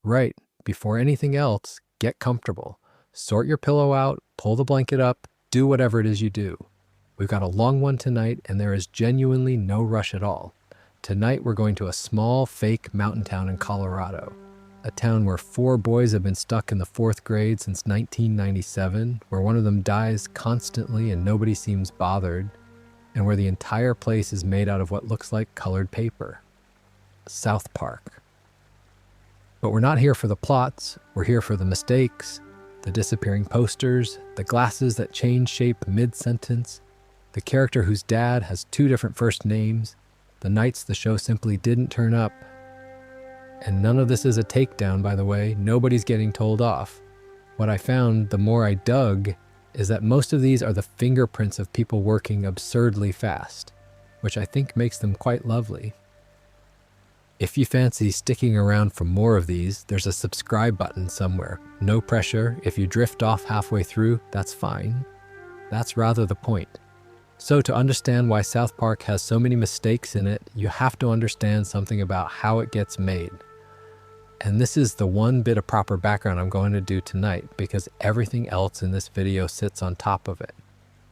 Right, before anything else, get comfortable. Sort your pillow out, pull the blanket up, do whatever it is you do. We've got a long one tonight, and there is genuinely no rush at all. Tonight, we're going to a small, fake mountain town in Colorado. A town where 4 boys have been stuck in the 4th grade since 1997, where one of them dies constantly and nobody seems bothered, and where the entire place is made out of what looks like colored paper. South Park. But we're not here for the plots, we're here for the mistakes, the disappearing posters, the glasses that change shape mid-sentence, the character whose dad has 2 different first names, the nights the show simply didn't turn up. And none of this is a takedown, by the way. Nobody's getting told off. What I found, the more I dug, is that most of these are the fingerprints of people working absurdly fast, which I think makes them quite lovely. If you fancy sticking around for more of these, there's a subscribe button somewhere. No pressure. If you drift off halfway through, that's fine. That's rather the point. So to understand why South Park has so many mistakes in it, you have to understand something about how it gets made. And this is the one bit of proper background I'm going to do tonight, because everything else in this video sits on top of it.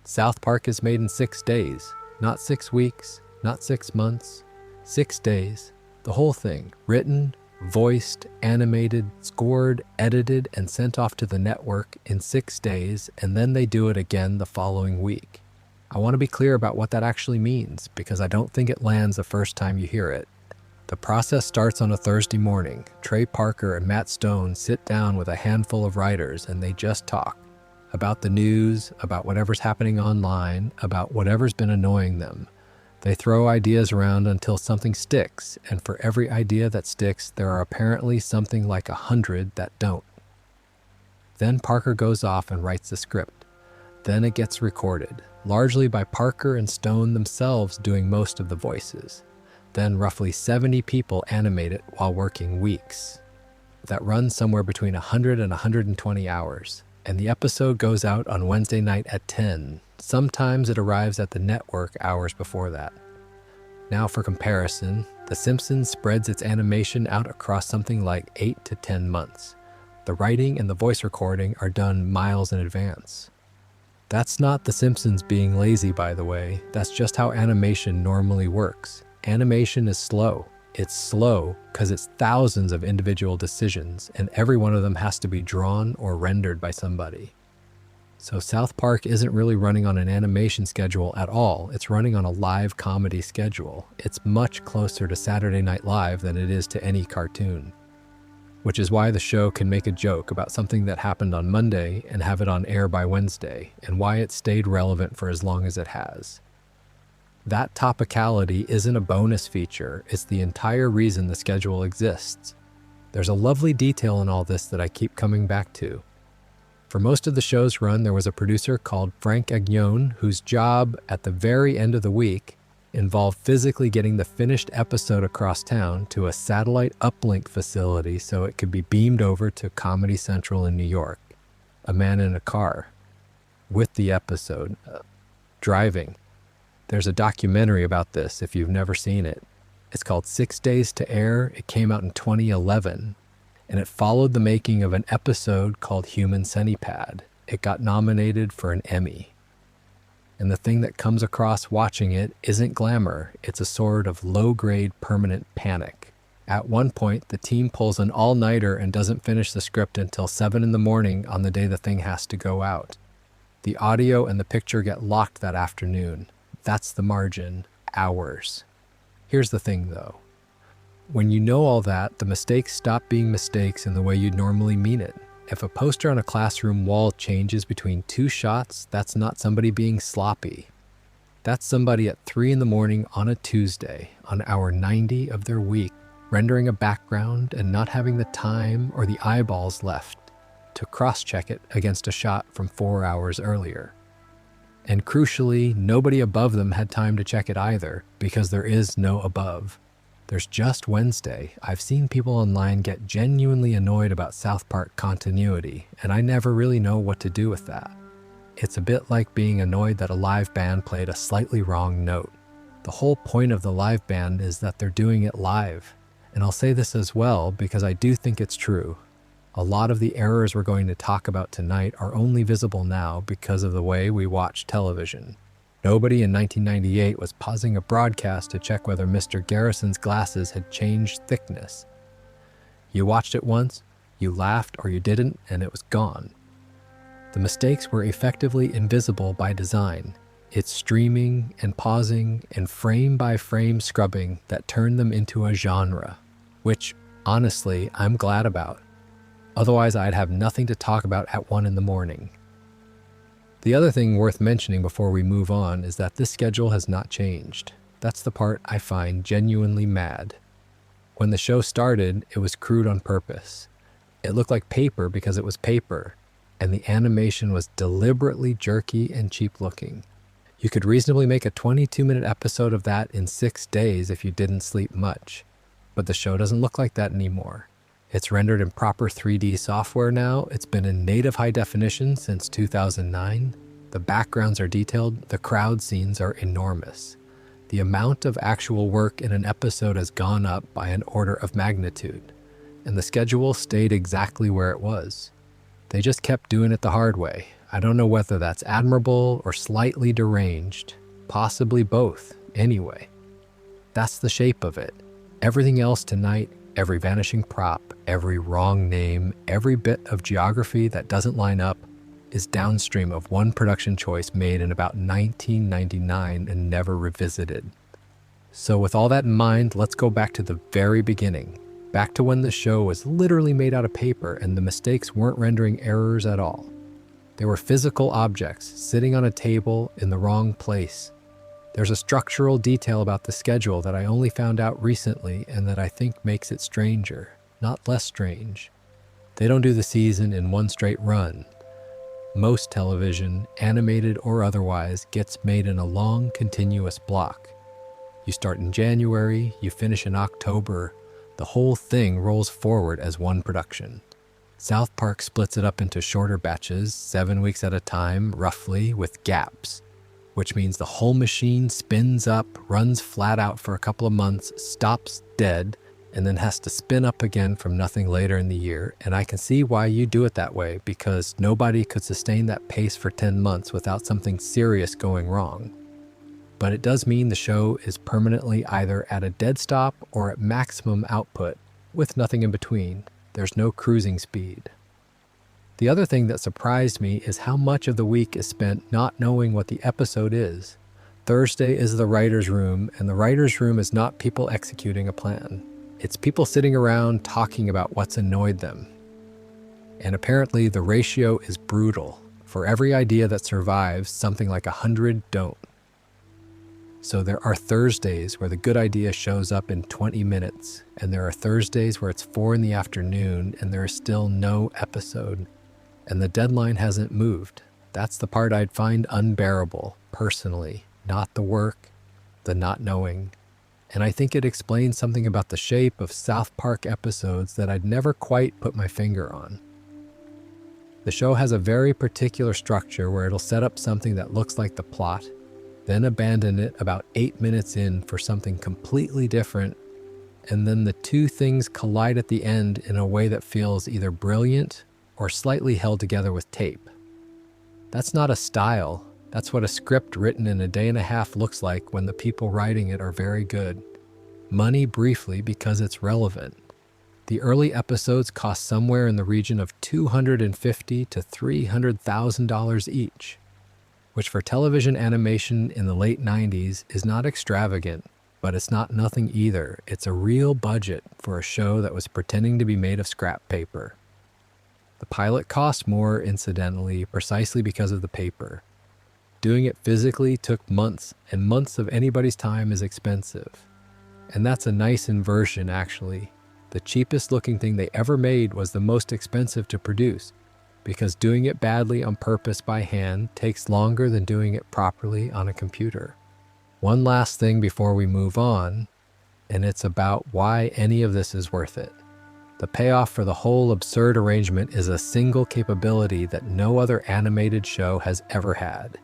South Park is made in 6 days, not 6 weeks, not 6 months, 6 days. The whole thing, written, voiced, animated, scored, edited, and sent off to the network in 6 days, and then they do it again the following week. I want to be clear about what that actually means, because I don't think it lands the first time you hear it. The process starts on a Thursday morning. Trey Parker and Matt Stone sit down with a handful of writers and they just talk about the news, about whatever's happening online, about whatever's been annoying them. They throw ideas around until something sticks, and for every idea that sticks, there are apparently something like 100 that don't. Then Parker goes off and writes the script. Then it gets recorded, largely by Parker and Stone themselves doing most of the voices. Then roughly 70 people animate it while working weeks. That runs somewhere between 100 and 120 hours. And the episode goes out on Wednesday night at 10. Sometimes it arrives at the network hours before that. Now for comparison, The Simpsons spreads its animation out across something like 8 to 10 months. The writing and the voice recording are done miles in advance. That's not The Simpsons being lazy, by the way. That's just how animation normally works. Animation is slow. It's slow because it's thousands of individual decisions, and every one of them has to be drawn or rendered by somebody. So South Park isn't really running on an animation schedule at all. It's running on a live comedy schedule. It's much closer to Saturday Night Live than it is to any cartoon. Which is why the show can make a joke about something that happened on Monday and have it on air by Wednesday, and why it stayed relevant for as long as it has. That topicality isn't a bonus feature, it's the entire reason the schedule exists. There's a lovely detail in all this that I keep coming back to. For most of the show's run, there was a producer called Frank Agnon, whose job at the very end of the week involved physically getting the finished episode across town to a satellite uplink facility so it could be beamed over to Comedy Central in New York. A man in a car. With the episode. Driving. There's a documentary about this if you've never seen it. It's called 6 Days to Air. It came out in 2011, and it followed the making of an episode called Human Centipede. It got nominated for an Emmy. And the thing that comes across watching it isn't glamour. It's a sort of low-grade permanent panic. At one point, the team pulls an all-nighter and doesn't finish the script until 7 in the morning on the day the thing has to go out. The audio and the picture get locked that afternoon. That's the margin. Hours. Here's the thing, though. When you know all that, the mistakes stop being mistakes in the way you'd normally mean it. If a poster on a classroom wall changes between 2 shots, that's not somebody being sloppy. That's somebody at 3 in the morning on a Tuesday, on hour 90 of their week, rendering a background and not having the time or the eyeballs left to cross-check it against a shot from 4 hours earlier. And crucially, nobody above them had time to check it either, because there is no above. There's just Wednesday. I've seen people online get genuinely annoyed about South Park continuity, and I never really know what to do with that. It's a bit like being annoyed that a live band played a slightly wrong note. The whole point of the live band is that they're doing it live, And I'll say this as well because I do think it's true. A lot of the errors we're going to talk about tonight are only visible now because of the way we watch television. Nobody in 1998 was pausing a broadcast to check whether Mr. Garrison's glasses had changed thickness. You watched it once, you laughed or you didn't, and it was gone. The mistakes were effectively invisible by design. It's streaming and pausing and frame-by-frame scrubbing that turned them into a genre, which, honestly, I'm glad about. Otherwise, I'd have nothing to talk about at 1 a.m. The other thing worth mentioning before we move on is that this schedule has not changed. That's the part I find genuinely mad. When the show started, it was crude on purpose. It looked like paper because it was paper, and the animation was deliberately jerky and cheap-looking. You could reasonably make a 22-minute episode of that in 6 days if you didn't sleep much. But the show doesn't look like that anymore. It's rendered in proper 3D software now. It's been in native high definition since 2009. The backgrounds are detailed. The crowd scenes are enormous. The amount of actual work in an episode has gone up by an order of magnitude. And the schedule stayed exactly where it was. They just kept doing it the hard way. I don't know whether that's admirable or slightly deranged. Possibly both, anyway. That's the shape of it. Everything else tonight, every vanishing prop, every wrong name, every bit of geography that doesn't line up is downstream of one production choice made in about 1999 and never revisited. So with all that in mind, let's go back to the very beginning. Back to when the show was literally made out of paper and the mistakes weren't rendering errors at all. They were physical objects sitting on a table in the wrong place. There's a structural detail about the schedule that I only found out recently and that I think makes it stranger, not less strange. They don't do the season in one straight run. Most television, animated or otherwise, gets made in a long, continuous block. You start in January, you finish in October. The whole thing rolls forward as one production. South Park splits it up into shorter batches, 7 weeks at a time, roughly, with gaps, which means the whole machine spins up, runs flat out for a couple of months, stops dead, and then has to spin up again from nothing later in the year. And I can see why you do it that way, because nobody could sustain that pace for 10 months without something serious going wrong. But it does mean the show is permanently either at a dead stop or at maximum output, with nothing in between. There's no cruising speed. The other thing that surprised me is how much of the week is spent not knowing what the episode is. Thursday is the writer's room, and the writer's room is not people executing a plan. It's people sitting around talking about what's annoyed them. And apparently the ratio is brutal. For every idea that survives, something like 100 don't. So there are Thursdays where the good idea shows up in 20 minutes, and there are Thursdays where it's 4 p.m. and there is still no episode, and the deadline hasn't moved. That's the part I'd find unbearable, personally, not the work, the not knowing. And I think it explains something about the shape of South Park episodes that I'd never quite put my finger on. The show has a very particular structure where it'll set up something that looks like the plot, then abandon it about 8 minutes in for something completely different, and then the two things collide at the end in a way that feels either brilliant or slightly held together with tape. That's not a style. That's what a script written in a day and a half looks like when the people writing it are very good. Money briefly because it's relevant. The early episodes cost somewhere in the region of $250,000 to $300,000 each, which for television animation in the late 90s is not extravagant, but it's not nothing either. It's a real budget for a show that was pretending to be made of scrap paper. The pilot cost more, incidentally, precisely because of the paper. Doing it physically took months, and months of anybody's time is expensive. And that's a nice inversion, actually. The cheapest looking thing they ever made was the most expensive to produce, because doing it badly on purpose by hand takes longer than doing it properly on a computer. One last thing before we move on, and it's about why any of this is worth it. The payoff for the whole absurd arrangement is a single capability that no other animated show has ever had.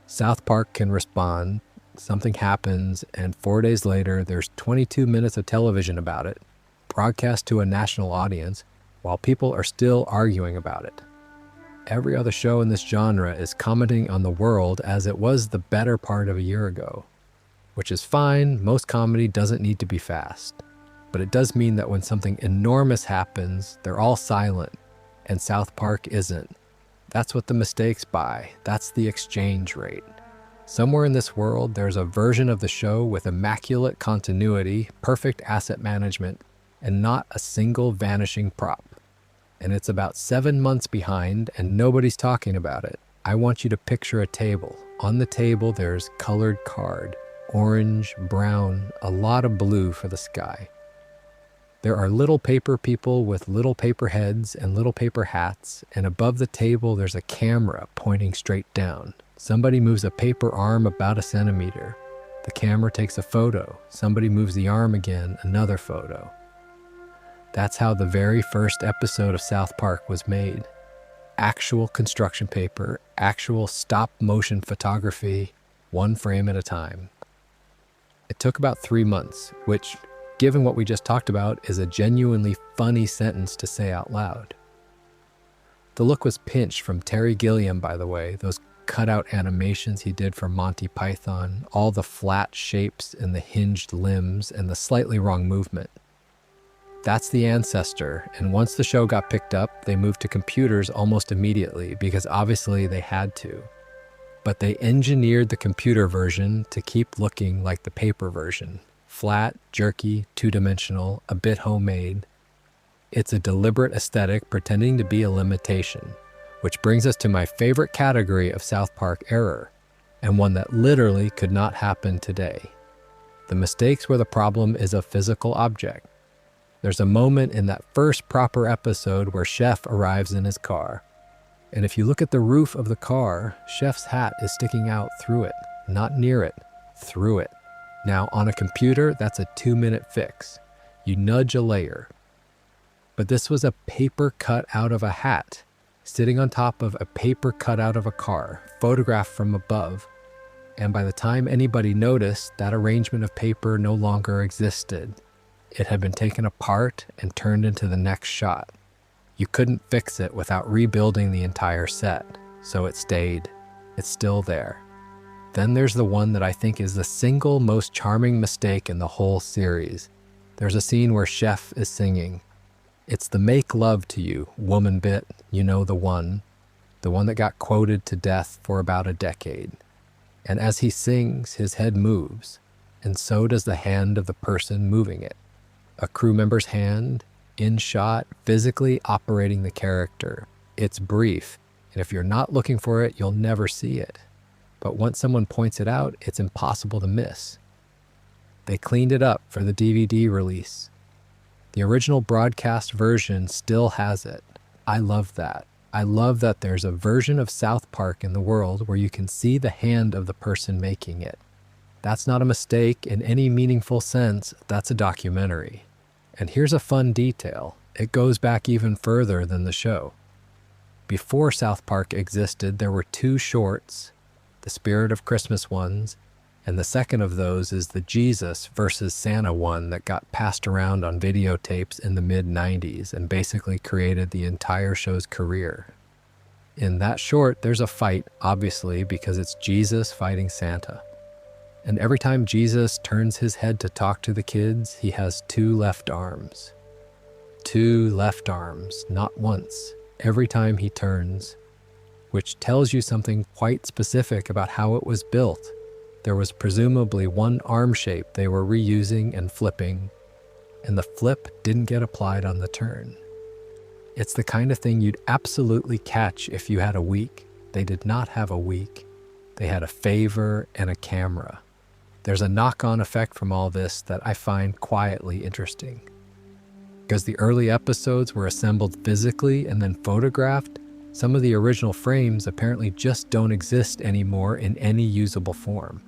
South Park can respond, something happens, and 4 days later, there's 22 minutes of television about it, broadcast to a national audience, while people are still arguing about it. Every other show in this genre is commenting on the world as it was the better part of a year ago, which is fine. Most comedy doesn't need to be fast, but it does mean that when something enormous happens, they're all silent, and South Park isn't. That's what the mistakes buy. That's the exchange rate. Somewhere in this world, there's a version of the show with immaculate continuity, perfect asset management, and not a single vanishing prop. And it's about 7 months behind, and nobody's talking about it. I want you to picture a table. On the table, there's colored card, orange, brown, a lot of blue for the sky. There are little paper people with little paper heads and little paper hats, and above the table, there's a camera pointing straight down. Somebody moves a paper arm about a centimeter. The camera takes a photo. Somebody moves the arm again, another photo. That's how the very first episode of South Park was made. Actual construction paper, actual stop-motion photography, one frame at a time. It took about 3 months, which, given what we just talked about, is a genuinely funny sentence to say out loud. The look was pinched from Terry Gilliam, by the way, those cutout animations he did for Monty Python, all the flat shapes and the hinged limbs and the slightly wrong movement. That's the ancestor, and once the show got picked up, they moved to computers almost immediately because obviously they had to. But they engineered the computer version to keep looking like the paper version. Flat, jerky, two-dimensional, a bit homemade. It's a deliberate aesthetic pretending to be a limitation, which brings us to my favorite category of South Park error, and one that literally could not happen today. The mistakes where the problem is a physical object. There's a moment in that first proper episode where Chef arrives in his car. And if you look at the roof of the car, Chef's hat is sticking out through it, not near it, through it. Now, on a computer, that's a 2-minute fix. You nudge a layer. But this was a paper cut out of a hat, sitting on top of a paper cut out of a car, photographed from above. And by the time anybody noticed, that arrangement of paper no longer existed. It had been taken apart and turned into the next shot. You couldn't fix it without rebuilding the entire set, so it stayed. It's still there. Then there's the one that I think is the single most charming mistake in the whole series. There's a scene where Chef is singing. It's the "Make Love to You" woman bit, you know, the one that got quoted to death for about a decade. And as he sings, his head moves, and so does the hand of the person moving it. A crew member's hand, in shot, physically operating the character. It's brief, and if you're not looking for it, you'll never see it. But once someone points it out, it's impossible to miss. They cleaned it up for the DVD release. The original broadcast version still has it. I love that. I love that there's a version of South Park in the world where you can see the hand of the person making it. That's not a mistake in any meaningful sense. That's a documentary. And here's a fun detail. It goes back even further than the show. Before South Park existed, there were 2 shorts, the Spirit of Christmas ones, and the second of those is the Jesus versus Santa one that got passed around on videotapes in the mid-90s and basically created the entire show's career. In that short, there's a fight, obviously, because it's Jesus fighting Santa. And every time Jesus turns his head to talk to the kids, he has 2 left arms. 2 left arms, not once, every time he turns, which tells you something quite specific about how it was built. There was presumably one arm shape they were reusing and flipping, and the flip didn't get applied on the turn. It's the kind of thing you'd absolutely catch if you had a week. They did not have a week. They had a favor and a camera. There's a knock-on effect from all this that I find quietly interesting. Because the early episodes were assembled physically and then photographed, some of the original frames apparently just don't exist anymore in any usable form.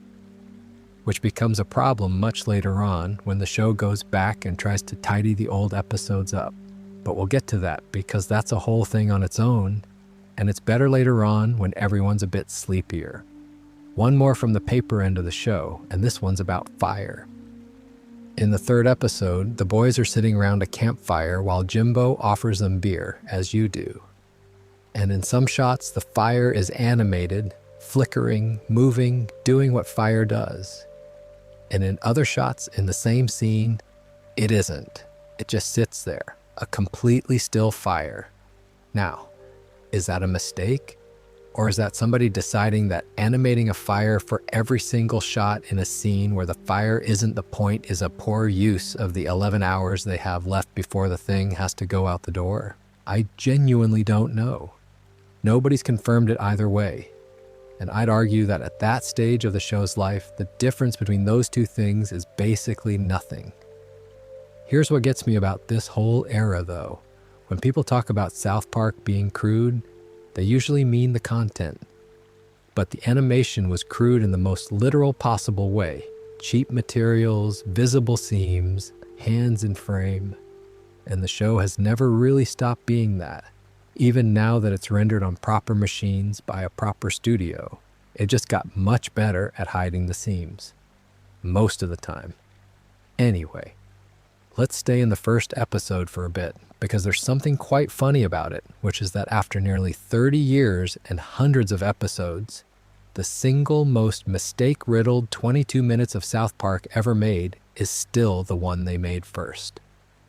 Which becomes a problem much later on when the show goes back and tries to tidy the old episodes up. But we'll get to that because that's a whole thing on its own, and it's better later on when everyone's a bit sleepier. One more from the paper end of the show, and this one's about fire. In the third episode, the boys are sitting around a campfire while Jimbo offers them beer, as you do. And in some shots, the fire is animated, flickering, moving, doing what fire does. And in other shots in the same scene, it isn't. It just sits there, a completely still fire. Now, is that a mistake? Or is that somebody deciding that animating a fire for every single shot in a scene where the fire isn't the point is a poor use of the 11 hours they have left before the thing has to go out the door? I genuinely don't know. Nobody's confirmed it either way. And I'd argue that at that stage of the show's life, the difference between those two things is basically nothing. Here's what gets me about this whole era, though. When people talk about South Park being crude, they usually mean the content. But the animation was crude in the most literal possible way. Cheap materials, visible seams, hands in frame. And the show has never really stopped being that. Even now that it's rendered on proper machines by a proper studio, it just got much better at hiding the seams. Most of the time. Anyway, let's stay in the first episode for a bit, because there's something quite funny about it, which is that after nearly 30 years and hundreds of episodes, the single most mistake-riddled 22 minutes of South Park ever made is still the one they made first.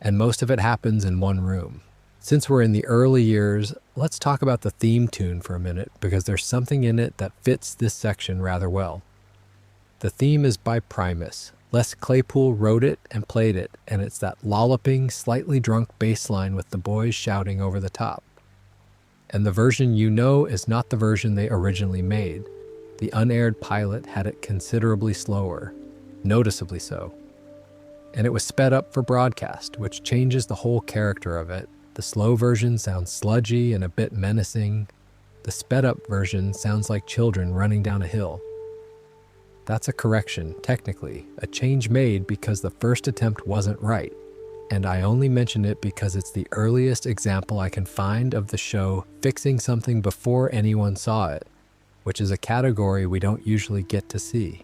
And most of it happens in one room. Since we're in the early years, let's talk about the theme tune for a minute, because there's something in it that fits this section rather well. The theme is by Primus. Les Claypool wrote it and played it, and it's that lolloping, slightly drunk bass line with the boys shouting over the top. And the version you know is not the version they originally made. The unaired pilot had it considerably slower, noticeably so. And it was sped up for broadcast, which changes the whole character of it. The slow version sounds sludgy and a bit menacing. The sped up version sounds like children running down a hill. That's a correction, technically, a change made because the first attempt wasn't right. And I only mention it because it's the earliest example I can find of the show fixing something before anyone saw it, which is a category we don't usually get to see.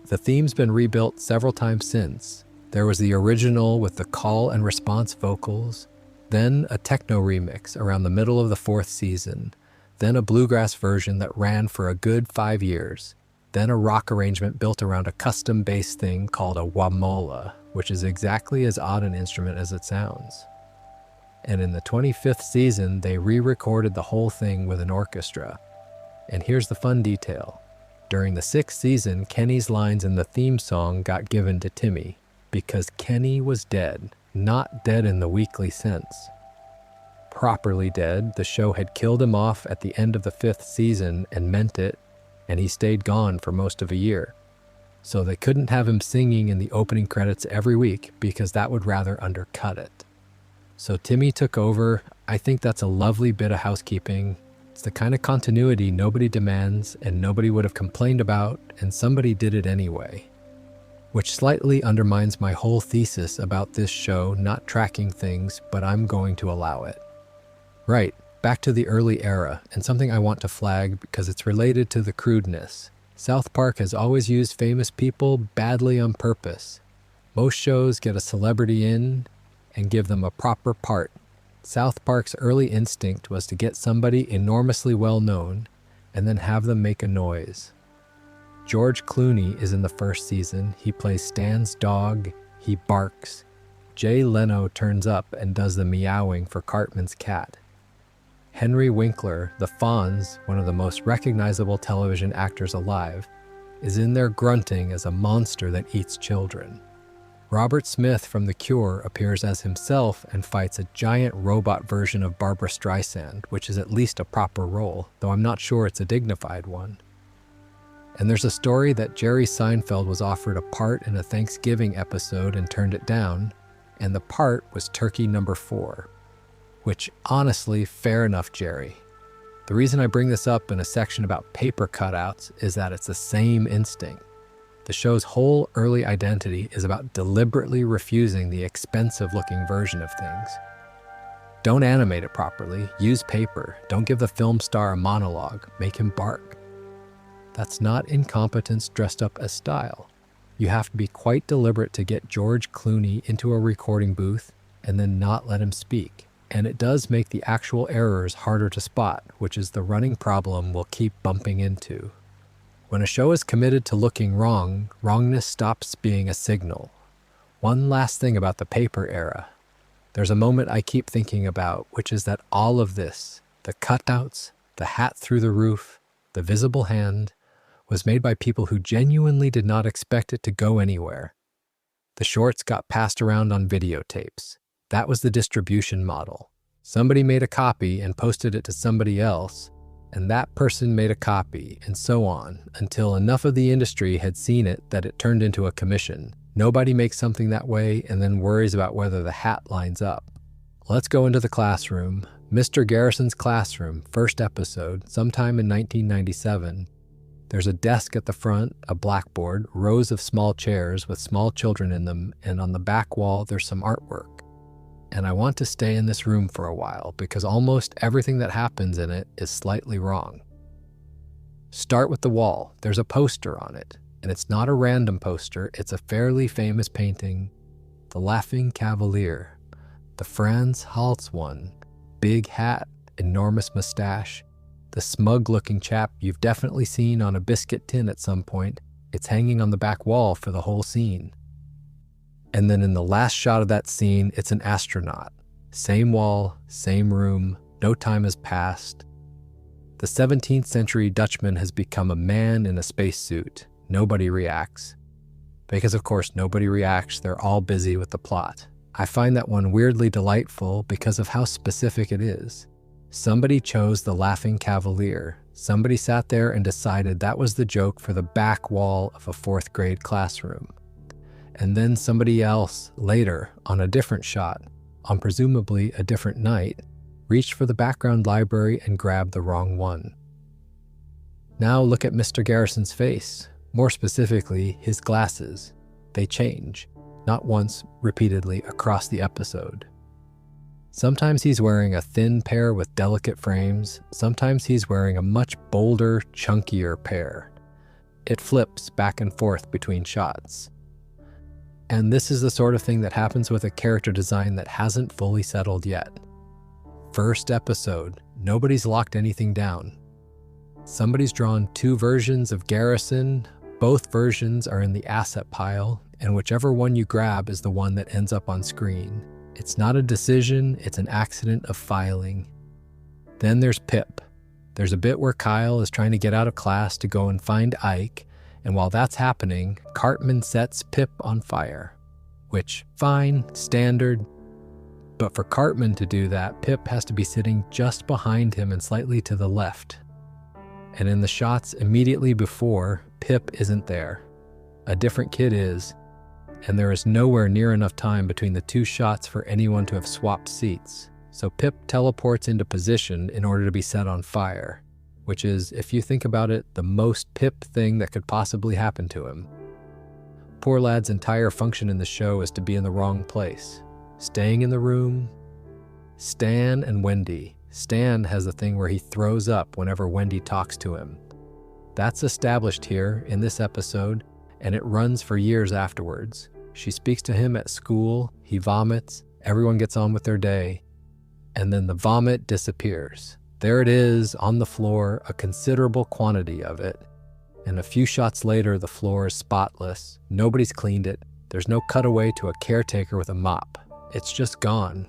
The theme's been rebuilt several times since. There was the original with the call and response vocals, then a techno remix around the middle of the fourth season, then a bluegrass version that ran for a good 5 years, then a rock arrangement built around a custom bass thing called a wamola, which is exactly as odd an instrument as it sounds. And in the 25th season, they re-recorded the whole thing with an orchestra. And here's the fun detail. During the 6th season, Kenny's lines in the theme song got given to Timmy, because Kenny was dead, not dead in the weekly sense. Properly dead, the show had killed him off at the end of the 5th season and meant it, and he stayed gone for most of a year. So they couldn't have him singing in the opening credits every week because that would rather undercut it. So Timmy took over. I think that's a lovely bit of housekeeping. It's the kind of continuity nobody demands and nobody would have complained about, and somebody did it anyway. Which slightly undermines my whole thesis about this show not tracking things, but I'm going to allow it. Right. Back to the early era, and something I want to flag because it's related to the crudeness. South Park has always used famous people badly on purpose. Most shows get a celebrity in and give them a proper part. South Park's early instinct was to get somebody enormously well known and then have them make a noise. George Clooney is in the first season. He plays Stan's dog. He barks. Jay Leno turns up and does the meowing for Cartman's cat. Henry Winkler, the Fonz, one of the most recognizable television actors alive, is in there grunting as a monster that eats children. Robert Smith from The Cure appears as himself and fights a giant robot version of Barbra Streisand, which is at least a proper role, though I'm not sure it's a dignified one. And there's a story that Jerry Seinfeld was offered a part in a Thanksgiving episode and turned it down, and the part was turkey number 4. Which, honestly, fair enough, Jerry. The reason I bring this up in a section about paper cutouts is that it's the same instinct. The show's whole early identity is about deliberately refusing the expensive-looking version of things. Don't animate it properly, use paper, don't give the film star a monologue, make him bark. That's not incompetence dressed up as style. You have to be quite deliberate to get George Clooney into a recording booth and then not let him speak. And it does make the actual errors harder to spot, which is the running problem we'll keep bumping into. When a show is committed to looking wrong, wrongness stops being a signal. One last thing about the paper era. There's a moment I keep thinking about, which is that all of this, the cutouts, the hat through the roof, the visible hand, was made by people who genuinely did not expect it to go anywhere. The shorts got passed around on videotapes. That was the distribution model. Somebody made a copy and posted it to somebody else, and that person made a copy, and so on, until enough of the industry had seen it that it turned into a commission. Nobody makes something that way and then worries about whether the hat lines up. Let's go into the classroom. Mr. Garrison's classroom, first episode, sometime in 1997. There's a desk at the front, a blackboard, rows of small chairs with small children in them, and on the back wall there's some artwork. And I want to stay in this room for a while because almost everything that happens in it is slightly wrong. Start with the wall. There's a poster on it, and it's not a random poster, it's a fairly famous painting. The Laughing Cavalier. The Franz Hals one. Big hat, enormous mustache. The smug-looking chap you've definitely seen on a biscuit tin at some point. It's hanging on the back wall for the whole scene. And then in the last shot of that scene, it's an astronaut. Same wall, same room, no time has passed. The 17th century Dutchman has become a man in a spacesuit. Nobody reacts. Because of course nobody reacts, they're all busy with the plot. I find that one weirdly delightful because of how specific it is. Somebody chose the Laughing Cavalier. Somebody sat there and decided that was the joke for the back wall of a 4th grade classroom. And then somebody else, later, on a different shot, on presumably a different night, reached for the background library and grabbed the wrong one. Now look at Mr. Garrison's face. More specifically, his glasses. They change, not once, repeatedly, across the episode. Sometimes he's wearing a thin pair with delicate frames, sometimes he's wearing a much bolder, chunkier pair. It flips back and forth between shots. And this is the sort of thing that happens with a character design that hasn't fully settled yet. First episode, nobody's locked anything down. Somebody's drawn 2 versions of Garrison, both versions are in the asset pile, and whichever one you grab is the one that ends up on screen. It's not a decision, it's an accident of filing. Then there's Pip. There's a bit where Kyle is trying to get out of class to go and find Ike, and while that's happening, Cartman sets Pip on fire. Which, fine, standard. But for Cartman to do that, Pip has to be sitting just behind him and slightly to the left. And in the shots immediately before, Pip isn't there. A different kid is, and there is nowhere near enough time between the 2 shots for anyone to have swapped seats. So Pip teleports into position in order to be set on fire, which is, if you think about it, the most Pip thing that could possibly happen to him. Poor lad's entire function in the show is to be in the wrong place. Staying in the room. Stan and Wendy. Stan has the thing where he throws up whenever Wendy talks to him. That's established here in this episode, and it runs for years afterwards. She speaks to him at school, he vomits, everyone gets on with their day, and then the vomit disappears. There it is, on the floor, a considerable quantity of it. And a few shots later, the floor is spotless. Nobody's cleaned it. There's no cutaway to a caretaker with a mop. It's just gone.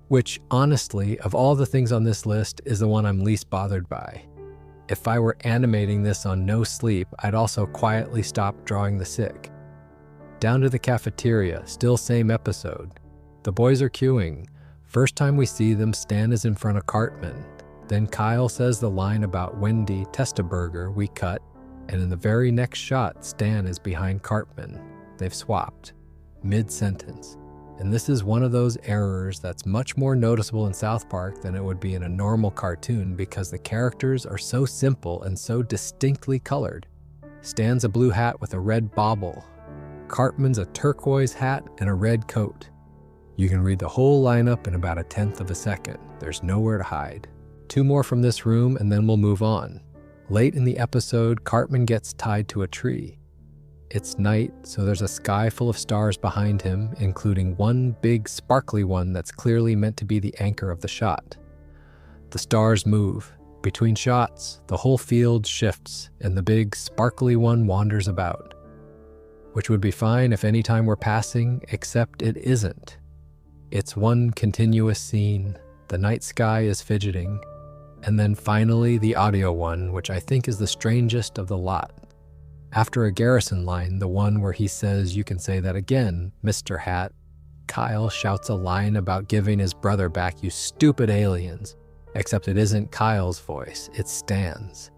Which, honestly, of all the things on this list, is the one I'm least bothered by. If I were animating this on no sleep, I'd also quietly stop drawing the sick. Down to the cafeteria, still same episode. The boys are queuing. First time we see them, Stan is in front of Cartman. Then Kyle says the line about Wendy Testaburger, we cut, and in the very next shot, Stan is behind Cartman. They've swapped. Mid-sentence. And this is one of those errors that's much more noticeable in South Park than it would be in a normal cartoon because the characters are so simple and so distinctly colored. Stan's a blue hat with a red bauble. Cartman's a turquoise hat and a red coat. You can read the whole lineup in about 1/10 of a second. There's nowhere to hide. 2 more from this room and then we'll move on. Late in the episode, Cartman gets tied to a tree. It's night, so there's a sky full of stars behind him, including one big sparkly one that's clearly meant to be the anchor of the shot. The stars move. Between shots, the whole field shifts, and the big sparkly one wanders about. Which would be fine if any time we're passing, except it isn't. It's one continuous scene. The night sky is fidgeting. And then finally the audio one, which I think is the strangest of the lot. After a Garrison line, the one where he says, "You can say that again, Mr. Hat," Kyle shouts a line about giving his brother back, "You stupid aliens." Except it isn't Kyle's voice, it's Stan's.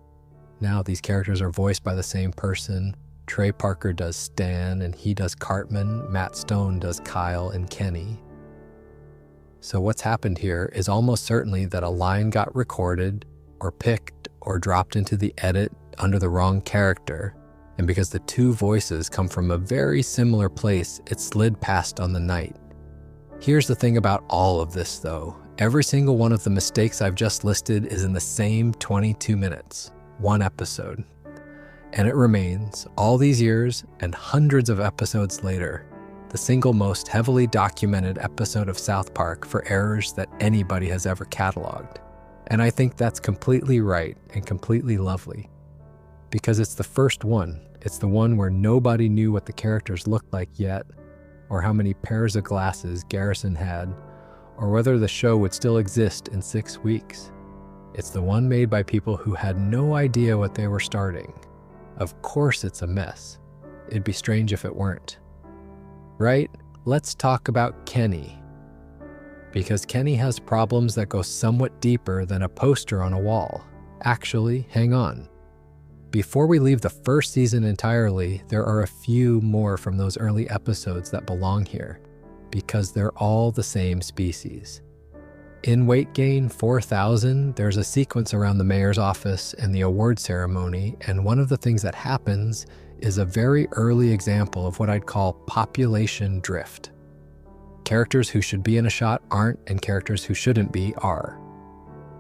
Now these characters are voiced by the same person. Trey Parker does Stan, and he does Cartman. Matt Stone does Kyle and Kenny. So what's happened here is almost certainly that a line got recorded, or picked, or dropped into the edit under the wrong character, and because the two voices come from a very similar place, it slid past on the night. Here's the thing about all of this though. Every single one of the mistakes I've just listed is in the same 22 minutes, one episode. And it remains, all these years and hundreds of episodes later, the single most heavily documented episode of South Park for errors that anybody has ever cataloged. And I think that's completely right and completely lovely. Because it's the first one. It's the one where nobody knew what the characters looked like yet, or how many pairs of glasses Garrison had, or whether the show would still exist in 6 weeks. It's the one made by people who had no idea what they were starting. Of course it's a mess. It'd be strange if it weren't. Right? Let's talk about Kenny. Because Kenny has problems that go somewhat deeper than a poster on a wall. Actually, hang on. Before we leave the first season entirely, there are a few more from those early episodes that belong here, because they're all the same species. In Weight Gain 4000, there's a sequence around the mayor's office and the award ceremony, and one of the things that happens is a very early example of what I'd call population drift. Characters who should be in a shot aren't, and characters who shouldn't be are.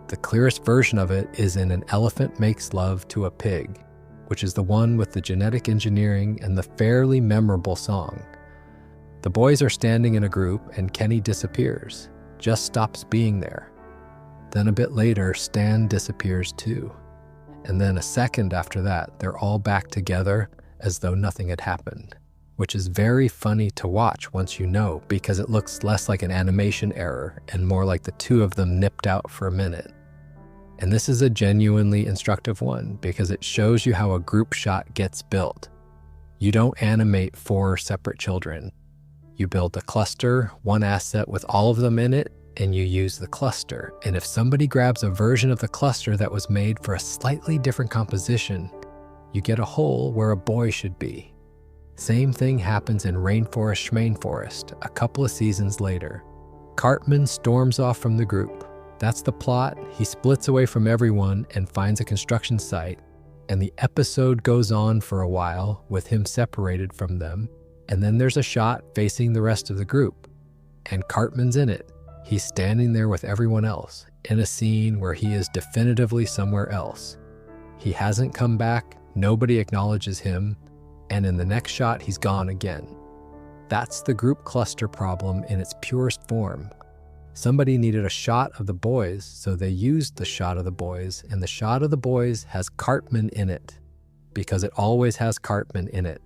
The clearest version of it is in An Elephant Makes Love to a Pig, which is the one with the genetic engineering and the fairly memorable song. The boys are standing in a group and Kenny disappears, just stops being there. Then a bit later, Stan disappears too. And then a second after that, they're all back together as though nothing had happened, which is very funny to watch once you know, because it looks less like an animation error and more like the two of them nipped out for a minute. And this is a genuinely instructive one because it shows you how a group shot gets built. You don't animate 4 separate children. You build a cluster, one asset with all of them in it, and you use the cluster. And if somebody grabs a version of the cluster that was made for a slightly different composition, you get a hole where a boy should be. Same thing happens in Rainforest Schmainforest a couple of seasons later. Cartman storms off from the group. That's the plot. He splits away from everyone and finds a construction site, and the episode goes on for a while with him separated from them, and then there's a shot facing the rest of the group, and Cartman's in it. He's standing there with everyone else, in a scene where he is definitively somewhere else. He hasn't come back, nobody acknowledges him, and in the next shot he's gone again. That's the group cluster problem in its purest form. Somebody needed a shot of the boys, so they used the shot of the boys, and the shot of the boys has Cartman in it, because it always has Cartman in it.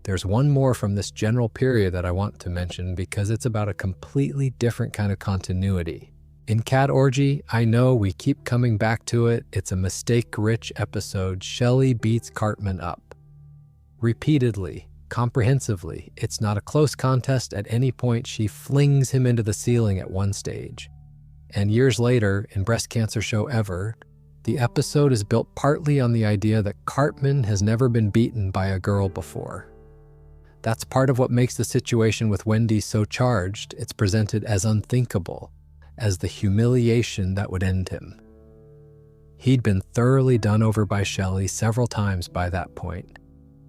There's one more from this general period that I want to mention because it's about a completely different kind of continuity. In Cat Orgy, I know we keep coming back to it. It's a mistake-rich episode. Shelley beats Cartman up. Repeatedly, comprehensively. It's not a close contest. At any point, she flings him into the ceiling at one stage. And years later, in Breast Cancer Show Ever, the episode is built partly on the idea that Cartman has never been beaten by a girl before. That's part of what makes the situation with Wendy so charged. It's presented as unthinkable, as the humiliation that would end him. He'd been thoroughly done over by Shelley several times by that point.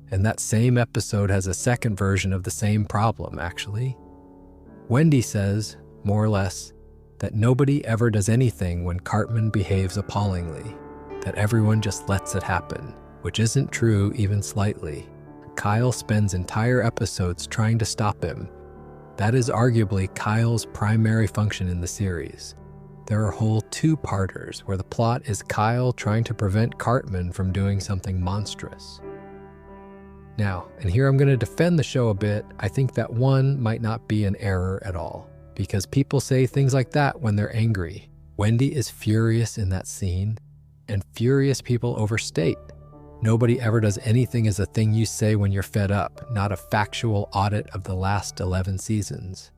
And that same episode has a second version of the same problem, actually. Wendy says, more or less, that nobody ever does anything when Cartman behaves appallingly. that everyone just lets it happen, which isn't true even slightly. Kyle spends entire episodes trying to stop him. That is arguably Kyle's primary function in the series. There are whole two-parters where the plot is Kyle trying to prevent Cartman from doing something monstrous. Now, and here I'm going to defend the show a bit, I think that one might not be an error at all, because people say things like that when they're angry. Wendy is furious in that scene, and furious people overstate. Nobody ever does anything as a thing you say when you're fed up, not a factual audit of the last 11 seasons.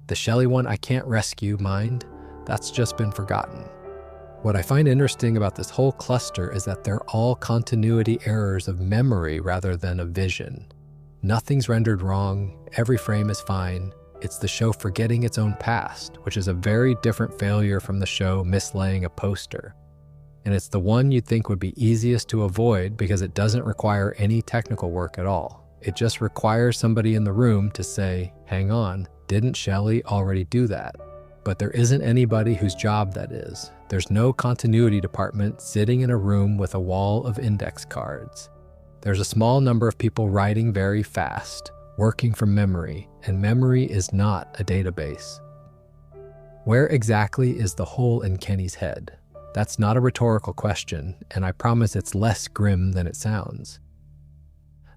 The Shelley one I can't rescue, mind. That's just been forgotten. What I find interesting about this whole cluster is that they're all continuity errors of memory rather than of vision. Nothing's rendered wrong, every frame is fine. It's the show forgetting its own past, which is a very different failure from the show mislaying a poster. And it's the one you'd think would be easiest to avoid because it doesn't require any technical work at all. It just requires somebody in the room to say, hang on, didn't Shelley already do that? But there isn't anybody whose job that is. There's no continuity department sitting in a room with a wall of index cards. There's a small number of people writing very fast, working from memory, and memory is not a database. Where exactly is the hole in Kenny's head? That's not a rhetorical question, and I promise it's less grim than it sounds.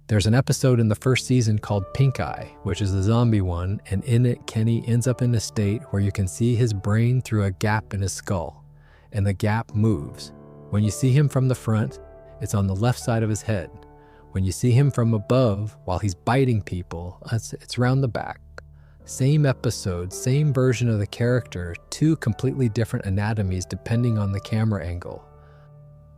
There's an episode in the first season called Pink Eye, which is the zombie one, and in it, Kenny ends up in a state where you can see his brain through a gap in his skull, and the gap moves. When you see him from the front, it's on the left side of his head. When you see him from above, while he's biting people, it's around the back. Same episode, same version of the character, two completely different anatomies depending on the camera angle.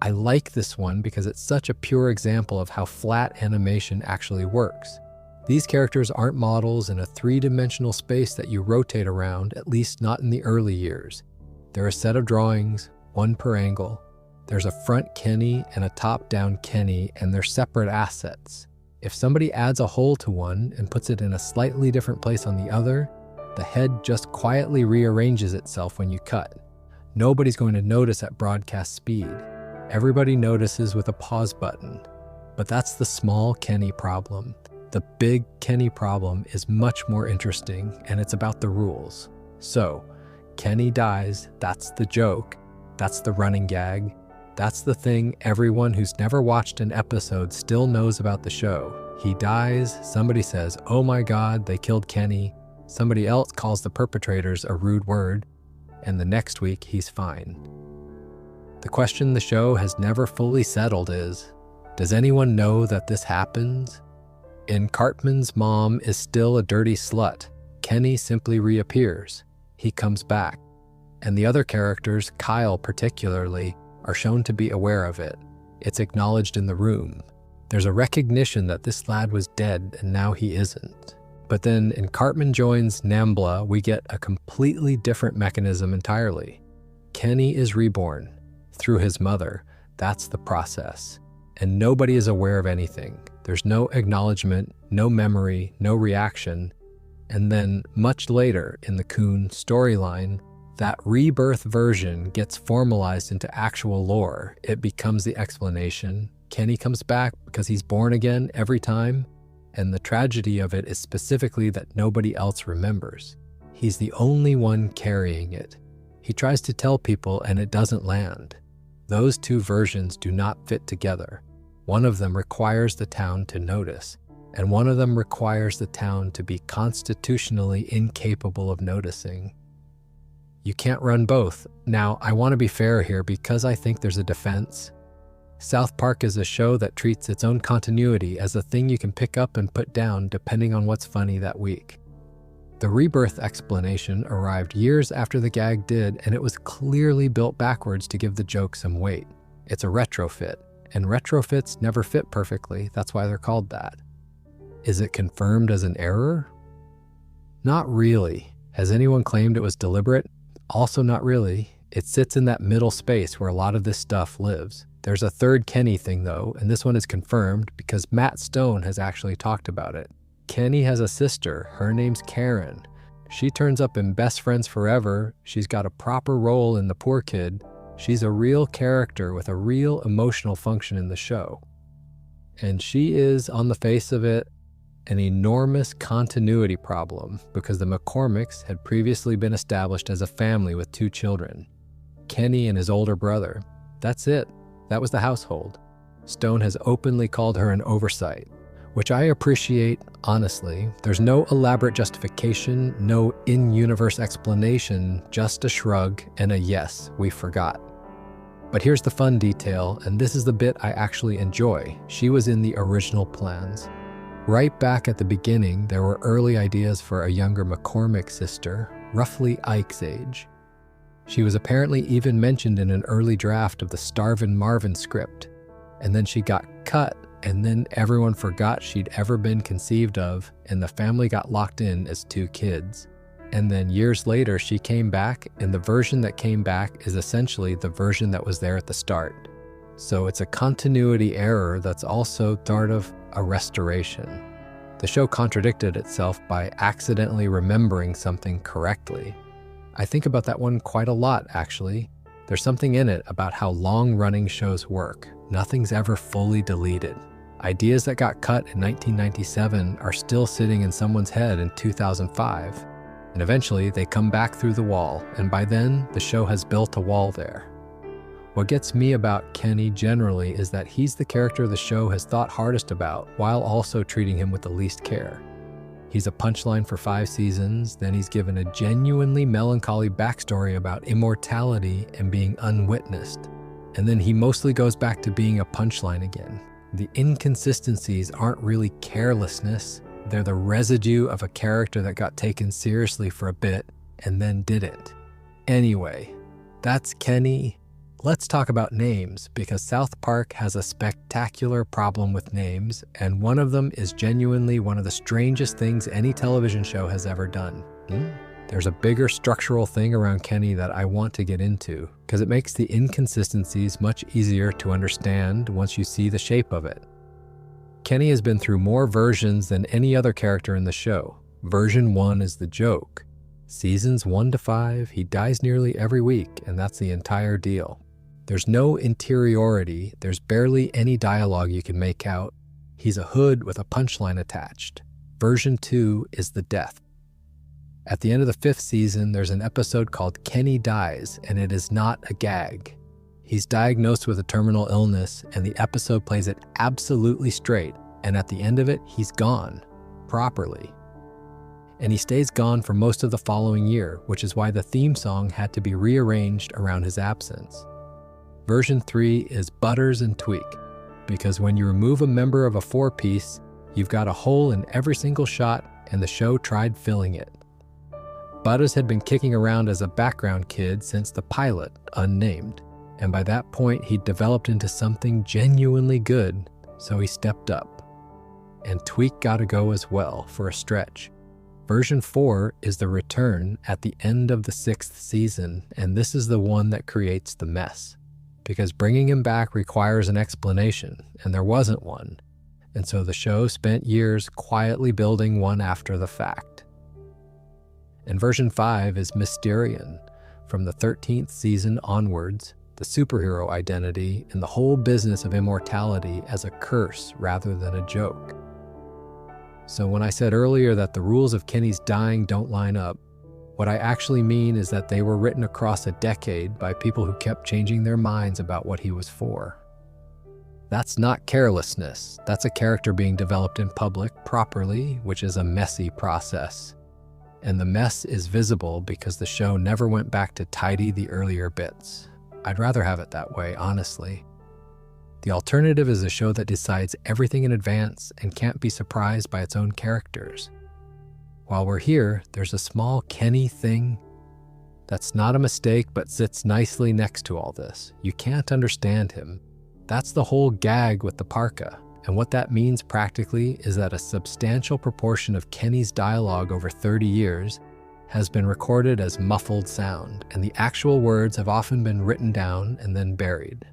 I like this one because it's such a pure example of how flat animation actually works. These characters aren't models in a three-dimensional space that you rotate around, at least not in the early years. They're a set of drawings, one per angle. There's a front Kenny and a top-down Kenny, and they're separate assets. If somebody adds a hole to one and puts it in a slightly different place on the other, the head just quietly rearranges itself when you cut. Nobody's going to notice at broadcast speed. Everybody notices with a pause button. But that's the small Kenny problem. The big Kenny problem is much more interesting, and it's about the rules. So, Kenny dies, that's the joke, that's the running gag, that's the thing everyone who's never watched an episode still knows about the show. He dies, somebody says, oh my God, they killed Kenny, somebody else calls the perpetrators a rude word, and the next week he's fine. The question the show has never fully settled is, does anyone know that this happens? In Cartman's mom is still a dirty slut. Kenny simply reappears. He comes back. And the other characters, Kyle particularly, are shown to be aware of it. It's acknowledged in the room. There's a recognition that this lad was dead and now he isn't. But then in Cartman Joins Nambla, we get a completely different mechanism entirely. Kenny is reborn. Through his mother. That's the process. And nobody is aware of anything. There's no acknowledgement, no memory, no reaction. And then, much later in the Coon storyline, that rebirth version gets formalized into actual lore. It becomes the explanation. Kenny comes back because he's born again every time. And the tragedy of it is specifically that nobody else remembers. He's the only one carrying it. He tries to tell people and it doesn't land. Those two versions do not fit together. One of them requires the town to notice, and one of them requires the town to be constitutionally incapable of noticing. You can't run both. Now, I want to be fair here because I think there's a defense. South Park is a show that treats its own continuity as a thing you can pick up and put down depending on what's funny that week. The rebirth explanation arrived years after the gag did, and it was clearly built backwards to give the joke some weight. It's a retrofit, and retrofits never fit perfectly, that's why they're called that. Is it confirmed as an error? Not really. Has anyone claimed it was deliberate? Also not really. It sits in that middle space where a lot of this stuff lives. There's a third Kenny thing though, and this one is confirmed because Matt Stone has actually talked about it. Kenny has a sister, her name's Karen. She turns up in Best Friends Forever, she's got a proper role in The Poor Kid. She's a real character with a real emotional function in the show. And she is, on the face of it, an enormous continuity problem because the McCormicks had previously been established as a family with 2 children, Kenny and his older brother. That's it. That was the household. Stone has openly called her an oversight, which I appreciate, honestly. There's no elaborate justification, no in-universe explanation, just a shrug and a yes, we forgot. But here's the fun detail, and this is the bit I actually enjoy. She was in the original plans. Right back at the beginning, there were early ideas for a younger McCormick sister, roughly Ike's age. She was apparently even mentioned in an early draft of the Starvin' Marvin script, and then she got cut, and then everyone forgot she'd ever been conceived of, and the family got locked in as 2 kids. And then years later, she came back, and the version that came back is essentially the version that was there at the start. So it's a continuity error that's also sort of a restoration. The show contradicted itself by accidentally remembering something correctly. I think about that one quite a lot, actually. There's something in it about how long-running shows work. Nothing's ever fully deleted. Ideas that got cut in 1997 are still sitting in someone's head in 2005. And eventually, they come back through the wall, and by then, the show has built a wall there. What gets me about Kenny generally is that he's the character the show has thought hardest about, while also treating him with the least care. He's a punchline for 5 seasons, then he's given a genuinely melancholy backstory about immortality and being unwitnessed, and then he mostly goes back to being a punchline again. The inconsistencies aren't really carelessness, they're the residue of a character that got taken seriously for a bit and then didn't. Anyway, that's Kenny. Let's talk about names, because South Park has a spectacular problem with names, and one of them is genuinely one of the strangest things any television show has ever done. There's a bigger structural thing around Kenny that I want to get into, because it makes the inconsistencies much easier to understand once you see the shape of it. Kenny has been through more versions than any other character in the show. Version 1 is the joke. Seasons 1 to 5, he dies nearly every week, and that's the entire deal. There's no interiority, there's barely any dialogue you can make out. He's a hood with a punchline attached. Version 2 is the death. At the end of the 5th season, there's an episode called Kenny Dies, and it is not a gag. He's diagnosed with a terminal illness, and the episode plays it absolutely straight, and at the end of it, he's gone. Properly. And he stays gone for most of the following year, which is why the theme song had to be rearranged around his absence. Version 3 is Butters and Tweak, because when you remove a member of a 4-piece, you've got a hole in every single shot, and the show tried filling it. Butters had been kicking around as a background kid since the pilot, unnamed, and by that point he'd developed into something genuinely good, so he stepped up. And Tweak got to go as well for a stretch. Version 4 is the return at the end of the 6th season, and this is the one that creates the mess. Because bringing him back requires an explanation, and there wasn't one. And so the show spent years quietly building one after the fact. And version 5 is Mysterian. From the 13th season onwards, the superhero identity and the whole business of immortality as a curse rather than a joke. So when I said earlier that the rules of Kenny's dying don't line up, what I actually mean is that they were written across a decade by people who kept changing their minds about what he was for. That's not carelessness. That's a character being developed in public properly, which is a messy process. And the mess is visible because the show never went back to tidy the earlier bits. I'd rather have it that way, honestly. The alternative is a show that decides everything in advance and can't be surprised by its own characters. While we're here, there's a small Kenny thing that's not a mistake but sits nicely next to all this. You can't understand him. That's the whole gag with the parka. And what that means practically is that a substantial proportion of Kenny's dialogue over 30 years has been recorded as muffled sound, and the actual words have often been written down and then buried.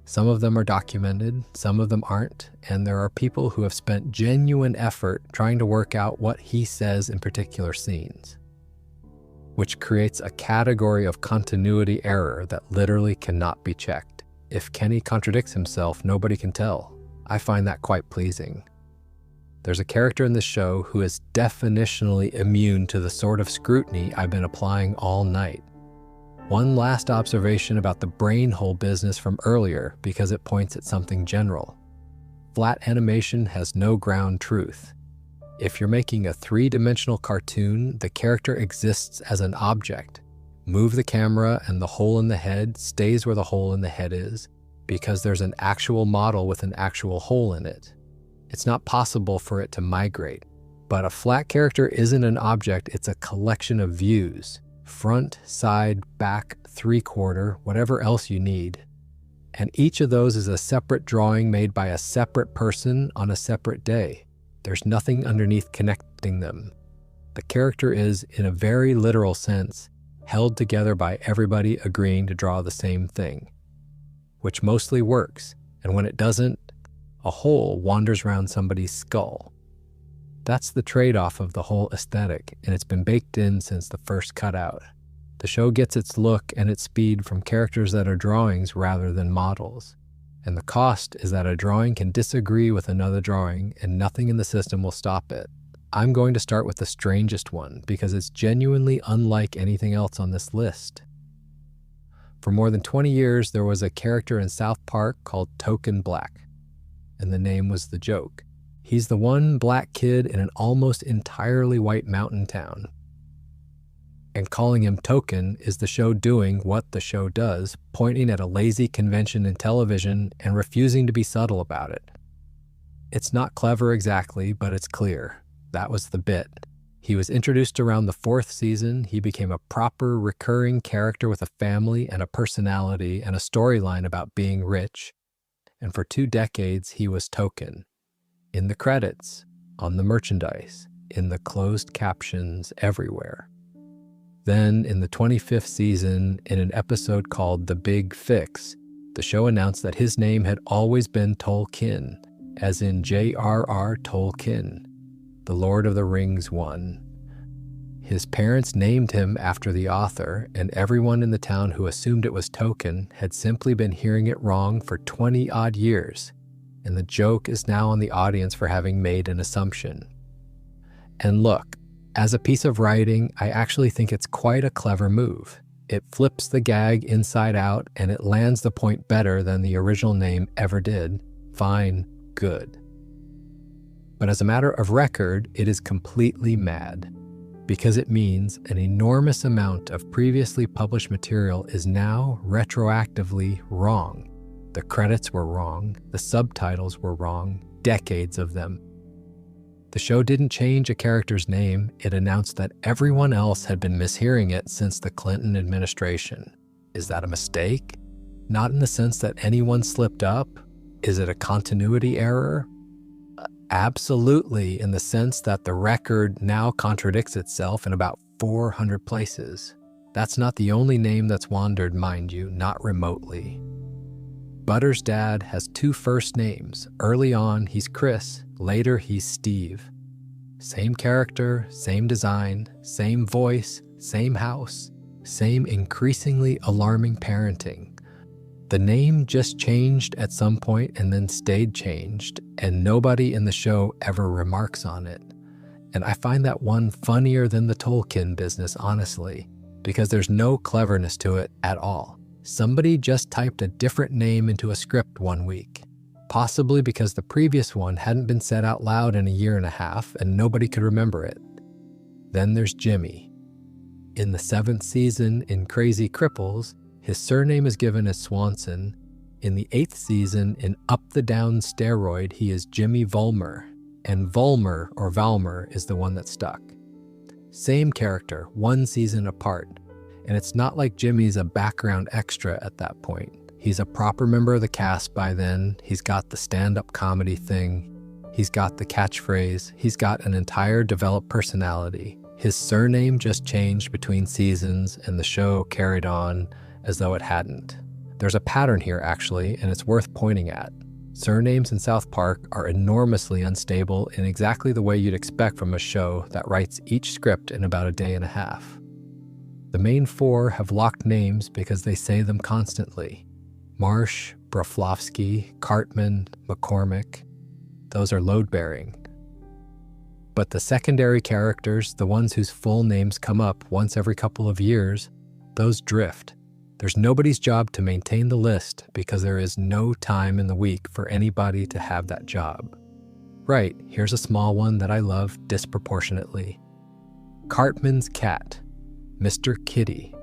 Some of them are documented, some of them aren't, and there are people who have spent genuine effort trying to work out what he says in particular scenes. which creates a category of continuity error that literally cannot be checked. If Kenny contradicts himself, nobody can tell. I find that quite pleasing. There's a character in this show who is definitionally immune to the sort of scrutiny I've been applying all night. One last observation about the brain hole business from earlier, because it points at something general. Flat animation has no ground truth. If you're making a three-dimensional cartoon, the character exists as an object. Move the camera and the hole in the head stays where the hole in the head is, because there's an actual model with an actual hole in it. It's not possible for it to migrate. But a flat character isn't an object, it's a collection of views. Front, side, back, three-quarter, whatever else you need. And each of those is a separate drawing made by a separate person on a separate day. There's nothing underneath connecting them. The character is, in a very literal sense, held together by everybody agreeing to draw the same thing, which mostly works, and when it doesn't, a hole wanders around somebody's skull. That's the trade-off of the whole aesthetic, and it's been baked in since the first cutout. The show gets its look and its speed from characters that are drawings rather than models. And the cost is that a drawing can disagree with another drawing, and nothing in the system will stop it. I'm going to start with the strangest one, because it's genuinely unlike anything else on this list. For more than 20 years, there was a character in South Park called Token Black, and the name was the joke. He's the one black kid in an almost entirely white mountain town. And calling him Token is the show doing what the show does, pointing at a lazy convention in television and refusing to be subtle about it. It's not clever exactly, but it's clear. That was the bit. He was introduced around the 4th season. He became a proper recurring character with a family and a personality and a storyline about being rich. And for 2 decades, he was Token. In the credits, on the merchandise, in the closed captions everywhere. Then, in the 25th season, in an episode called The Big Fix, the show announced that his name had always been Tolkien, as in J.R.R. Tolkien, the Lord of the Rings one. His parents named him after the author, and everyone in the town who assumed it was Token had simply been hearing it wrong for 20-odd years, and the joke is now on the audience for having made an assumption. And look, as a piece of writing, I actually think it's quite a clever move. It flips the gag inside out, and it lands the point better than the original name ever did. Fine, good. But as a matter of record, it is completely mad, because it means an enormous amount of previously published material is now retroactively wrong. The credits were wrong, the subtitles were wrong, decades of them. The show didn't change a character's name, it announced that everyone else had been mishearing it since the Clinton administration. Is that a mistake? Not in the sense that anyone slipped up. Is it a continuity error? Absolutely, in the sense that the record now contradicts itself in about 400 places. That's not the only name that's wandered, mind you, not remotely. Butter's dad has 2 first names. Early on, he's Chris. Later, he's Steve. Same character, same design, same voice, same house, same increasingly alarming parenting. The name just changed at some point and then stayed changed, and nobody in the show ever remarks on it. And I find that one funnier than the Tolkien business, honestly, because there's no cleverness to it at all. Somebody just typed a different name into a script one week, possibly because the previous one hadn't been said out loud in a year and a half and nobody could remember it. Then there's Jimmy. In the 7th season in Crazy Cripples, his surname is given as Swanson. In the 8th season in Up the Down Steroid, he is Jimmy Vollmer, and Vollmer or Valmer is the one that stuck. Same character, 1 season apart. And it's not like Jimmy's a background extra at that point. He's a proper member of the cast by then. He's got the stand-up comedy thing. He's got the catchphrase. He's got an entire developed personality. His surname just changed between seasons, and the show carried on as though it hadn't. There's a pattern here, actually, and it's worth pointing at. Surnames in South Park are enormously unstable in exactly the way you'd expect from a show that writes each script in about a day and a half. The main four have locked names because they say them constantly. Marsh, Broflovsky, Cartman, McCormick. Those are load-bearing. But the secondary characters, the ones whose full names come up once every couple of years, those drift. There's nobody's job to maintain the list because there is no time in the week for anybody to have that job. Right, here's a small one that I love disproportionately. Cartman's cat, Mr. Kitty.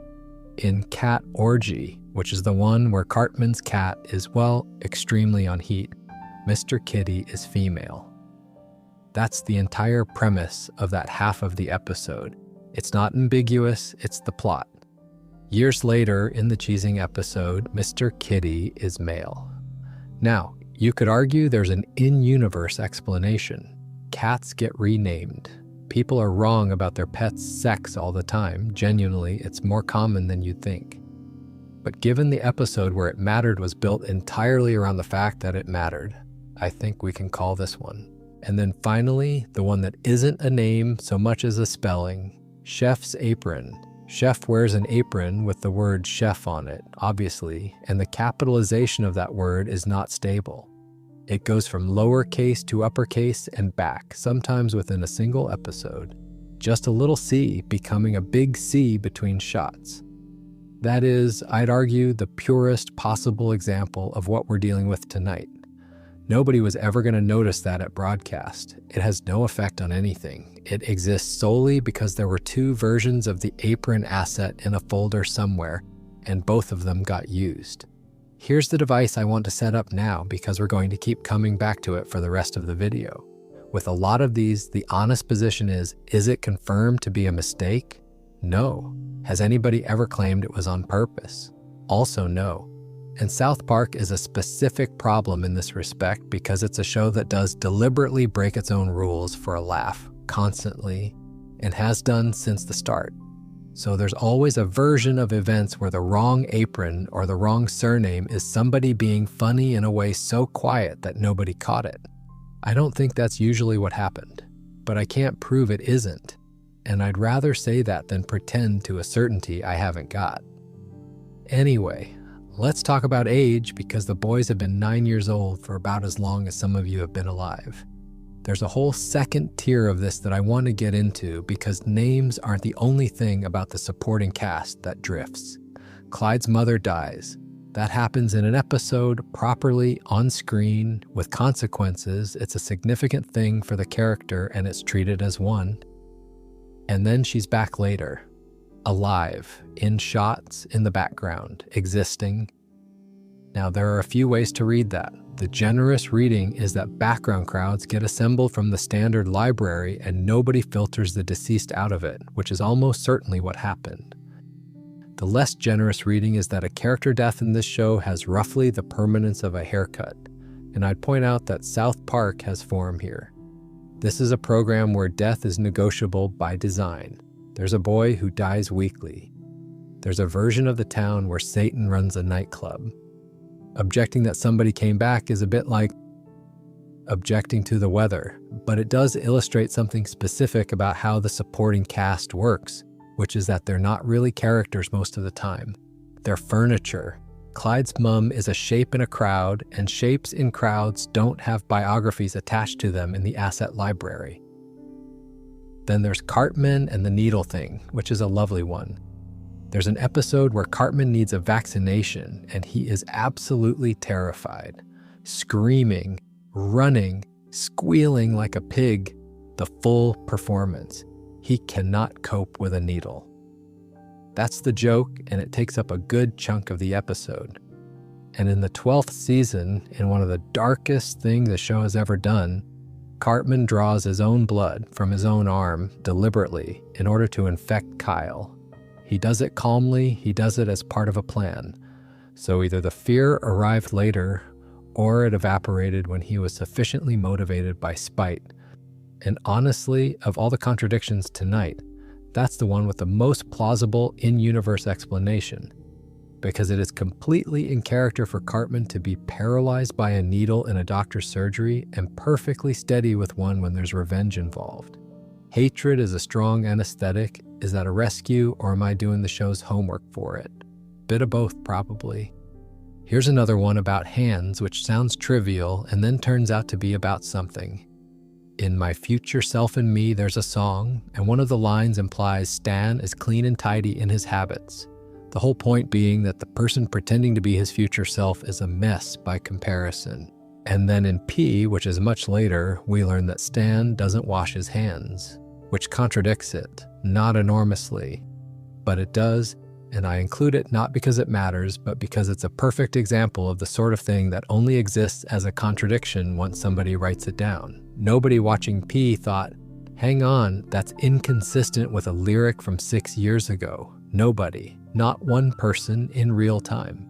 In Cat Orgy, which is the one where Cartman's cat is, well, extremely on heat, Mr. Kitty is female. That's the entire premise of that half of the episode. It's not ambiguous, it's the plot. Years later, in the cheesing episode, Mr. Kitty is male. Now, you could argue there's an in-universe explanation. Cats get renamed. People are wrong about their pets' sex all the time. Genuinely, it's more common than you'd think. But given the episode where it mattered was built entirely around the fact that it mattered, I think we can call this one. And then finally, the one that isn't a name so much as a spelling, Chef's Apron. Chef wears an apron with the word chef on it, obviously, and the capitalization of that word is not stable. It goes from lowercase to uppercase and back, sometimes within a single episode. Just a little C becoming a big C between shots. That is, I'd argue, the purest possible example of what we're dealing with tonight. Nobody was ever going to notice that at broadcast. It has no effect on anything. It exists solely because there were two versions of the apron asset in a folder somewhere, and both of them got used. Here's the device I want to set up now because we're going to keep coming back to it for the rest of the video. With a lot of these, the honest position is it confirmed to be a mistake? No. Has anybody ever claimed it was on purpose? Also no. And South Park is a specific problem in this respect because it's a show that does deliberately break its own rules for a laugh, constantly, and has done since the start. So there's always a version of events where the wrong apron or the wrong surname is somebody being funny in a way so quiet that nobody caught it. I don't think that's usually what happened, but I can't prove it isn't, and I'd rather say that than pretend to a certainty I haven't got. Anyway, let's talk about age because the boys have been 9 years old for about as long as some of you have been alive. There's a whole second tier of this that I want to get into because names aren't the only thing about the supporting cast that drifts. Clyde's mother dies. That happens in an episode, properly, on screen, with consequences. It's a significant thing for the character and it's treated as one. And then she's back later. Alive, in shots, in the background, existing. Now, there are a few ways to read that. The generous reading is that background crowds get assembled from the standard library and nobody filters the deceased out of it, which is almost certainly what happened. The less generous reading is that a character death in this show has roughly the permanence of a haircut, and I'd point out that South Park has form here. This is a program where death is negotiable by design. There's a boy who dies weekly. There's a version of the town where Satan runs a nightclub. Objecting that somebody came back is a bit like objecting to the weather, but it does illustrate something specific about how the supporting cast works, which is that they're not really characters most of the time. They're furniture. Clyde's mom is a shape in a crowd, and shapes in crowds don't have biographies attached to them in the asset library. Then there's Cartman and the needle thing, which is a lovely one. There's an episode where Cartman needs a vaccination, and he is absolutely terrified, screaming, running, squealing like a pig, the full performance. He cannot cope with a needle. That's the joke, and it takes up a good chunk of the episode. And in the 12th season, in one of the darkest things the show has ever done, Cartman draws his own blood from his own arm deliberately in order to infect Kyle. He does it calmly, he does it as part of a plan. So either the fear arrived later, or it evaporated when he was sufficiently motivated by spite. And honestly, of all the contradictions tonight, that's the one with the most plausible in-universe explanation, because it is completely in character for Cartman to be paralyzed by a needle in a doctor's surgery and perfectly steady with one when there's revenge involved. Hatred is a strong anesthetic, Is that a rescue, or am I doing the show's homework for it? Bit of both, probably. Here's another one about hands, which sounds trivial and then turns out to be about something. In My Future Self and Me, there's a song, and one of the lines implies Stan is clean and tidy in his habits. The whole point being that the person pretending to be his future self is a mess by comparison. And then in P, which is much later, we learn that Stan doesn't wash his hands, which contradicts it, not enormously, but it does, and I include it not because it matters, but because it's a perfect example of the sort of thing that only exists as a contradiction once somebody writes it down. Nobody watching P thought, hang on, that's inconsistent with a lyric from 6 years ago. Nobody, not one person in real time.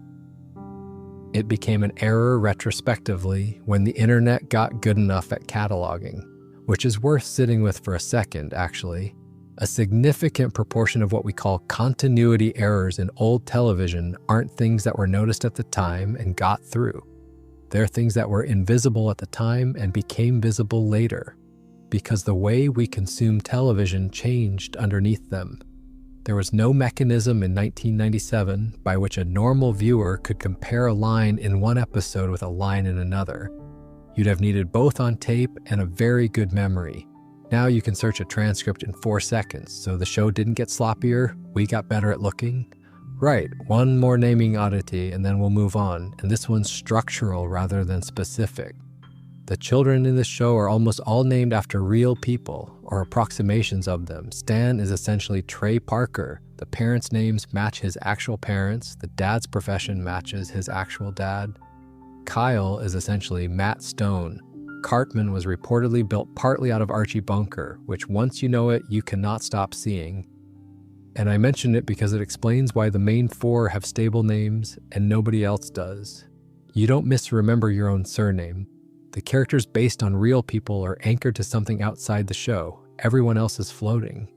It became an error retrospectively when the internet got good enough at cataloging, which is worth sitting with for a second, actually. A significant proportion of what we call continuity errors in old television aren't things that were noticed at the time and got through. They're things that were invisible at the time and became visible later, because the way we consume television changed underneath them. There was no mechanism in 1997 by which a normal viewer could compare a line in one episode with a line in another. You'd have needed both on tape and a very good memory. Now you can search a transcript in 4 seconds, so the show didn't get sloppier, we got better at looking. Right, one more naming oddity and then we'll move on, and this one's structural rather than specific. The children in this show are almost all named after real people, or approximations of them. Stan is essentially Trey Parker. The parents' names match his actual parents, the dad's profession matches his actual dad. Kyle is essentially Matt Stone. Cartman was reportedly built partly out of Archie Bunker, which once you know it, you cannot stop seeing. And I mention it because it explains why the main 4 have stable names and nobody else does. You don't misremember your own surname. The characters based on real people are anchored to something outside the show. Everyone else is floating.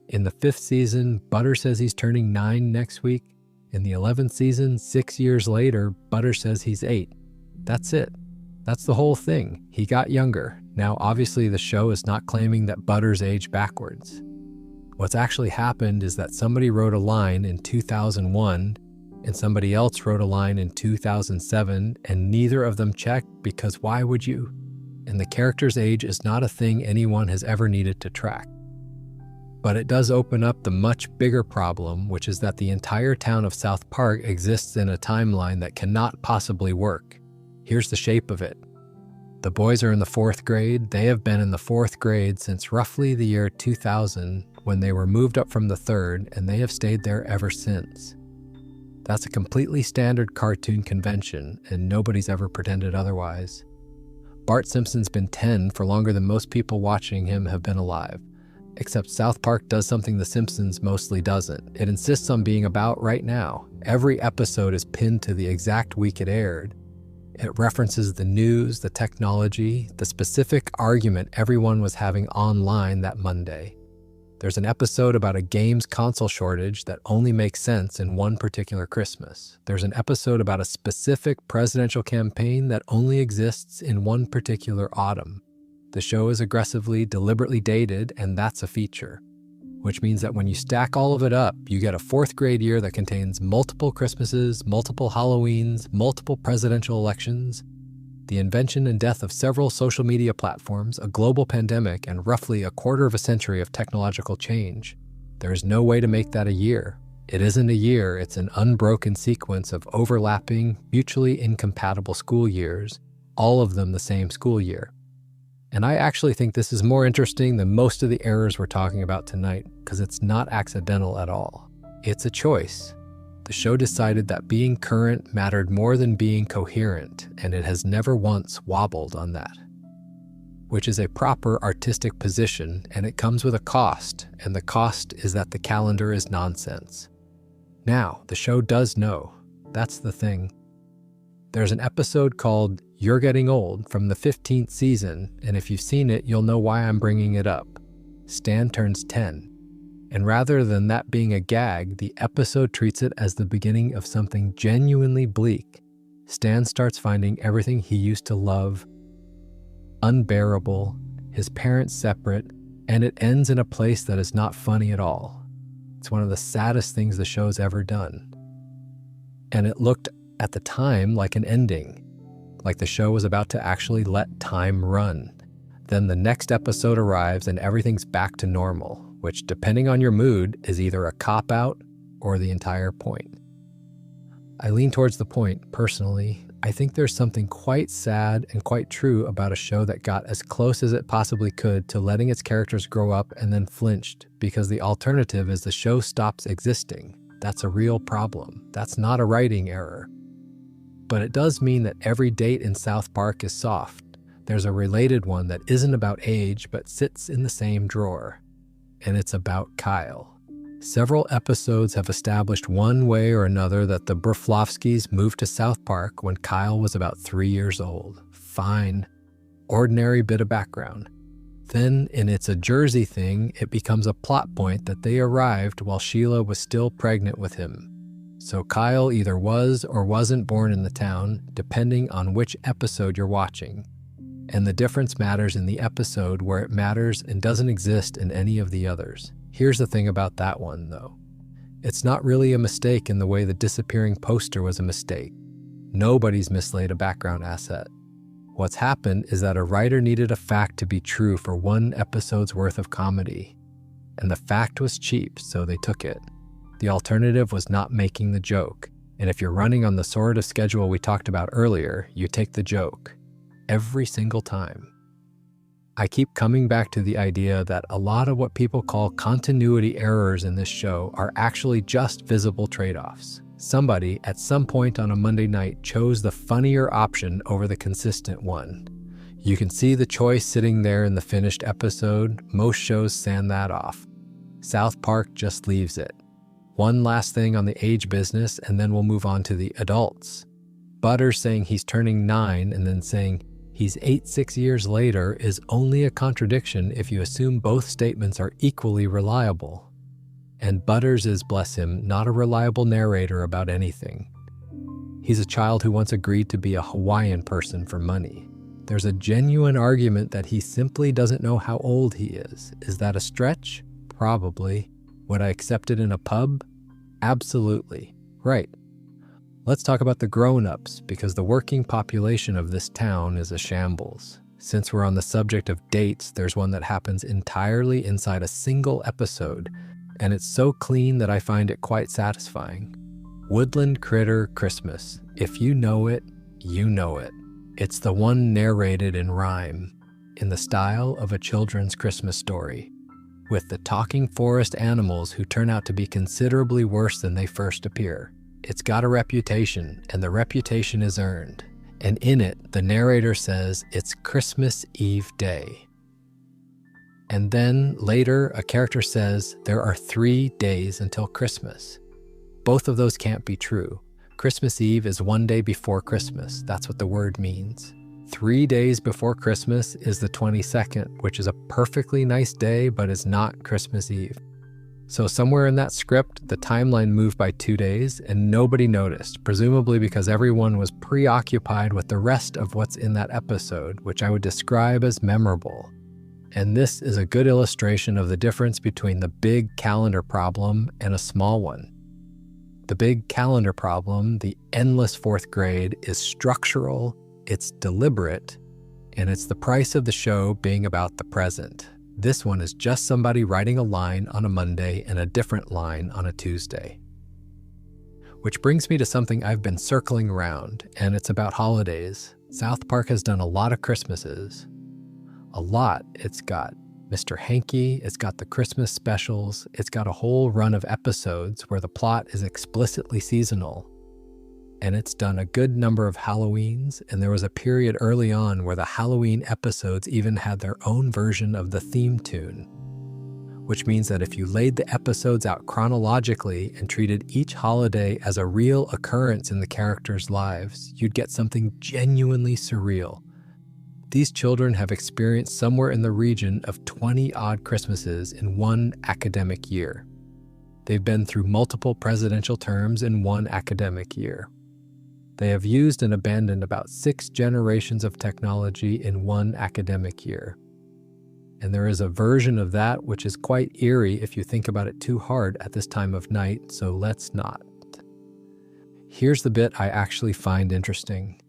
In the 5th season, Butter says he's turning 9 next week. In the 11th season, 6 years later, Butter says he's 8. That's it. That's the whole thing. He got younger. Now, obviously, the show is not claiming that Butter's aged backwards. What's actually happened is that somebody wrote a line in 2001 and somebody else wrote a line in 2007, and neither of them checked because why would you? And the character's age is not a thing anyone has ever needed to track. But it does open up the much bigger problem, which is that the entire town of South Park exists in a timeline that cannot possibly work. Here's the shape of it. The boys are in the 4th grade. They have been in the 4th grade since roughly the year 2000, when they were moved up from the 3rd, and they have stayed there ever since. That's a completely standard cartoon convention, and nobody's ever pretended otherwise. Bart Simpson's been 10 for longer than most people watching him have been alive. Except South Park does something The Simpsons mostly doesn't. It insists on being about right now. Every episode is pinned to the exact week it aired. It references the news, the technology, the specific argument everyone was having online that Monday. There's an episode about a games console shortage that only makes sense in one particular Christmas. There's an episode about a specific presidential campaign that only exists in one particular autumn. The show is aggressively, deliberately dated, and that's a feature. Which means that when you stack all of it up, you get a 4th grade year that contains multiple Christmases, multiple Halloweens, multiple presidential elections, the invention and death of several social media platforms, a global pandemic, and roughly a quarter of a century of technological change. There is no way to make that a year. It isn't a year, it's an unbroken sequence of overlapping, mutually incompatible school years, all of them the same school year. And I actually think this is more interesting than most of the errors we're talking about tonight, because it's not accidental at all. It's a choice. The show decided that being current mattered more than being coherent, and it has never once wobbled on that. Which is a proper artistic position, and it comes with a cost, and the cost is that the calendar is nonsense. Now, the show does know. That's the thing. There's an episode called You're Getting Old from the 15th season, and if you've seen it, you'll know why I'm bringing it up. Stan turns 10. And rather than that being a gag, the episode treats it as the beginning of something genuinely bleak. Stan starts finding everything he used to love unbearable, his parents separate, and it ends in a place that is not funny at all. It's one of the saddest things the show's ever done. And it looked at the time like an ending, like the show was about to actually let time run. Then the next episode arrives and everything's back to normal, which, depending on your mood, is either a cop-out or the entire point. I lean towards the point, personally. I think there's something quite sad and quite true about a show that got as close as it possibly could to letting its characters grow up and then flinched, because the alternative is the show stops existing. That's a real problem. That's not a writing error. But it does mean that every date in South Park is soft. There's a related one that isn't about age but sits in the same drawer. And it's about Kyle. Several episodes have established one way or another that the Broflovskis moved to South Park when Kyle was about 3 years old. Fine. Ordinary bit of background. Then, in It's a Jersey Thing, it becomes a plot point that they arrived while Sheila was still pregnant with him. So Kyle either was or wasn't born in the town, depending on which episode you're watching. And the difference matters in the episode where it matters and doesn't exist in any of the others. Here's the thing about that one, though. It's not really a mistake in the way the disappearing poster was a mistake. Nobody's mislaid a background asset. What's happened is that a writer needed a fact to be true for one episode's worth of comedy. And the fact was cheap, so they took it. The alternative was not making the joke. And if you're running on the sort of schedule we talked about earlier, you take the joke. Every single time. I keep coming back to the idea that a lot of what people call continuity errors in this show are actually just visible trade-offs. Somebody, at some point on a Monday night, chose the funnier option over the consistent one. You can see the choice sitting there in the finished episode. Most shows sand that off. South Park just leaves it. One last thing on the age business, and then we'll move on to the adults. Butters saying he's turning 9 and then saying he's 6 years later is only a contradiction if you assume both statements are equally reliable. And Butters is, bless him, not a reliable narrator about anything. He's a child who once agreed to be a Hawaiian person for money. There's a genuine argument that he simply doesn't know how old he is. Is that a stretch? Probably. Would I accept it in a pub? Absolutely. Right. Let's talk about the grown-ups, because the working population of this town is a shambles. Since we're on the subject of dates, there's one that happens entirely inside a single episode, and it's so clean that I find it quite satisfying. Woodland Critter Christmas. If you know it, you know it. It's the one narrated in rhyme, in the style of a children's Christmas story, with the talking forest animals who turn out to be considerably worse than they first appear. It's got a reputation, and the reputation is earned. And in it, the narrator says it's Christmas Eve Day. And then, later, a character says there are 3 days until Christmas. Both of those can't be true. Christmas Eve is 1 day before Christmas. That's what the word means. 3 days before Christmas is the 22nd, which is a perfectly nice day, but is not Christmas Eve. So somewhere in that script, the timeline moved by 2 days and nobody noticed, presumably because everyone was preoccupied with the rest of what's in that episode, which I would describe as memorable. And this is a good illustration of the difference between the big calendar problem and a small one. The big calendar problem, the endless 4th grade, is structural, it's deliberate, and it's the price of the show being about the present. This one is just somebody writing a line on a Monday and a different line on a Tuesday. Which brings me to something I've been circling around, and it's about holidays. South Park has done a lot of Christmases. A lot. It's got Mr. Hanky, it's got the Christmas specials, it's got a whole run of episodes where the plot is explicitly seasonal. And it's done a good number of Halloweens, and there was a period early on where the Halloween episodes even had their own version of the theme tune. Which means that if you laid the episodes out chronologically and treated each holiday as a real occurrence in the characters' lives, you'd get something genuinely surreal. These children have experienced somewhere in the region of 20-odd Christmases in one academic year. They've been through multiple presidential terms in one academic year. They have used and abandoned about 6 generations of technology in one academic year. And there is a version of that which is quite eerie if you think about it too hard at this time of night, so let's not. Here's the bit I actually find interesting.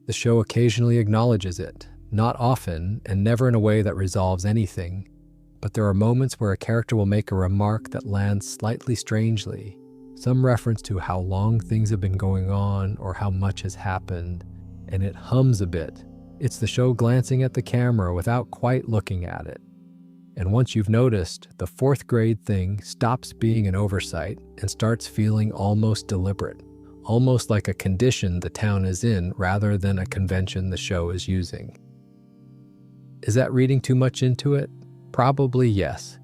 The show occasionally acknowledges it, not often and never in a way that resolves anything, but there are moments where a character will make a remark that lands slightly strangely, some reference to how long things have been going on or how much has happened, and it hums a bit. It's the show glancing at the camera without quite looking at it. And once you've noticed, the fourth grade thing stops being an oversight and starts feeling almost deliberate, almost like a condition the town is in rather than a convention the show is using. Is that reading too much into it? Probably yes.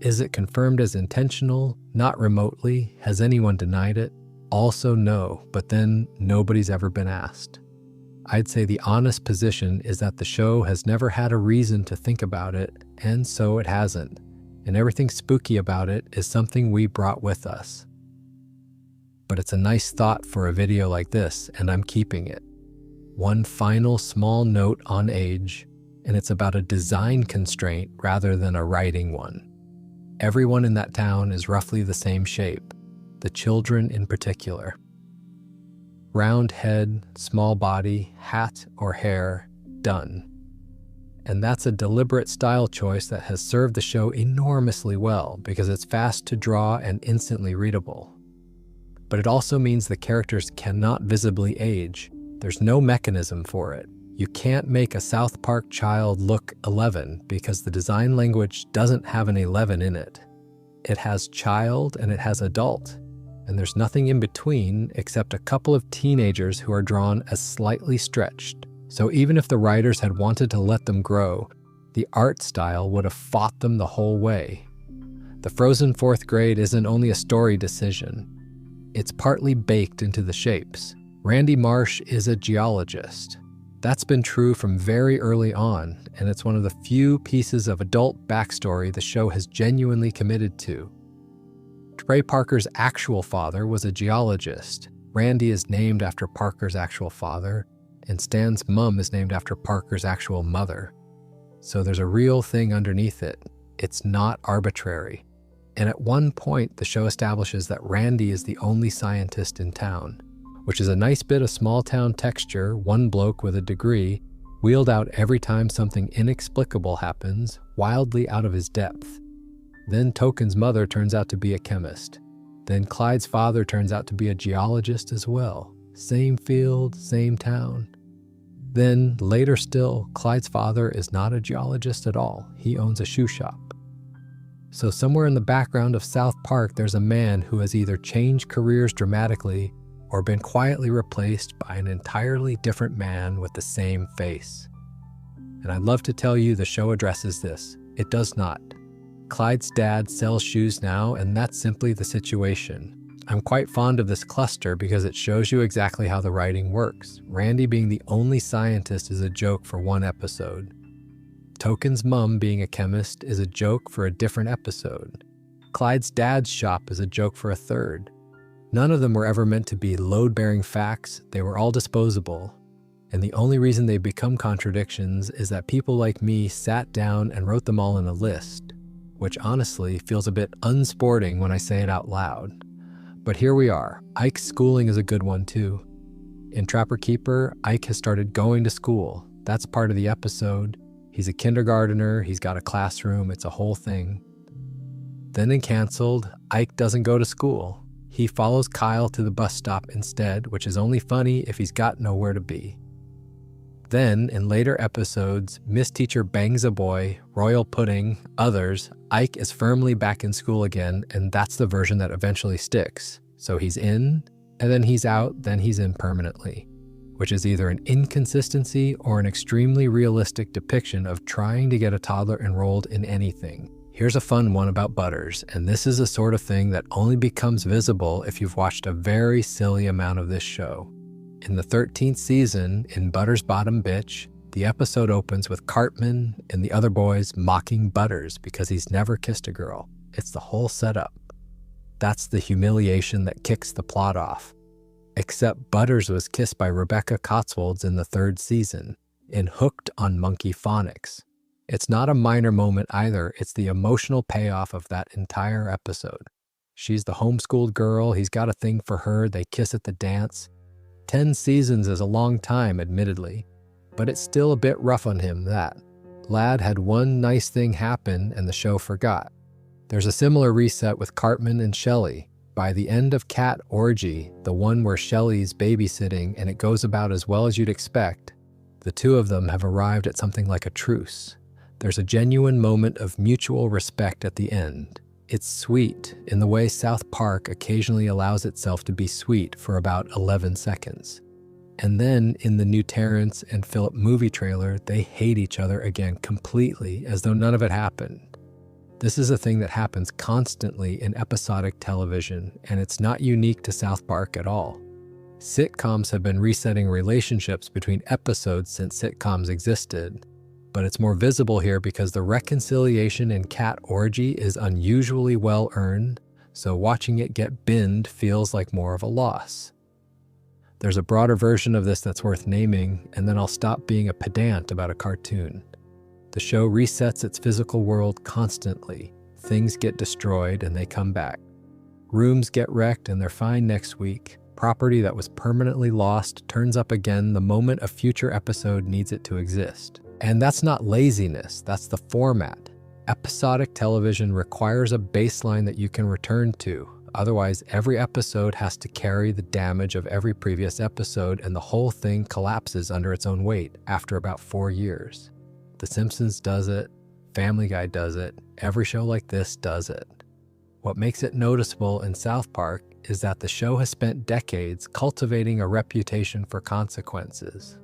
Is it confirmed as intentional? Not remotely. Has anyone denied it? Also no, but then nobody's ever been asked. I'd say the honest position is that the show has never had a reason to think about it, and so it hasn't. And everything spooky about it is something we brought with us. But it's a nice thought for a video like this, and I'm keeping it. One final small note on age, and it's about a design constraint rather than a writing one. Everyone in that town is roughly the same shape, the children in particular. Round head, small body, hat or hair, done. And that's a deliberate style choice that has served the show enormously well because it's fast to draw and instantly readable. But it also means the characters cannot visibly age. There's no mechanism for it. You can't make a South Park child look 11 because the design language doesn't have an 11 in it. It has child and it has adult. And there's nothing in between except a couple of teenagers who are drawn as slightly stretched. So even if the writers had wanted to let them grow, the art style would have fought them the whole way. The frozen fourth grade isn't only a story decision. It's partly baked into the shapes. Randy Marsh is a geologist. That's been true from very early on, and it's one of the few pieces of adult backstory the show has genuinely committed to. Trey Parker's actual father was a geologist. Randy is named after Parker's actual father, and Stan's mom is named after Parker's actual mother. So there's a real thing underneath it. It's not arbitrary. And at one point, the show establishes that Randy is the only scientist in town, which is a nice bit of small-town texture, one bloke with a degree, wheeled out every time something inexplicable happens, wildly out of his depth. Then Token's mother turns out to be a chemist. Then Clyde's father turns out to be a geologist as well. Same field, same town. Then, later still, Clyde's father is not a geologist at all. He owns a shoe shop. So somewhere in the background of South Park, there's a man who has either changed careers dramatically or been quietly replaced by an entirely different man with the same face. And I'd love to tell you the show addresses this. It does not. Clyde's dad sells shoes now, and that's simply the situation. I'm quite fond of this cluster because it shows you exactly how the writing works. Randy being the only scientist is a joke for one episode. Token's mom being a chemist is a joke for a different episode. Clyde's dad's shop is a joke for a third. None of them were ever meant to be load-bearing facts. They were all disposable. And the only reason they become contradictions is that people like me sat down and wrote them all in a list, which honestly feels a bit unsporting when I say it out loud. But here we are. Ike's schooling is a good one too. In Trapper Keeper, Ike has started going to school. That's part of the episode. He's a kindergartner, he's got a classroom, it's a whole thing. Then in Canceled, Ike doesn't go to school. He follows Kyle to the bus stop instead, which is only funny if he's got nowhere to be. Then, in later episodes, Miss Teacher bangs a boy, Royal Pudding, others, Ike is firmly back in school again, and that's the version that eventually sticks. So he's in, and then he's out, then he's in permanently, which is either an inconsistency or an extremely realistic depiction of trying to get a toddler enrolled in anything. Here's a fun one about Butters, and this is a sort of thing that only becomes visible if you've watched a very silly amount of this show. In the 13th season, in Butters' Bottom Bitch, the episode opens with Cartman and the other boys mocking Butters because he's never kissed a girl. It's the whole setup. That's the humiliation that kicks the plot off. Except Butters was kissed by Rebecca Cotswolds in the 3rd season, in Hooked on Monkey Phonics. It's not a minor moment either. It's the emotional payoff of that entire episode. She's the homeschooled girl. He's got a thing for her. They kiss at the dance. 10 seasons is a long time, admittedly, but it's still a bit rough on him that Lad had one nice thing happen and the show forgot. There's a similar reset with Cartman and Shelley. By the end of Cat Orgy, the one where Shelley's babysitting and it goes about as well as you'd expect, the two of them have arrived at something like a truce. There's a genuine moment of mutual respect at the end. It's sweet in the way South Park occasionally allows itself to be sweet for about 11 seconds. And then in the new Terrence and Philip movie trailer, they hate each other again completely as though none of it happened. This is a thing that happens constantly in episodic television, and it's not unique to South Park at all. Sitcoms have been resetting relationships between episodes since sitcoms existed, but it's more visible here because the reconciliation in Cat Orgy is unusually well earned, so watching it get binned feels like more of a loss. There's a broader version of this that's worth naming, and then I'll stop being a pedant about a cartoon. The show resets its physical world constantly. Things get destroyed and they come back. Rooms get wrecked and they're fine next week. Property that was permanently lost turns up again the moment a future episode needs it to exist. And that's not laziness, that's the format. Episodic television requires a baseline that you can return to. Otherwise, every episode has to carry the damage of every previous episode, and the whole thing collapses under its own weight after about 4 years. The Simpsons does it, Family Guy does it, every show like this does it. What makes it noticeable in South Park is that the show has spent decades cultivating a reputation for consequences.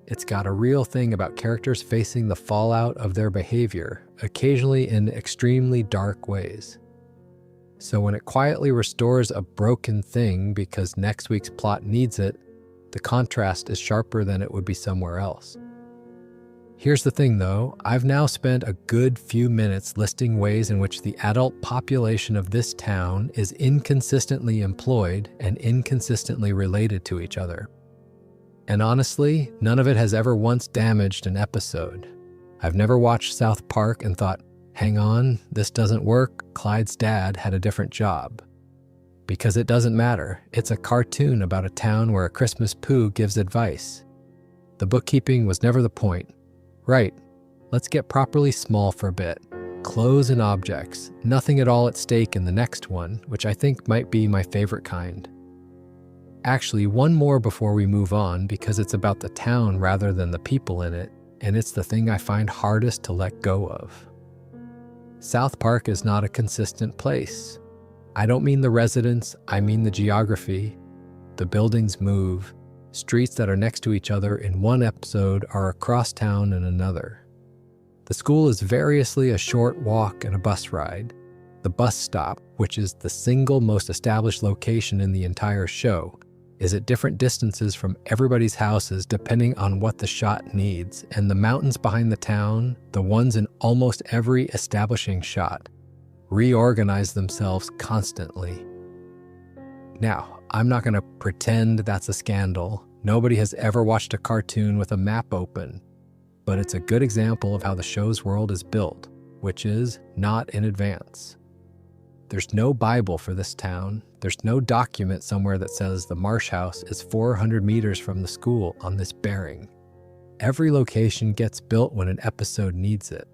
It's got a real thing about characters facing the fallout of their behavior, occasionally in extremely dark ways. So when it quietly restores a broken thing because next week's plot needs it, the contrast is sharper than it would be somewhere else. Here's the thing though, I've now spent a good few minutes listing ways in which the adult population of this town is inconsistently employed and inconsistently related to each other. And honestly, none of it has ever once damaged an episode. I've never watched South Park and thought, hang on, this doesn't work, Clyde's dad had a different job. Because it doesn't matter, it's a cartoon about a town where a Christmas Pooh gives advice. The bookkeeping was never the point. Right, let's get properly small for a bit. Clothes and objects, nothing at all at stake in the next one, which I think might be my favorite kind. Actually, one more before we move on because it's about the town rather than the people in it, and it's the thing I find hardest to let go of. South Park is not a consistent place. I don't mean the residents, I mean the geography. The buildings move. Streets that are next to each other in one episode are across town in another. The school is variously a short walk and a bus ride. The bus stop, which is the single most established location in the entire show, is at different distances from everybody's houses depending on what the shot needs, and the mountains behind the town, the ones in almost every establishing shot, reorganize themselves constantly. Now, I'm not going to pretend that's a scandal. Nobody has ever watched a cartoon with a map open, but it's a good example of how the show's world is built, which is not in advance. There's no Bible for this town. There's no document somewhere that says the Marsh House is 400 meters from the school on this bearing. Every location gets built when an episode needs it,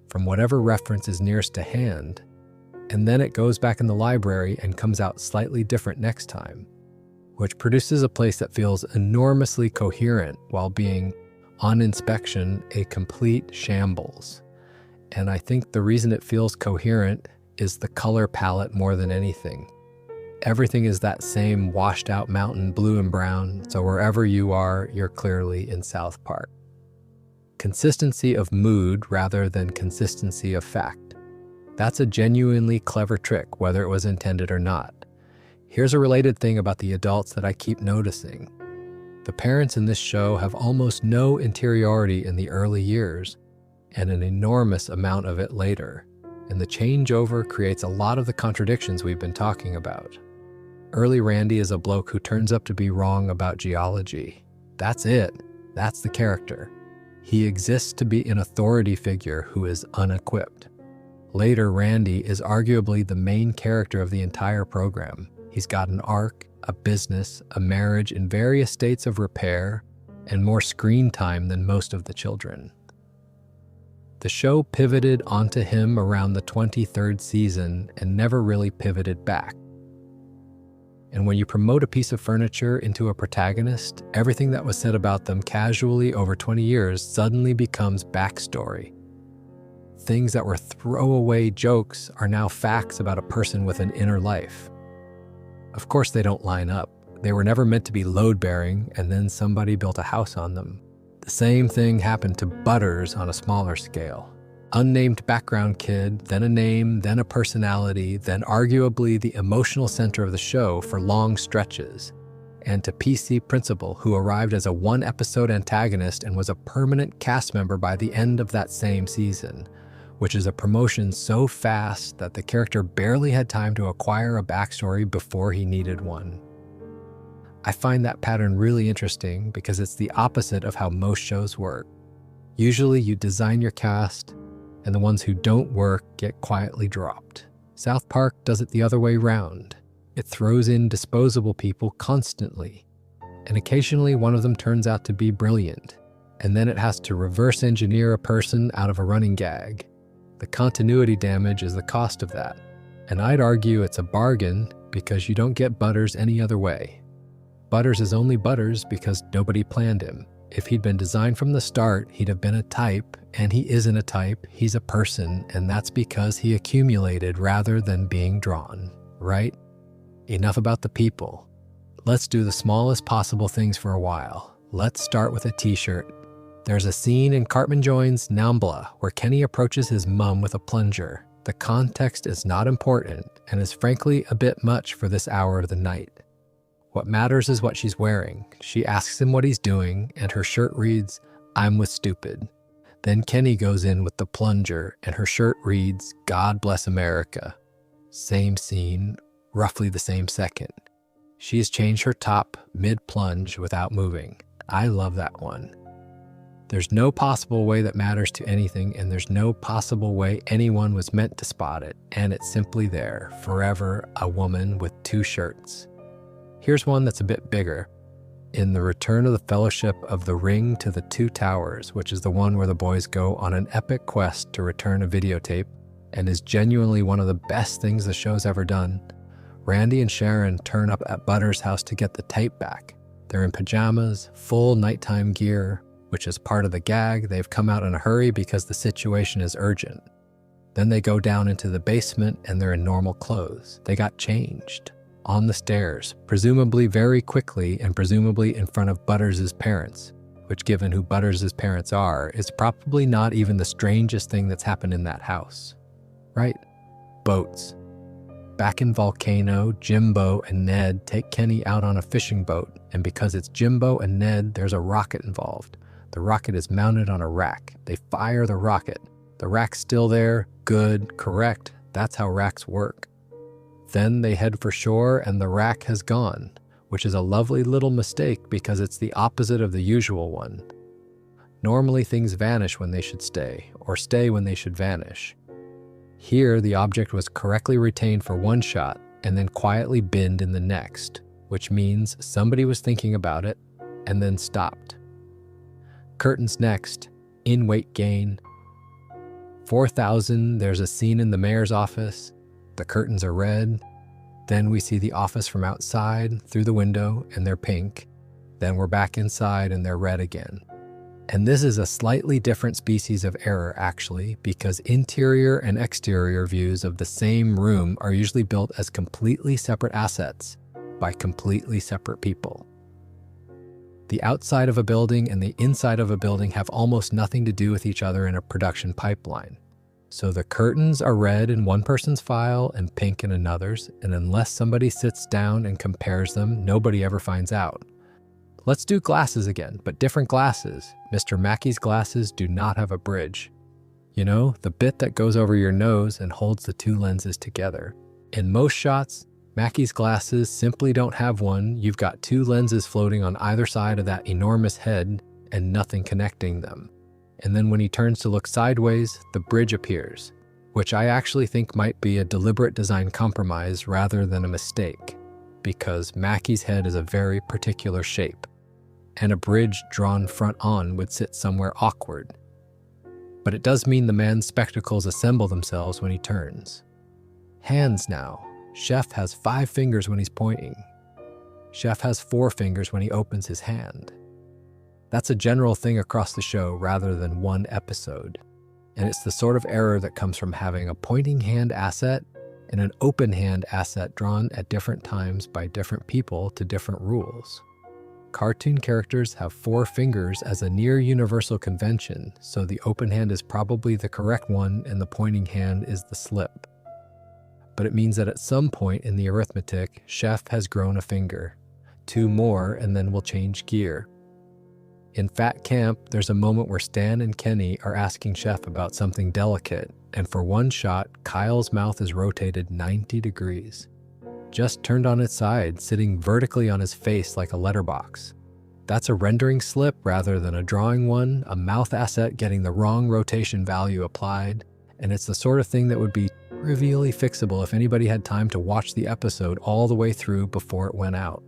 from whatever reference is nearest to hand, and then it goes back in the library and comes out slightly different next time, which produces a place that feels enormously coherent while being, on inspection, a complete shambles. And I think the reason it feels coherent is the color palette more than anything. Everything is that same washed out mountain blue and brown, so wherever you are, you're clearly in South Park. Consistency of mood rather than consistency of fact. That's a genuinely clever trick, whether it was intended or not. Here's a related thing about the adults that I keep noticing. The parents in this show have almost no interiority in the early years, and an enormous amount of it later. And the changeover creates a lot of the contradictions we've been talking about. Early Randy is a bloke who turns up to be wrong about geology. That's it. That's the character. He exists to be an authority figure who is unequipped. Later, Randy is arguably the main character of the entire program. He's got an arc, a business, a marriage in various states of repair, and more screen time than most of the children. The show pivoted onto him around the 23rd season and never really pivoted back. And when you promote a piece of furniture into a protagonist, everything that was said about them casually over 20 years suddenly becomes backstory. Things that were throwaway jokes are now facts about a person with an inner life. Of course, they don't line up. They were never meant to be load-bearing, and then somebody built a house on them. The same thing happened to Butters on a smaller scale. Unnamed background kid, then a name, then a personality, then arguably the emotional center of the show for long stretches. And to PC Principal, who arrived as a one-episode antagonist and was a permanent cast member by the end of that same season, which is a promotion so fast that the character barely had time to acquire a backstory before he needed one. I find that pattern really interesting because it's the opposite of how most shows work. Usually you design your cast, and the ones who don't work get quietly dropped. South Park does it the other way round. It throws in disposable people constantly, and occasionally one of them turns out to be brilliant, and then it has to reverse engineer a person out of a running gag. The continuity damage is the cost of that, and I'd argue it's a bargain because you don't get Butters any other way. Butters is only Butters because nobody planned him. If he'd been designed from the start, he'd have been a type, and he isn't a type, he's a person, and that's because he accumulated rather than being drawn, right? Enough about the people. Let's do the smallest possible things for a while. Let's start with a t-shirt. There's a scene in Cartman Joins' Nambla where Kenny approaches his mum with a plunger. The context is not important and is frankly a bit much for this hour of the night. What matters is what she's wearing. She asks him what he's doing, and her shirt reads, "I'm with stupid." Then Kenny goes in with the plunger, and her shirt reads, "God bless America." Same scene, roughly the same second. She has changed her top mid-plunge without moving. I love that one. There's no possible way that matters to anything, and there's no possible way anyone was meant to spot it, and it's simply there, forever, a woman with two shirts. Here's one that's a bit bigger. In The Return of the Fellowship of the Ring to the Two Towers, which is the one where the boys go on an epic quest to return a videotape, and is genuinely one of the best things the show's ever done, Randy and Sharon turn up at Butters' house to get the tape back. They're in pajamas, full nighttime gear, which is part of the gag. They've come out in a hurry because the situation is urgent. Then they go down into the basement and they're in normal clothes. They got changed. On the stairs, presumably very quickly and presumably in front of Butters' parents, which given who Butters' parents are, is probably not even the strangest thing that's happened in that house. Right? Boats. Back in Volcano, Jimbo and Ned take Kenny out on a fishing boat, and because it's Jimbo and Ned, there's a rocket involved. The rocket is mounted on a rack. They fire the rocket. The rack's still there. Good, correct. That's how racks work. Then they head for shore and the rack has gone, which is a lovely little mistake because it's the opposite of the usual one. Normally things vanish when they should stay, or stay when they should vanish. Here, the object was correctly retained for one shot and then quietly binned in the next, which means somebody was thinking about it and then stopped. Curtains next, in weight gain. 4,000, there's a scene in the mayor's office. The curtains are red. Then we see the office from outside through the window and they're pink. Then we're back inside and they're red again. And this is a slightly different species of error actually, because interior and exterior views of the same room are usually built as completely separate assets by completely separate people. The outside of a building and the inside of a building have almost nothing to do with each other in a production pipeline. So the curtains are red in one person's file and pink in another's, and unless somebody sits down and compares them, nobody ever finds out. Let's do glasses again, but different glasses. Mr. Mackey's glasses do not have a bridge. You know, the bit that goes over your nose and holds the two lenses together. In most shots, Mackey's glasses simply don't have one. You've got two lenses floating on either side of that enormous head and nothing connecting them. And then when he turns to look sideways, the bridge appears, which I actually think might be a deliberate design compromise rather than a mistake, because Mackie's head is a very particular shape, and a bridge drawn front on would sit somewhere awkward. But it does mean the man's spectacles assemble themselves when he turns. Hands now. Chef has 5 fingers when he's pointing. Chef has 4 fingers when he opens his hand. That's a general thing across the show rather than one episode. And it's the sort of error that comes from having a pointing hand asset and an open hand asset drawn at different times by different people to different rules. Cartoon characters have 4 fingers as a near universal convention, so the open hand is probably the correct one and the pointing hand is the slip. But it means that at some point in the arithmetic, Chef has grown a finger, 2 more, and then we'll change gear. In Fat Camp, there's a moment where Stan and Kenny are asking Chef about something delicate, and for one shot, Kyle's mouth is rotated 90 degrees. Just turned on its side, sitting vertically on his face like a letterbox. That's a rendering slip rather than a drawing one, a mouth asset getting the wrong rotation value applied, and it's the sort of thing that would be trivially fixable if anybody had time to watch the episode all the way through before it went out,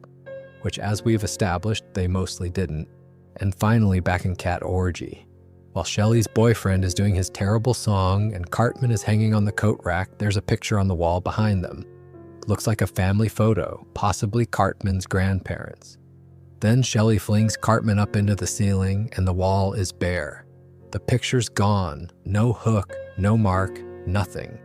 which, as we've established, they mostly didn't. And finally, back in Cat Orgy. While Shelley's boyfriend is doing his terrible song and Cartman is hanging on the coat rack, there's a picture on the wall behind them. Looks like a family photo, possibly Cartman's grandparents. Then Shelley flings Cartman up into the ceiling and the wall is bare. The picture's gone, no hook, no mark, nothing.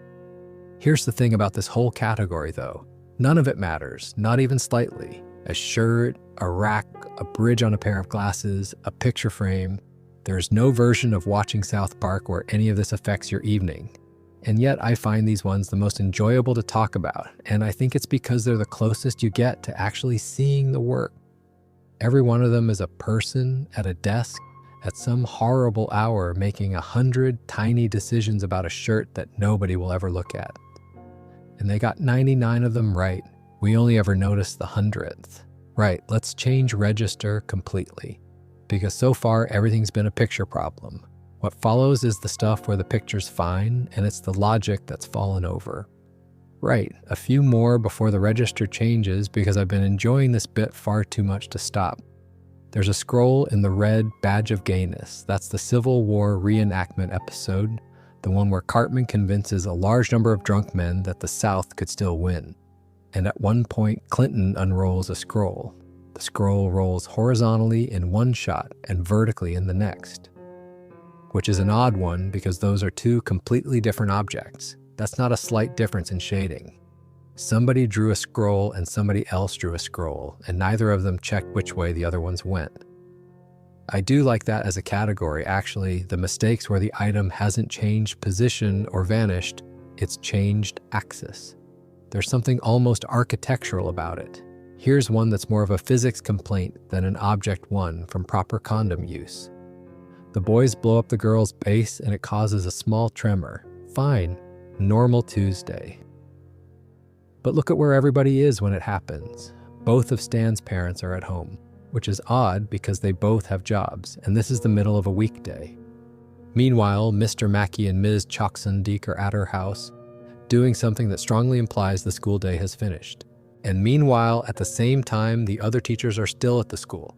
Here's the thing about this whole category though. None of it matters, not even slightly. A shirt, a rack, a bridge on a pair of glasses, a picture frame. There's no version of watching South Park where any of this affects your evening. And yet I find these ones the most enjoyable to talk about, and I think it's because they're the closest you get to actually seeing the work. Every one of them is a person at a desk at some horrible hour making 100 tiny decisions about a shirt that nobody will ever look at. And they got 99 of them right. We only ever noticed the 100th. Right, let's change register completely. Because so far, everything's been a picture problem. What follows is the stuff where the picture's fine, and it's the logic that's fallen over. Right, a few more before the register changes because I've been enjoying this bit far too much to stop. There's a scroll in the red Badge of Gayness. That's the Civil War reenactment episode, the one where Cartman convinces a large number of drunk men that the South could still win. And at one point, Clinton unrolls a scroll. The scroll rolls horizontally in one shot and vertically in the next, which is an odd one because those are 2 completely different objects. That's not a slight difference in shading. Somebody drew a scroll and somebody else drew a scroll, and neither of them checked which way the other ones went. I do like that as a category, actually. The mistakes where the item hasn't changed position or vanished, it's changed axis. There's something almost architectural about it. Here's one that's more of a physics complaint than an object one from proper condom use. The boys blow up the girl's base and it causes a small tremor. Fine, normal Tuesday. But look at where everybody is when it happens. Both of Stan's parents are at home, which is odd because they both have jobs, and this is the middle of a weekday. Meanwhile, Mr. Mackey and Ms. Choksondeek are at her house, doing something that strongly implies the school day has finished. And meanwhile, at the same time, the other teachers are still at the school.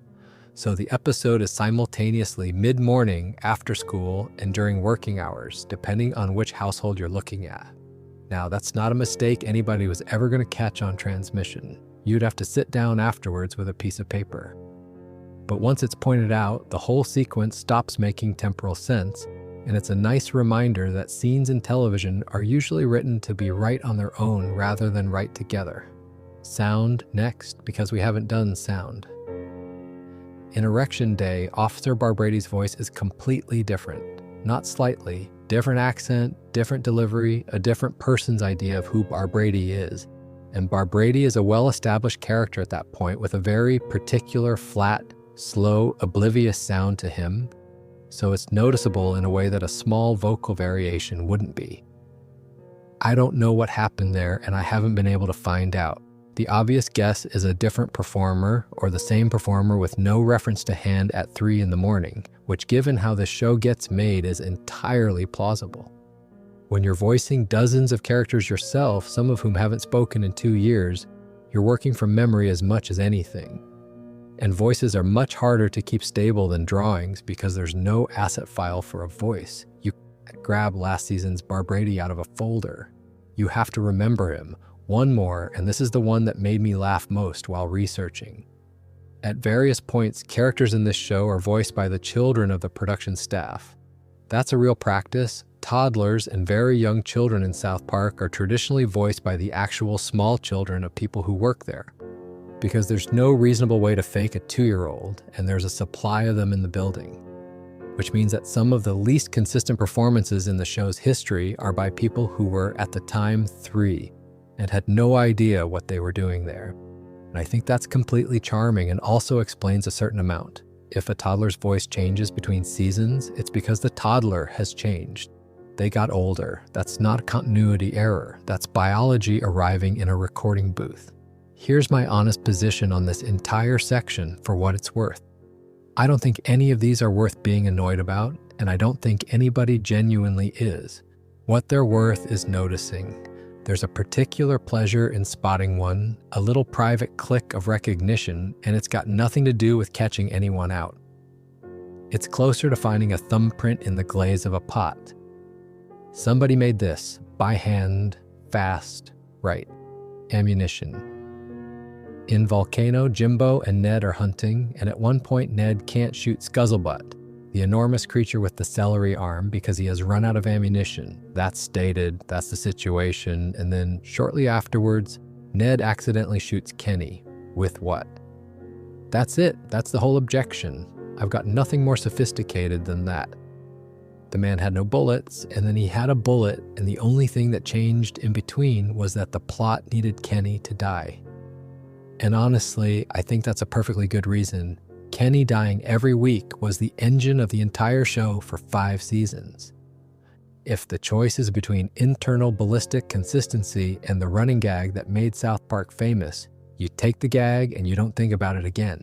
So the episode is simultaneously mid-morning, after school, and during working hours, depending on which household you're looking at. Now, that's not a mistake anybody was ever going to catch on transmission. You'd have to sit down afterwards with a piece of paper. But once it's pointed out, the whole sequence stops making temporal sense, and it's a nice reminder that scenes in television are usually written to be right on their own rather than right together. Sound next, because we haven't done sound. In Erection Day, Officer Barbrady's voice is completely different. Not slightly. Different accent, different delivery, a different person's idea of who Barbrady is. And Barbrady is a well-established character at that point with a very particular, flat, slow, oblivious sound to him. So it's noticeable in a way that a small vocal variation wouldn't be. I don't know what happened there, and I haven't been able to find out. The obvious guess is a different performer or the same performer with no reference to hand at 3 in the morning, which given how the show gets made is entirely plausible. When you're voicing dozens of characters yourself, some of whom haven't spoken in 2 years, you're working from memory as much as anything. And voices are much harder to keep stable than drawings because there's no asset file for a voice. You can't grab last season's Barbrady out of a folder. You have to remember him. One more, and this is the one that made me laugh most while researching. At various points, characters in this show are voiced by the children of the production staff. That's a real practice. Toddlers and very young children in South Park are traditionally voiced by the actual small children of people who work there. Because there's no reasonable way to fake a 2-year-old, and there's a supply of them in the building. Which means that some of the least consistent performances in the show's history are by people who were, at the time, 3, and had no idea what they were doing there. And I think that's completely charming and also explains a certain amount. If a toddler's voice changes between seasons, it's because the toddler has changed. They got older. That's not a continuity error. That's biology arriving in a recording booth. Here's my honest position on this entire section for what it's worth. I don't think any of these are worth being annoyed about, and I don't think anybody genuinely is. What they're worth is noticing. There's a particular pleasure in spotting one, a little private click of recognition, and it's got nothing to do with catching anyone out. It's closer to finding a thumbprint in the glaze of a pot. Somebody made this, by hand, fast, right. Ammunition. In Volcano, Jimbo and Ned are hunting, and at one point Ned can't shoot Scuzzlebutt, the enormous creature with the celery arm, because he has run out of ammunition. That's stated, that's the situation, and then shortly afterwards, Ned accidentally shoots Kenny. With what? That's it, that's the whole objection. I've got nothing more sophisticated than that. The man had no bullets, and then he had a bullet, and the only thing that changed in between was that the plot needed Kenny to die. And honestly, I think that's a perfectly good reason. Kenny dying every week was the engine of the entire show for 5 seasons. If the choice is between internal ballistic consistency and the running gag that made South Park famous, you take the gag and you don't think about it again.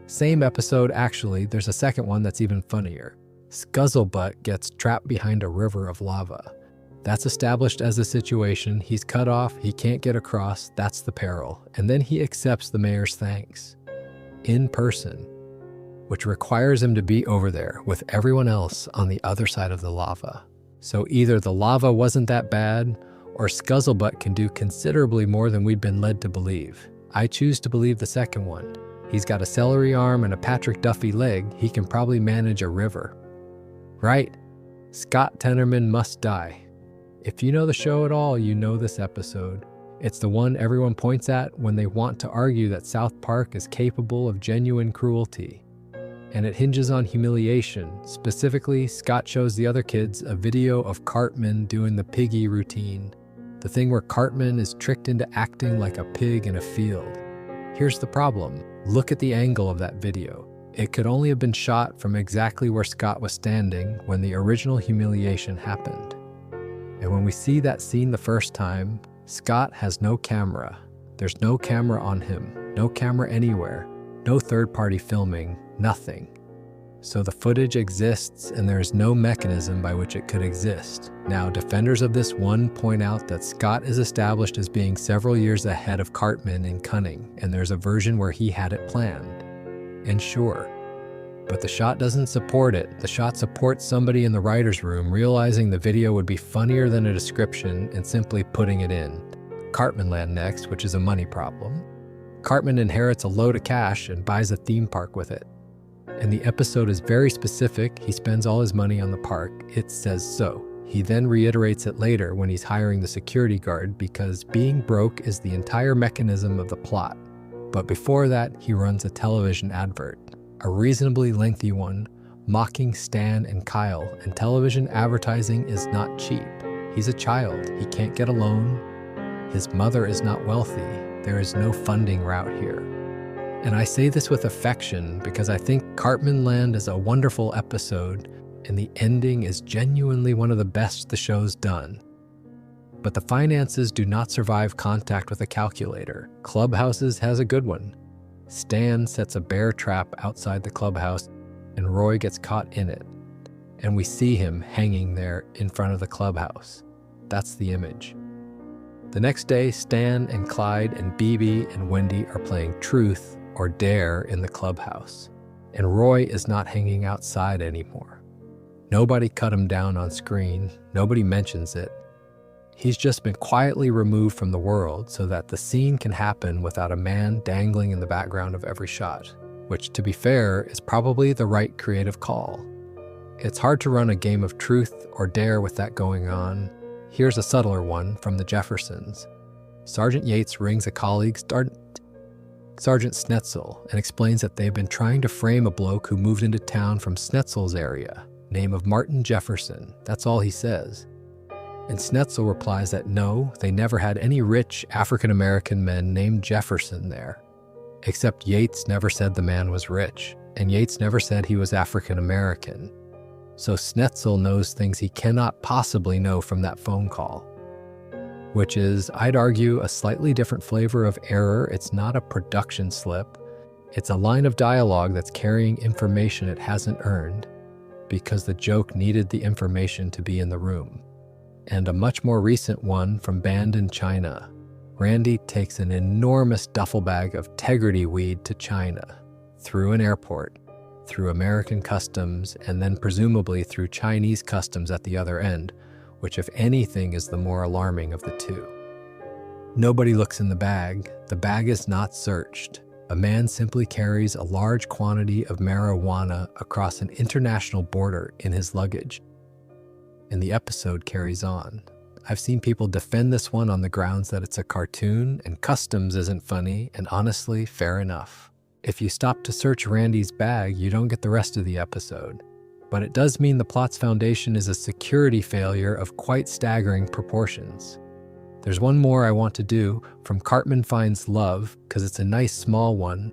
Same episode, actually, there's a second one that's even funnier. Scuzzlebutt gets trapped behind a river of lava. That's established as a situation. He's cut off, he can't get across, that's the peril. And then he accepts the mayor's thanks. In person. Which requires him to be over there with everyone else on the other side of the lava. So either the lava wasn't that bad, or Scuzzlebutt can do considerably more than we'd been led to believe. I choose to believe the second one. He's got a celery arm and a Patrick Duffy leg, he can probably manage a river. Right? Scott Tenorman must die. If you know the show at all, you know this episode. It's the one everyone points at when they want to argue that South Park is capable of genuine cruelty. And it hinges on humiliation. Specifically, Scott shows the other kids a video of Cartman doing the piggy routine. The thing where Cartman is tricked into acting like a pig in a field. Here's the problem. Look at the angle of that video. It could only have been shot from exactly where Scott was standing when the original humiliation happened. And when we see that scene the first time, Scott has no camera. There's no camera on him, no camera anywhere, no third-party filming, nothing. So the footage exists and there is no mechanism by which it could exist. Now, defenders of this one point out that Scott is established as being several years ahead of Cartman in cunning, and there's a version where he had it planned. And sure, but the shot doesn't support it. The shot supports somebody in the writer's room realizing the video would be funnier than a description and simply putting it in. Cartman land next, which is a money problem. Cartman inherits a load of cash and buys a theme park with it. And the episode is very specific. He spends all his money on the park. It says so. He then reiterates it later when he's hiring the security guard because being broke is the entire mechanism of the plot. But before that, he runs a television advert. A reasonably lengthy one, mocking Stan and Kyle, and television advertising is not cheap. He's a child, he can't get a loan, his mother is not wealthy, there is no funding route here. And I say this with affection because I think Cartman Land is a wonderful episode, and the ending is genuinely one of the best the show's done. But the finances do not survive contact with a calculator. Clubhouses has a good one. Stan sets a bear trap outside the clubhouse, and Roy gets caught in it. And we see him hanging there in front of the clubhouse. That's the image. The next day, Stan and Clyde and Bebe and Wendy are playing Truth or Dare in the clubhouse. And Roy is not hanging outside anymore. Nobody cut him down on screen. Nobody mentions it. He's just been quietly removed from the world so that the scene can happen without a man dangling in the background of every shot, which, to be fair, is probably the right creative call. It's hard to run a game of Truth or Dare with that going on. Here's a subtler one from the Jeffersons. Sergeant Yates rings a colleague, Sergeant Snetzel, and explains that they've been trying to frame a bloke who moved into town from Snetzel's area, name of Martin Jefferson. That's all he says. And Snetzel replies that no, they never had any rich African-American men named Jefferson there. Except Yates never said the man was rich, and Yates never said he was African-American. So Snetzel knows things he cannot possibly know from that phone call. Which is, I'd argue, a slightly different flavor of error. It's not a production slip. It's a line of dialogue that's carrying information it hasn't earned, because the joke needed the information to be in the room. And a much more recent one from Band in China. Randy takes an enormous duffel bag of Tegrity weed to China, through an airport, through American customs, and then presumably through Chinese customs at the other end, which if anything is the more alarming of the two. Nobody looks in the bag. The bag is not searched. A man simply carries a large quantity of marijuana across an international border in his luggage. And the episode carries on. I've seen people defend this one on the grounds that it's a cartoon and customs isn't funny, and honestly, fair enough. If you stop to search Randy's bag, you don't get the rest of the episode. But it does mean the plot's foundation is a security failure of quite staggering proportions. There's one more I want to do, from Cartman Finds Love, because it's a nice small one.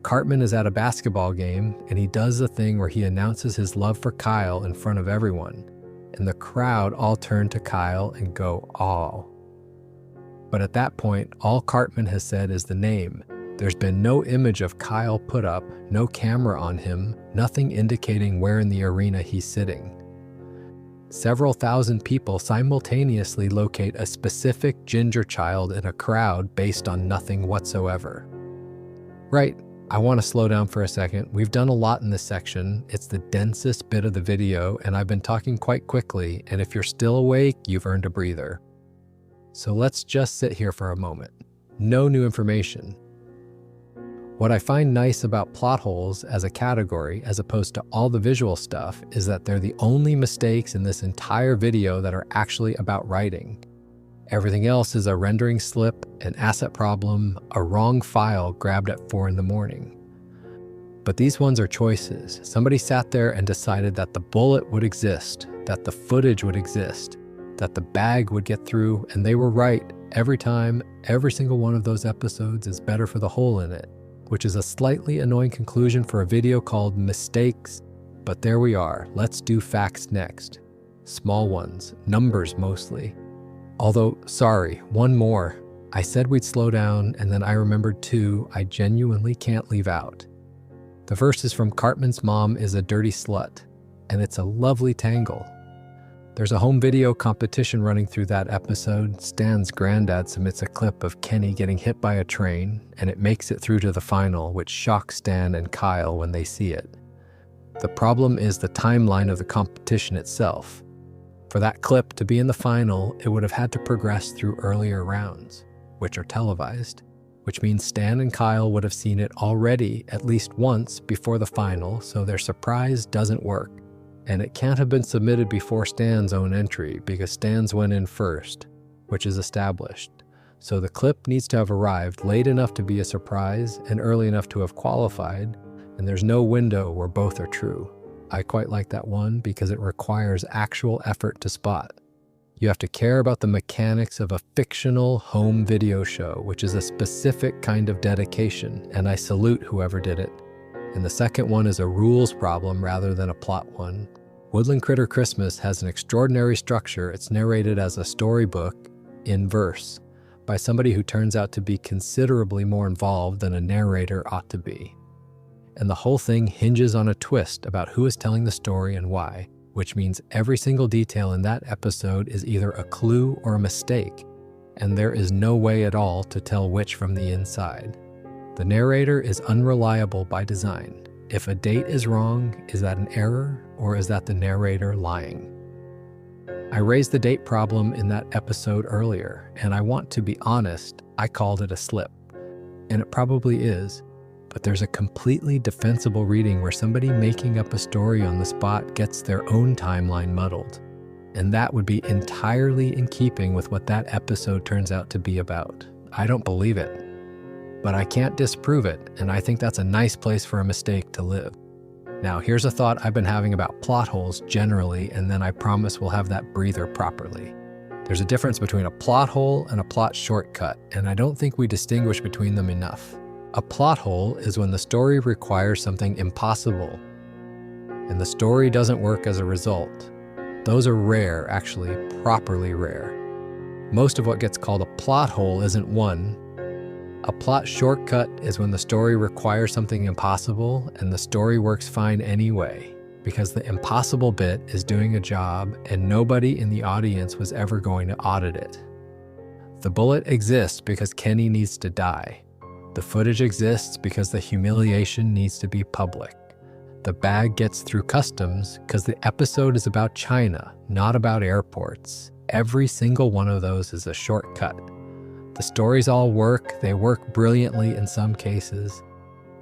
Cartman is at a basketball game, and he does the thing where he announces his love for Kyle in front of everyone. And the crowd all turn to Kyle and go, "Aw." But at that point, all Cartman has said is the name. There's been no image of Kyle put up, no camera on him, nothing indicating where in the arena he's sitting. Several thousand people simultaneously locate a specific ginger child in a crowd based on nothing whatsoever. Right. I want to slow down for a second. We've done a lot in this section. It's the densest bit of the video, and I've been talking quite quickly, and if you're still awake, you've earned a breather. So let's just sit here for a moment. No new information. What I find nice about plot holes as a category, as opposed to all the visual stuff, is that they're the only mistakes in this entire video that are actually about writing. Everything else is a rendering slip, an asset problem, a wrong file grabbed at 4 a.m. But these ones are choices. Somebody sat there and decided that the bullet would exist, that the footage would exist, that the bag would get through, and they were right. Every time, every single one of those episodes is better for the hole in it, which is a slightly annoying conclusion for a video called Mistakes. But there we are. Let's do facts next. Small ones, numbers mostly. Although, sorry, one more. I said we'd slow down, and then I remembered two I genuinely can't leave out. The first is from Cartman's Mom is a Dirty Slut, and it's a lovely tangle. There's a home video competition running through that episode. Stan's granddad submits a clip of Kenny getting hit by a train, and it makes it through to the final, which shocks Stan and Kyle when they see it. The problem is the timeline of the competition itself. For that clip to be in the final, it would have had to progress through earlier rounds, which are televised, which means Stan and Kyle would have seen it already at least once before the final, so their surprise doesn't work. And it can't have been submitted before Stan's own entry, because Stan's went in first, which is established. So the clip needs to have arrived late enough to be a surprise and early enough to have qualified, and there's no window where both are true. I quite like that one because it requires actual effort to spot. You have to care about the mechanics of a fictional home video show, which is a specific kind of dedication, and I salute whoever did it. And the second one is a rules problem rather than a plot one. Woodland Critter Christmas has an extraordinary structure. It's narrated as a storybook, in verse, by somebody who turns out to be considerably more involved than a narrator ought to be. And the whole thing hinges on a twist about who is telling the story and why, which means every single detail in that episode is either a clue or a mistake, and there is no way at all to tell which from the inside. The narrator is unreliable by design. If a date is wrong, is that an error, or is that the narrator lying? I raised the date problem in that episode earlier, and I want to be honest, I called it a slip. And it probably is, but there's a completely defensible reading where somebody making up a story on the spot gets their own timeline muddled. And that would be entirely in keeping with what that episode turns out to be about. I don't believe it, but I can't disprove it, and I think that's a nice place for a mistake to live. Now, here's a thought I've been having about plot holes generally, and then I promise we'll have that breather properly. There's a difference between a plot hole and a plot shortcut, and I don't think we distinguish between them enough. A plot hole is when the story requires something impossible, and the story doesn't work as a result. Those are rare, actually, properly rare. Most of what gets called a plot hole isn't one. A plot shortcut is when the story requires something impossible and the story works fine anyway, because the impossible bit is doing a job and nobody in the audience was ever going to audit it. The bullet exists because Kenny needs to die. The footage exists because the humiliation needs to be public. The bag gets through customs because the episode is about China, not about airports. Every single one of those is a shortcut. The stories all work, they work brilliantly in some cases.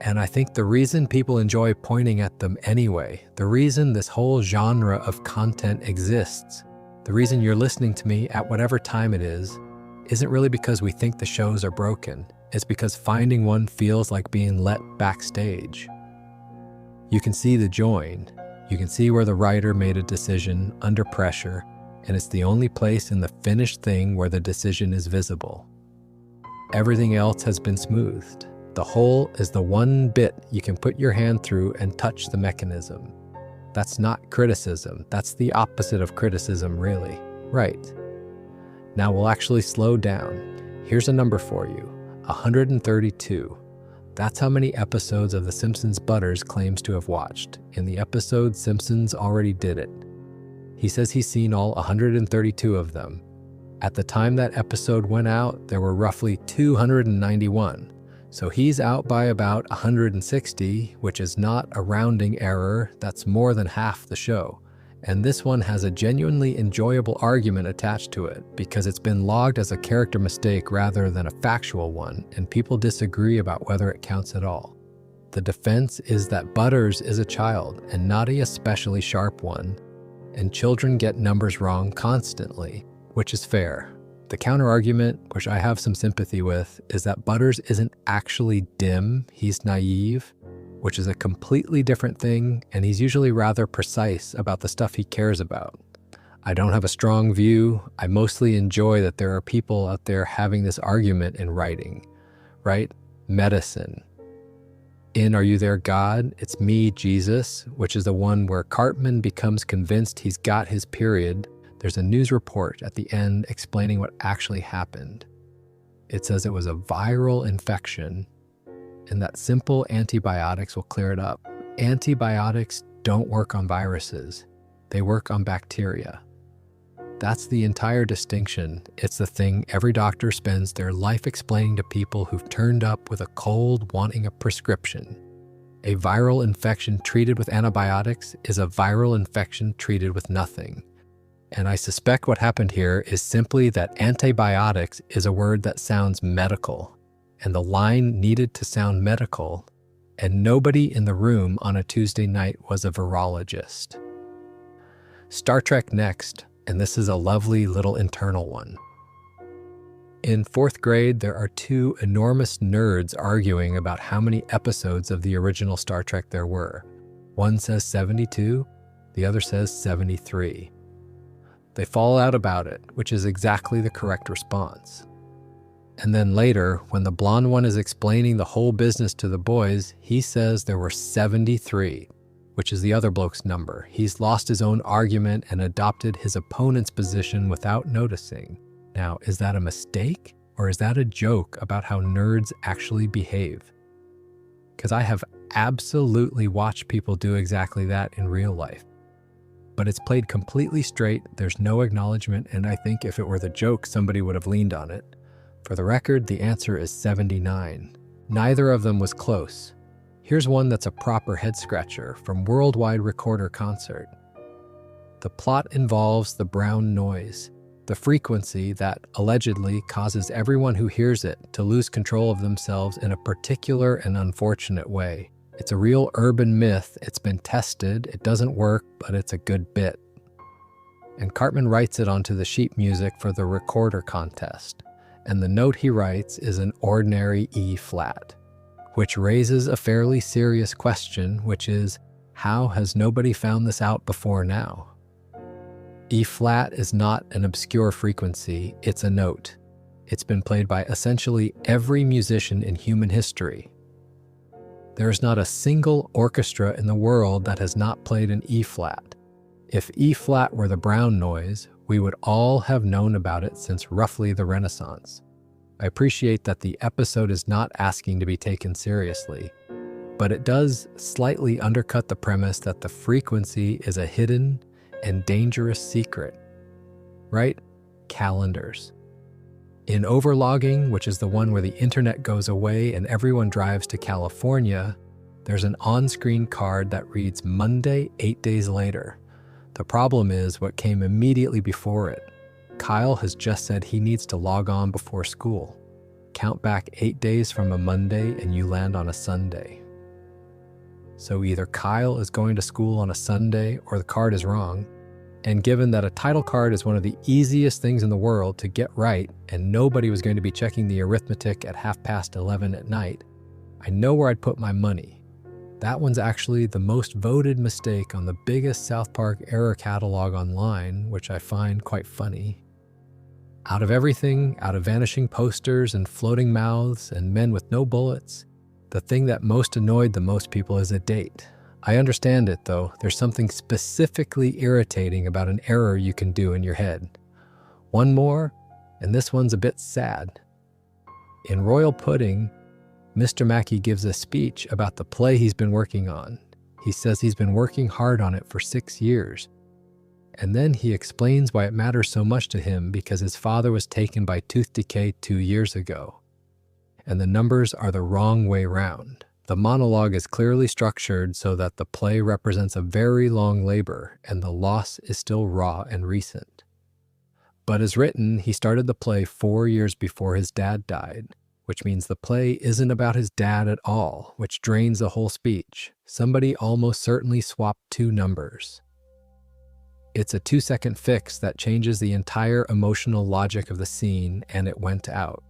And I think the reason people enjoy pointing at them anyway, the reason this whole genre of content exists, the reason you're listening to me at whatever time it is, isn't really because we think the shows are broken. It's because finding one feels like being let backstage. You can see the join. You can see where the writer made a decision under pressure, and it's the only place in the finished thing where the decision is visible. Everything else has been smoothed. The hole is the one bit you can put your hand through and touch the mechanism. That's not criticism. That's the opposite of criticism, really. Right. Now we'll actually slow down. Here's a number for you, 132. That's how many episodes of The Simpsons Butters claims to have watched. In the episode, Simpsons already did it. He says he's seen all 132 of them. At the time that episode went out, there were roughly 291. So he's out by about 160, which is not a rounding error. That's more than half the show. And this one has a genuinely enjoyable argument attached to it because it's been logged as a character mistake rather than a factual one, and people disagree about whether it counts at all. The defense is that Butters is a child and not a especially sharp one, and children get numbers wrong constantly, which is fair. The counter-argument, which I have some sympathy with, is that Butters isn't actually dim, he's naive, which is a completely different thing, and he's usually rather precise about the stuff he cares about. I don't have a strong view. I mostly enjoy that there are people out there having this argument in writing, right? Medicine. In Are You There, God? It's Me, Jesus, which is the one where Cartman becomes convinced he's got his period. There's a news report at the end explaining what actually happened. It says it was a viral infection and that simple antibiotics will clear it up. Antibiotics don't work on viruses. They work on bacteria. That's the entire distinction. It's the thing every doctor spends their life explaining to people who've turned up with a cold wanting a prescription. A viral infection treated with antibiotics is a viral infection treated with nothing. And I suspect what happened here is simply that antibiotics is a word that sounds medical, and the line needed to sound medical, and nobody in the room on a Tuesday night was a virologist. Star Trek next, and this is a lovely little internal one. In 4th grade, there are two enormous nerds arguing about how many episodes of the original Star Trek there were. One says 72, the other says 73. They fall out about it, which is exactly the correct response. And then later, when the blonde one is explaining the whole business to the boys, he says there were 73, which is the other bloke's number. He's lost his own argument and adopted his opponent's position without noticing. Now, is that a mistake, or is that a joke about how nerds actually behave? Because I have absolutely watched people do exactly that in real life. But it's played completely straight, there's no acknowledgement, and I think if it were the joke, somebody would have leaned on it. For the record, the answer is 79. Neither of them was close. Here's one that's a proper head-scratcher from Worldwide Recorder Concert. The plot involves the brown noise, the frequency that allegedly causes everyone who hears it to lose control of themselves in a particular and unfortunate way. It's a real urban myth, it's been tested, it doesn't work, but it's a good bit. And Cartman writes it onto the sheet music for the recorder contest. And the note he writes is an ordinary E flat, which raises a fairly serious question, which is, how has nobody found this out before now? E flat is not an obscure frequency, it's a note. It's been played by essentially every musician in human history. There is not a single orchestra in the world that has not played an E flat. If E flat were the brown noise, we would all have known about it since roughly the Renaissance. I appreciate that the episode is not asking to be taken seriously, but it does slightly undercut the premise that the frequency is a hidden and dangerous secret. Right? Calendars. In Overlogging, which is the one where the internet goes away and everyone drives to California, there's an on-screen card that reads Monday, 8 days later. The problem is what came immediately before it. Kyle has just said he needs to log on before school. Count back 8 days from a Monday and you land on a Sunday. So either Kyle is going to school on a Sunday or the card is wrong. And given that a title card is one of the easiest things in the world to get right, and nobody was going to be checking the arithmetic at 11:30 at night, I know where I'd put my money. That one's actually the most voted mistake on the biggest South Park error catalog online, which I find quite funny. Out of everything, out of vanishing posters and floating mouths and men with no bullets, the thing that most annoyed the most people is a date. I understand it, though. There's something specifically irritating about an error you can do in your head. One more, and this one's a bit sad. In Royal Pudding, Mr. Mackey gives a speech about the play he's been working on. He says he's been working hard on it for 6 years. And then he explains why it matters so much to him because his father was taken by tooth decay 2 years ago. And the numbers are the wrong way round. The monologue is clearly structured so that the play represents a very long labor and the loss is still raw and recent. But as written, he started the play 4 years before his dad died, which means the play isn't about his dad at all, which drains the whole speech. Somebody almost certainly swapped 2 numbers. It's a 2-second fix that changes the entire emotional logic of the scene, and it went out.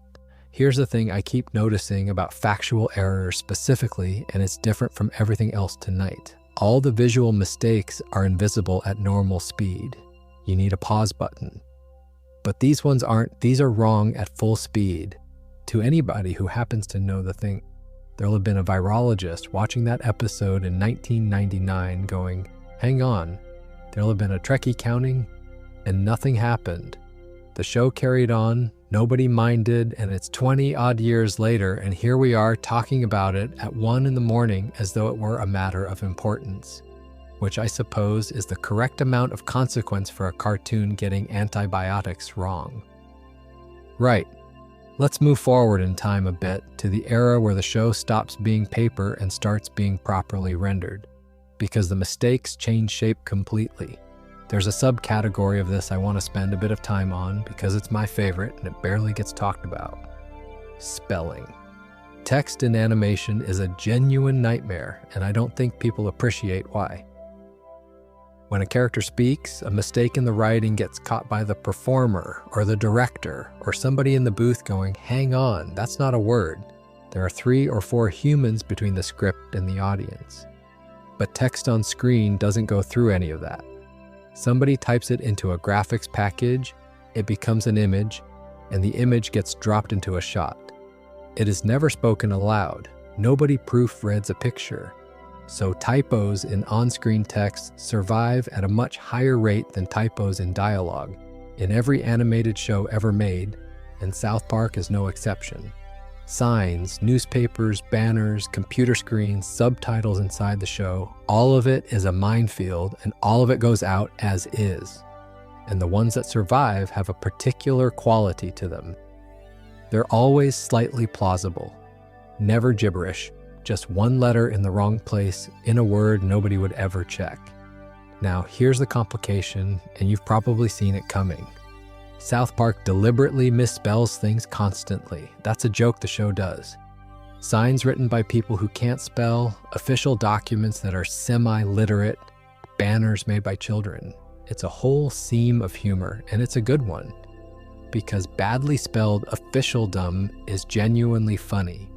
Here's the thing I keep noticing about factual errors specifically, and it's different from everything else tonight. All the visual mistakes are invisible at normal speed. You need a pause button. But these ones aren't. These are wrong at full speed. To anybody who happens to know the thing, there'll have been a virologist watching that episode in 1999 going, hang on, there'll have been a Trekkie counting, and nothing happened. The show carried on, nobody minded, and it's 20-odd years later, and here we are talking about it at 1 a.m. as though it were a matter of importance, which I suppose is the correct amount of consequence for a cartoon getting antibiotics wrong. Right, let's move forward in time a bit to the era where the show stops being paper and starts being properly rendered, because the mistakes change shape completely. There's a subcategory of this I want to spend a bit of time on because it's my favorite and it barely gets talked about. Spelling. Text in animation is a genuine nightmare, and I don't think people appreciate why. When a character speaks, a mistake in the writing gets caught by the performer or the director or somebody in the booth going, hang on, that's not a word. There are 3 or 4 humans between the script and the audience. But text on screen doesn't go through any of that. Somebody types it into a graphics package, it becomes an image, and the image gets dropped into a shot. It is never spoken aloud. Nobody proofreads a picture. So typos in on-screen text survive at a much higher rate than typos in dialogue, in every animated show ever made, and South Park is no exception. Signs, newspapers, banners, computer screens, subtitles inside the show, all of it is a minefield and all of it goes out as is. And the ones that survive have a particular quality to them. They're always slightly plausible, never gibberish, just one letter in the wrong place in a word nobody would ever check. Now here's the complication, and you've probably seen it coming. South Park deliberately misspells things constantly. That's a joke the show does. Signs written by people who can't spell, official documents that are semi-literate, banners made by children. It's a whole seam of humor, and it's a good one. Because badly spelled officialdom is genuinely funny.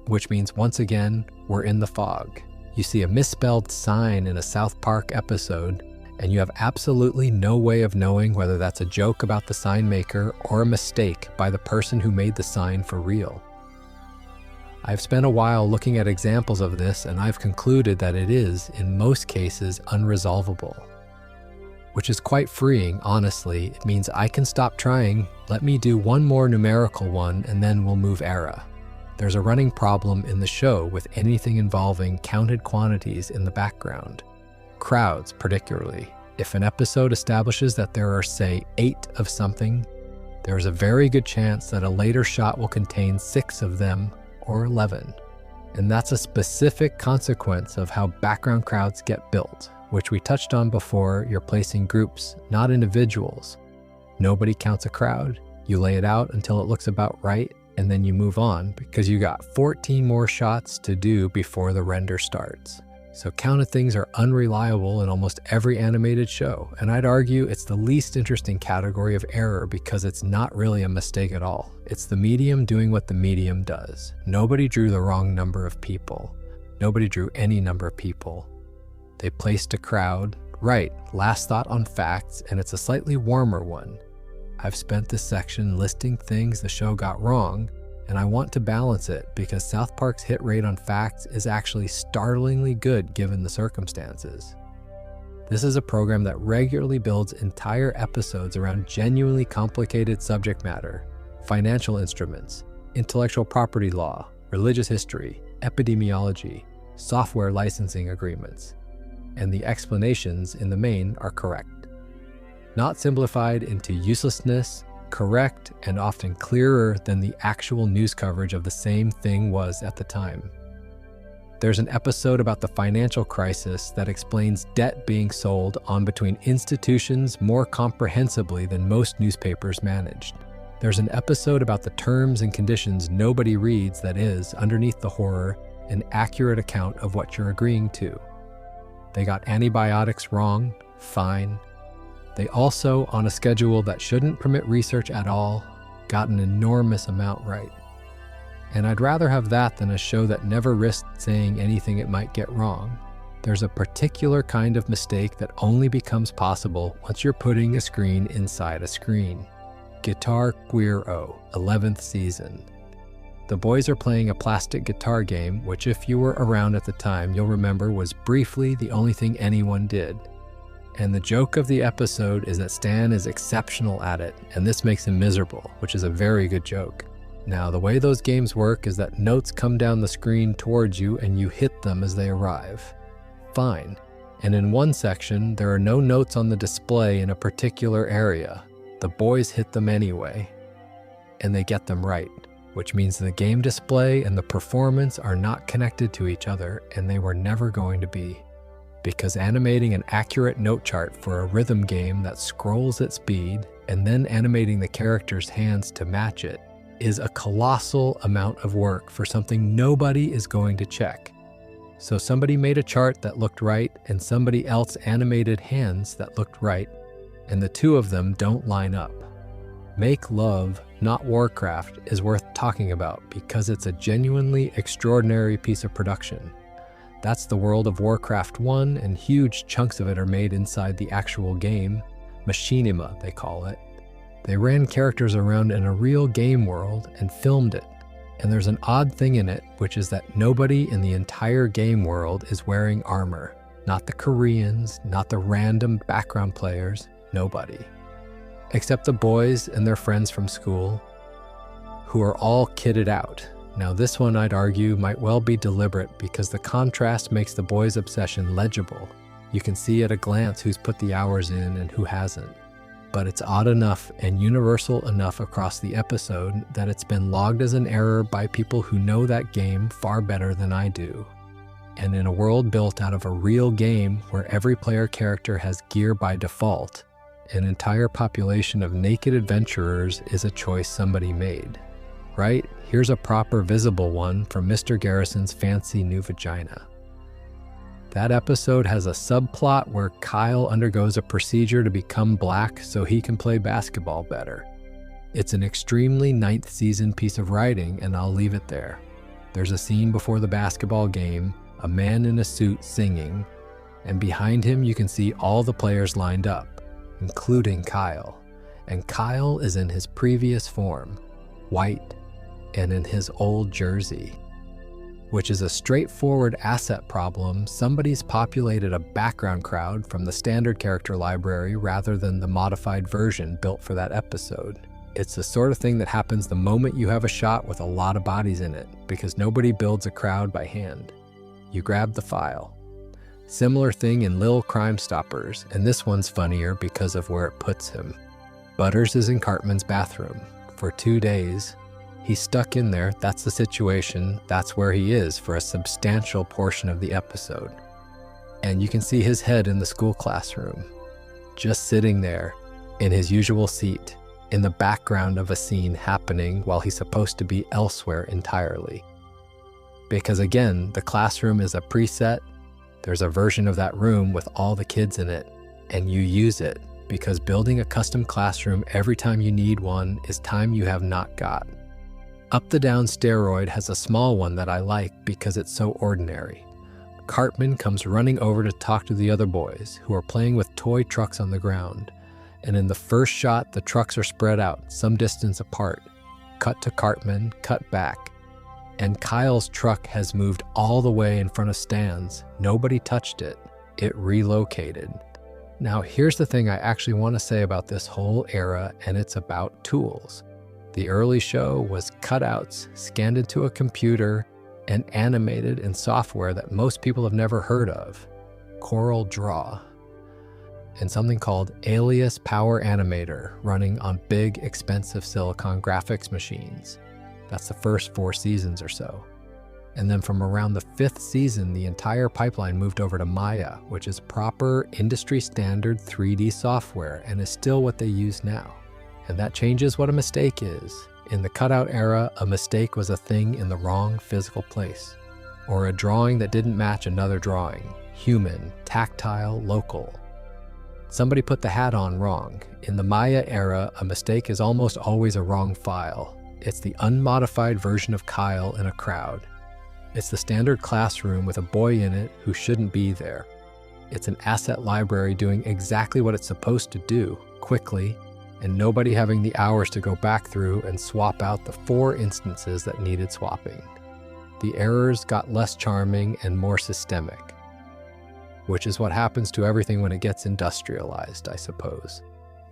Which means, once again, we're in the fog. You see a misspelled sign in a South Park episode, and you have absolutely no way of knowing whether that's a joke about the sign maker or a mistake by the person who made the sign for real. I've spent a while looking at examples of this, and I've concluded that it is, in most cases, unresolvable. Which is quite freeing, honestly. It means I can stop trying, let me do one more numerical one, and then we'll move era. There's a running problem in the show with anything involving counted quantities in the background. Crowds, particularly. If an episode establishes that there are, say, 8 of something, there's a very good chance that a later shot will contain 6 of them, or 11. And that's a specific consequence of how background crowds get built, which we touched on before. You're placing groups, not individuals. Nobody counts a crowd. You lay it out until it looks about right, and then you move on because you got 14 more shots to do before the render starts. So counted things are unreliable in almost every animated show, and I'd argue it's the least interesting category of error because it's not really a mistake at all. It's the medium doing what the medium does. Nobody drew the wrong number of people. Nobody drew any number of people. They placed a crowd. Right, last thought on facts, and it's a slightly warmer one. I've spent this section listing things the show got wrong, and I want to balance it because South Park's hit rate on facts is actually startlingly good given the circumstances. This is a program that regularly builds entire episodes around genuinely complicated subject matter, financial instruments, intellectual property law, religious history, epidemiology, software licensing agreements, and the explanations in the main are correct. Not simplified into uselessness, correct, and often clearer than the actual news coverage of the same thing was at the time. There's an episode about the financial crisis that explains debt being sold on between institutions more comprehensively than most newspapers managed. There's an episode about the terms and conditions nobody reads that is, underneath the horror, an accurate account of what you're agreeing to. They got antibiotics wrong, fine. They also, on a schedule that shouldn't permit research at all, got an enormous amount right. And I'd rather have that than a show that never risked saying anything it might get wrong. There's a particular kind of mistake that only becomes possible once you're putting a screen inside a screen. Guitar Queer-O, 11th season. The boys are playing a plastic guitar game, which if you were around at the time, you'll remember was briefly the only thing anyone did. And the joke of the episode is that Stan is exceptional at it, and this makes him miserable, which is a very good joke. Now, the way those games work is that notes come down the screen towards you and you hit them as they arrive. Fine. And in one section, there are no notes on the display in a particular area. The boys hit them anyway, and they get them right, which means the game display and the performance are not connected to each other, and they were never going to be. Because animating an accurate note chart for a rhythm game that scrolls at speed and then animating the characters' hands to match it is a colossal amount of work for something nobody is going to check. So somebody made a chart that looked right and somebody else animated hands that looked right, and the two of them don't line up. Make Love, Not Warcraft is worth talking about because it's a genuinely extraordinary piece of production. That's the world of Warcraft 1, and huge chunks of it are made inside the actual game. Machinima, they call it. They ran characters around in a real game world and filmed it. And there's an odd thing in it, which is that nobody in the entire game world is wearing armor. Not the Koreans, not the random background players, nobody. except the boys and their friends from school, who are all kitted out. Now this one, I'd argue, might well be deliberate because the contrast makes the boys' obsession legible. You can see at a glance who's put the hours in and who hasn't. But it's odd enough and universal enough across the episode that it's been logged as an error by people who know that game far better than I do. And in a world built out of a real game where every player character has gear by default, an entire population of naked adventurers is a choice somebody made. Right? Here's a proper visible one from Mr. Garrison's fancy new vagina. That episode has a subplot where Kyle undergoes a procedure to become black so he can play basketball better. It's an extremely 9th season piece of writing, and I'll leave it there. There's a scene before the basketball game, a man in a suit singing, and behind him you can see all the players lined up, including Kyle. And Kyle is in his previous form, white, and in his old jersey, which is a straightforward asset problem. Somebody's populated a background crowd from the standard character library rather than the modified version built for that episode. It's the sort of thing that happens the moment you have a shot with a lot of bodies in it, because nobody builds a crowd by hand. You grab the file. Similar thing in Lil Crime Stoppers, and this one's funnier because of where it puts him. Butters is in Cartman's bathroom. For 2 days, he's stuck in there. That's the situation. That's where he is for a substantial portion of the episode. And you can see his head in the school classroom, just sitting there in his usual seat, in the background of a scene happening while he's supposed to be elsewhere entirely. Because again, the classroom is a preset. There's a version of that room with all the kids in it, and you use it because building a custom classroom every time you need one is time you have not got. Up the Down Steroid has a small one that I like because it's so ordinary. Cartman comes running over to talk to the other boys, who are playing with toy trucks on the ground. And in the first shot, the trucks are spread out, some distance apart. Cut to Cartman, cut back. And Kyle's truck has moved all the way in front of Stan's. Nobody touched it. It relocated. Now here's the thing I actually want to say about this whole era, and it's about tools. The early show was cutouts scanned into a computer and animated in software that most people have never heard of, Corel Draw, and something called Alias Power Animator running on big, expensive silicon graphics machines. That's the first 4 seasons or so. And then from around the 5th season, the entire pipeline moved over to Maya, which is proper industry standard 3D software and is still what they use now. And that changes what a mistake is. In the cutout era, a mistake was a thing in the wrong physical place, or a drawing that didn't match another drawing, human, tactile, local. Somebody put the hat on wrong. In the Maya era, a mistake is almost always a wrong file. It's the unmodified version of Kyle in a crowd. It's the standard classroom with a boy in it who shouldn't be there. It's an asset library doing exactly what it's supposed to do, quickly, and nobody having the hours to go back through and swap out the 4 instances that needed swapping. The errors got less charming and more systemic, which is what happens to everything when it gets industrialized, I suppose.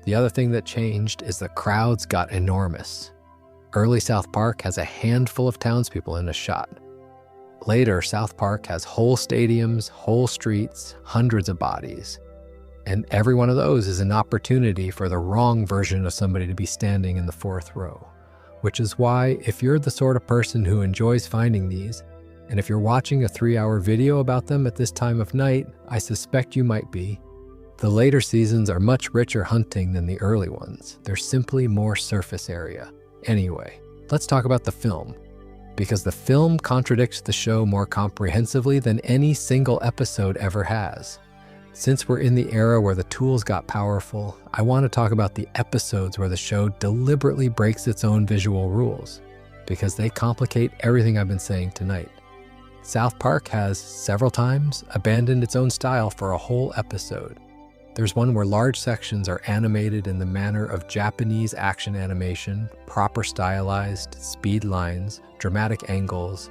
The other thing that changed is the crowds got enormous. Early South Park has a handful of townspeople in a shot. Later, South Park has whole stadiums, whole streets, hundreds of bodies. And every one of those is an opportunity for the wrong version of somebody to be standing in the 4th row. Which is why, if you're the sort of person who enjoys finding these, and if you're watching a 3-hour video about them at this time of night, I suspect you might be. The later seasons are much richer hunting than the early ones. There's simply more surface area. Anyway, let's talk about the film. Because the film contradicts the show more comprehensively than any single episode ever has. Since we're in the era where the tools got powerful, I want to talk about the episodes where the show deliberately breaks its own visual rules, because they complicate everything I've been saying tonight. South Park has, several times, abandoned its own style for a whole episode. There's one where large sections are animated in the manner of Japanese action animation, proper stylized, speed lines, dramatic angles,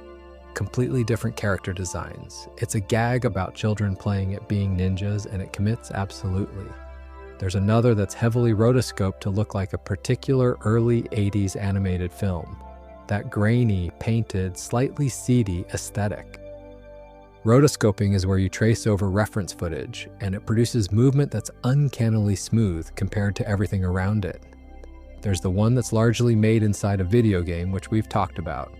completely different character designs. It's a gag about children playing at being ninjas, and it commits absolutely. There's another that's heavily rotoscoped to look like a particular early 80s animated film. That grainy, painted, slightly seedy aesthetic. Rotoscoping is where you trace over reference footage, and it produces movement that's uncannily smooth compared to everything around it. There's the one that's largely made inside a video game, which we've talked about.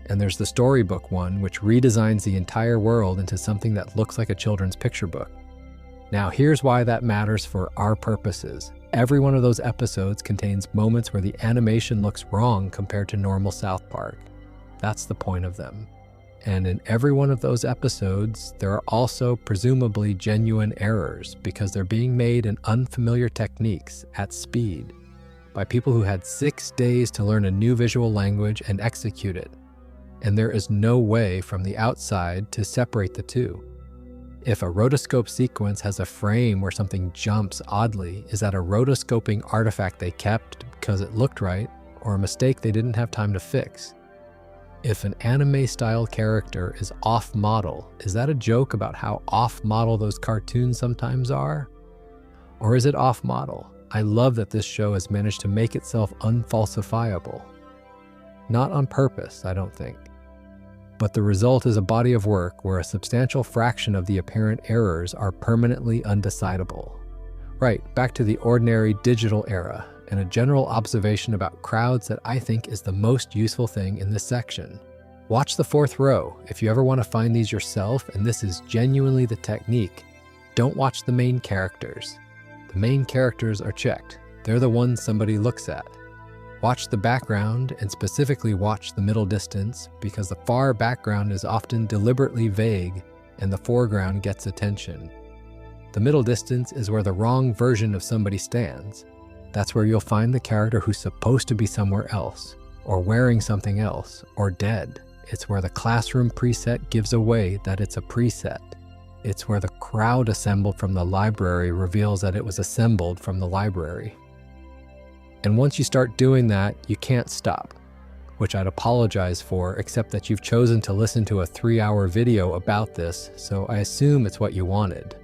And there's the storybook one, which redesigns the entire world into something that looks like a children's picture book. Now, here's why that matters for our purposes. Every one of those episodes contains moments where the animation looks wrong compared to normal South Park. That's the point of them. And in every one of those episodes, there are also presumably genuine errors because they're being made in unfamiliar techniques at speed by people who had 6 days to learn a new visual language and execute it. And there is no way from the outside to separate the two. If a rotoscope sequence has a frame where something jumps oddly, is that a rotoscoping artifact they kept because it looked right, or a mistake they didn't have time to fix? If an anime-style character is off-model, is that a joke about how off-model those cartoons sometimes are? Or is it off-model? I love that this show has managed to make itself unfalsifiable. Not on purpose, I don't think. But the result is a body of work where a substantial fraction of the apparent errors are permanently undecidable. Right, back to the ordinary digital era, and a general observation about crowds that I think is the most useful thing in this section. Watch the fourth row. If you ever want to find these yourself, and this is genuinely the technique, don't watch the main characters. The main characters are checked. They're the ones somebody looks at. Watch the background, and specifically watch the middle distance, because the far background is often deliberately vague, and the foreground gets attention. The middle distance is where the wrong version of somebody stands. That's where you'll find the character who's supposed to be somewhere else, or wearing something else, or dead. It's where the classroom preset gives away that it's a preset. It's where the crowd assembled from the library reveals that it was assembled from the library. And once you start doing that, you can't stop, which I'd apologize for, except that you've chosen to listen to a 3-hour video about this, so I assume it's what you wanted.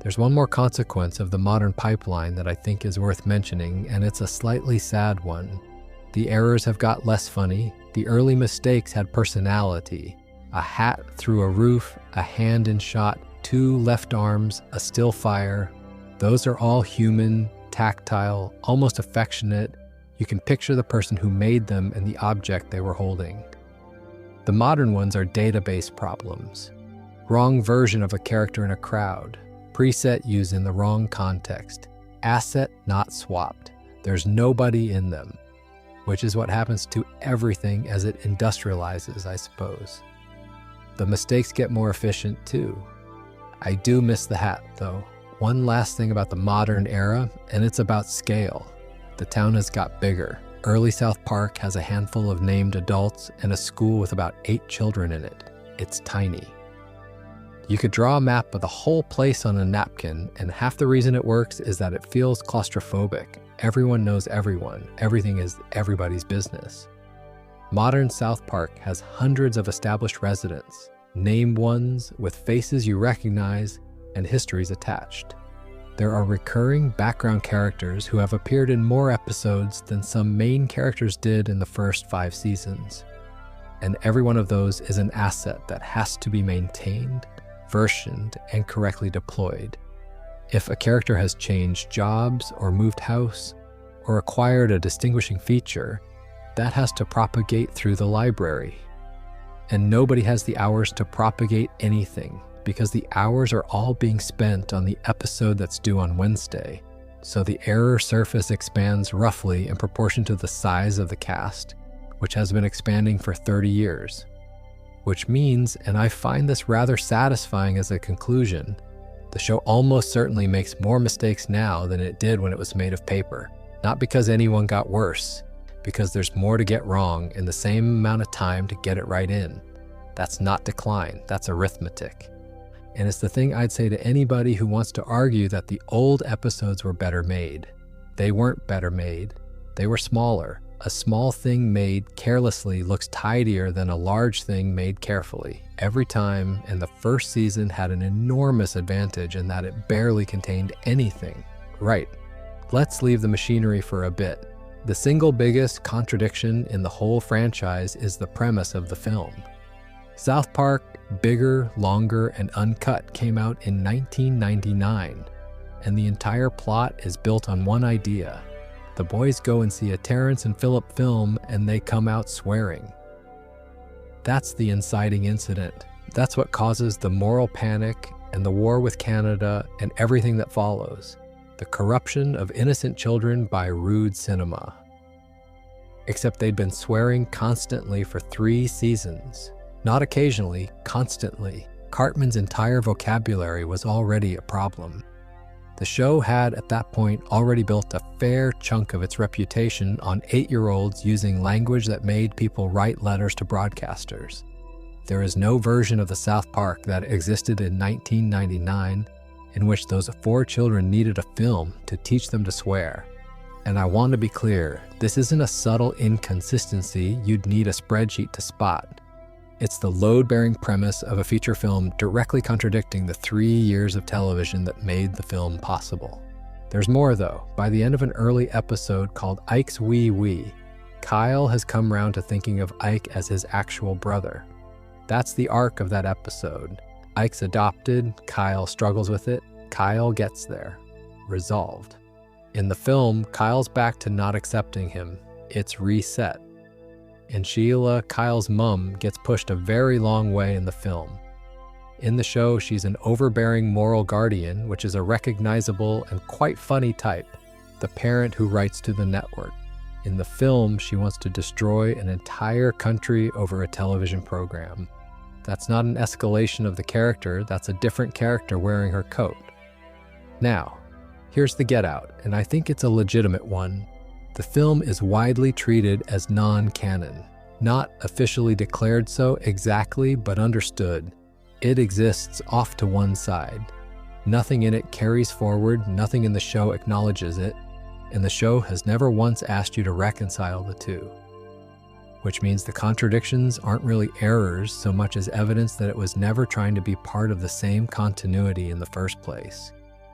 There's one more consequence of the modern pipeline that I think is worth mentioning, and it's a slightly sad one. The errors have got less funny. The early mistakes had personality. A hat through a roof, a hand in shot, 2 left arms, a still fire. Those are all human, tactile, almost affectionate. You can picture the person who made them and the object they were holding. The modern ones are database problems. Wrong version of a character in a crowd. Preset used in the wrong context. Asset not swapped. There's nobody in them, which is what happens to everything as it industrializes, I suppose. The mistakes get more efficient too. I do miss the hat, though. One last thing about the modern era, and it's about scale. The town has got bigger. Early South Park has a handful of named adults and a school with about 8 children in it. It's tiny. You could draw a map of the whole place on a napkin, and half the reason it works is that it feels claustrophobic. Everyone knows everyone. Everything is everybody's business. Modern South Park has hundreds of established residents, named ones with faces you recognize and histories attached. There are recurring background characters who have appeared in more episodes than some main characters did in the first 5 seasons. And every one of those is an asset that has to be maintained, versioned, and correctly deployed. If a character has changed jobs or moved house or acquired a distinguishing feature, that has to propagate through the library. And nobody has the hours to propagate anything because the hours are all being spent on the episode that's due on Wednesday. So the error surface expands roughly in proportion to the size of the cast, which has been expanding for 30 years. Which means, and I find this rather satisfying as a conclusion, the show almost certainly makes more mistakes now than it did when it was made of paper. Not because anyone got worse, because there's more to get wrong in the same amount of time to get it right in. That's not decline, that's arithmetic. And it's the thing I'd say to anybody who wants to argue that the old episodes were better made. They weren't better made. They were smaller. A small thing made carelessly looks tidier than a large thing made carefully every time, and the first season had an enormous advantage in that it barely contained anything. Right, let's leave the machinery for a bit. The single biggest contradiction in the whole franchise is the premise of the film. South Park, bigger, longer, and uncut, came out in 1999, and the entire plot is built on one idea. The boys go and see a Terrence and Phillip film, and they come out swearing. That's the inciting incident. That's what causes the moral panic and the war with Canada and everything that follows. The corruption of innocent children by rude cinema. Except they'd been swearing constantly for 3 seasons. Not occasionally, constantly. Cartman's entire vocabulary was already a problem. The show had, at that point, already built a fair chunk of its reputation on 8-year-olds using language that made people write letters to broadcasters. There is no version of the South Park that existed in 1999 in which those 4 children needed a film to teach them to swear. And I want to be clear, this isn't a subtle inconsistency you'd need a spreadsheet to spot. It's the load-bearing premise of a feature film directly contradicting the 3 years of television that made the film possible. There's more though. By the end of an early episode called Ike's Wee Wee, Kyle has come round to thinking of Ike as his actual brother. That's the arc of that episode. Ike's adopted, Kyle struggles with it, Kyle gets there. Resolved. In the film, Kyle's back to not accepting him. It's reset. And Sheila, Kyle's mom, gets pushed a very long way in the film. In the show, she's an overbearing moral guardian, which is a recognizable and quite funny type, the parent who writes to the network. In the film, she wants to destroy an entire country over a television program. That's not an escalation of the character, that's a different character wearing her coat. Now, here's the get out, and I think it's a legitimate one. The film is widely treated as non-canon. Not officially declared so exactly, but understood. It exists off to one side. Nothing in it carries forward, nothing in the show acknowledges it, and the show has never once asked you to reconcile the two. Which means the contradictions aren't really errors so much as evidence that it was never trying to be part of the same continuity in the first place.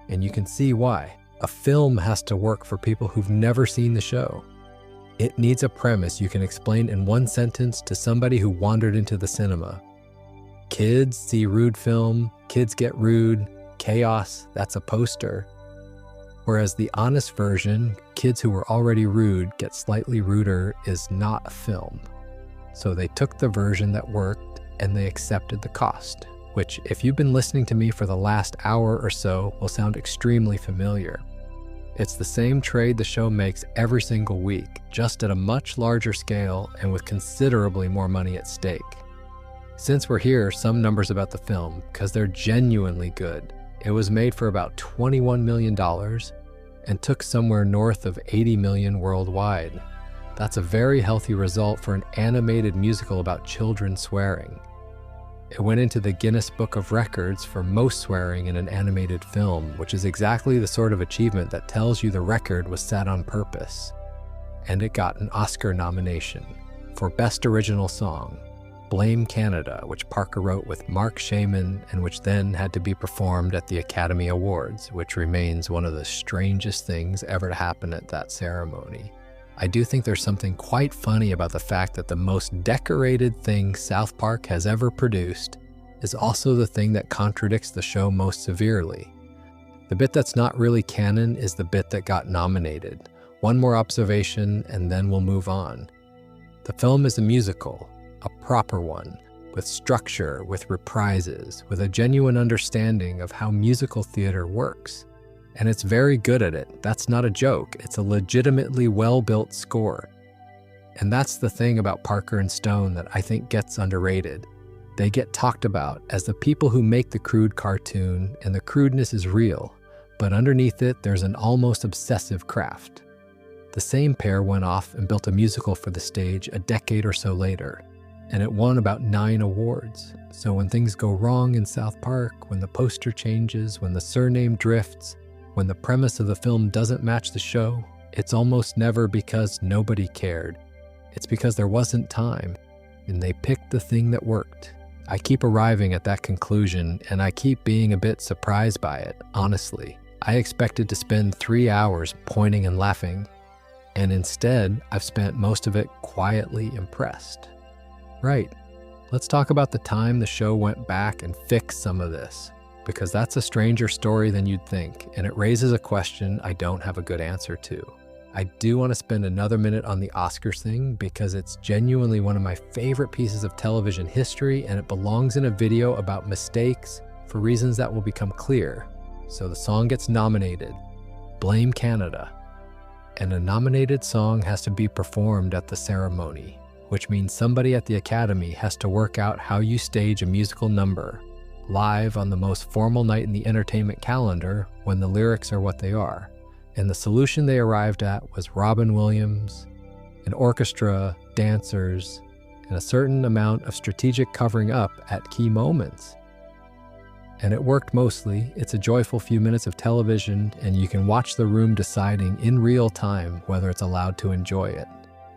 And you can see why. A film has to work for people who've never seen the show. It needs a premise you can explain in one sentence to somebody who wandered into the cinema. Kids see rude film, kids get rude, chaos, that's a poster. Whereas the honest version, kids who were already rude get slightly ruder, is not a film. So they took the version that worked and they accepted the cost, which, if you've been listening to me for the last hour or so, will sound extremely familiar. It's the same trade the show makes every single week, just at a much larger scale and with considerably more money at stake. Since we're here, some numbers about the film, because they're genuinely good. It was made for about $21 million and took somewhere north of $80 million worldwide. That's a very healthy result for an animated musical about children swearing. It went into the Guinness Book of Records for most swearing in an animated film, which is exactly the sort of achievement that tells you the record was set on purpose. And it got an Oscar nomination for Best Original Song, Blame Canada, which Parker wrote with Mark Shaman and which then had to be performed at the Academy Awards, which remains one of the strangest things ever to happen at that ceremony. I do think there's something quite funny about the fact that the most decorated thing South Park has ever produced is also the thing that contradicts the show most severely. The bit that's not really canon is the bit that got nominated. One more observation and then we'll move on. The film is a musical, a proper one, with structure, with reprises, with a genuine understanding of how musical theater works. And it's very good at it. That's not a joke. It's a legitimately well-built score. And that's the thing about Parker and Stone that I think gets underrated. They get talked about as the people who make the crude cartoon, and the crudeness is real, but underneath it there's an almost obsessive craft. The same pair went off and built a musical for the stage a decade or so later, and it won about 9 awards. So when things go wrong in South Park, when the poster changes, when the surname drifts, when the premise of the film doesn't match the show, It's almost never because nobody cared. It's because there wasn't time, and they picked the thing that worked. I keep arriving at that conclusion, and I keep being a bit surprised by it, honestly. I expected to spend 3 hours pointing and laughing, and instead, I've spent most of it quietly impressed. Right, let's talk about the time the show went back and fixed some of this, because that's a stranger story than you'd think, and it raises a question I don't have a good answer to. I do want to spend another minute on the Oscars thing because it's genuinely one of my favorite pieces of television history, and it belongs in a video about mistakes for reasons that will become clear. So the song gets nominated, Blame Canada, and a nominated song has to be performed at the ceremony, which means somebody at the Academy has to work out how you stage a musical number live on the most formal night in the entertainment calendar when the lyrics are what they are. And the solution they arrived at was Robin Williams, an orchestra, dancers, and a certain amount of strategic covering up at key moments. And it worked mostly. It's a joyful few minutes of television, and you can watch the room deciding in real time whether it's allowed to enjoy it.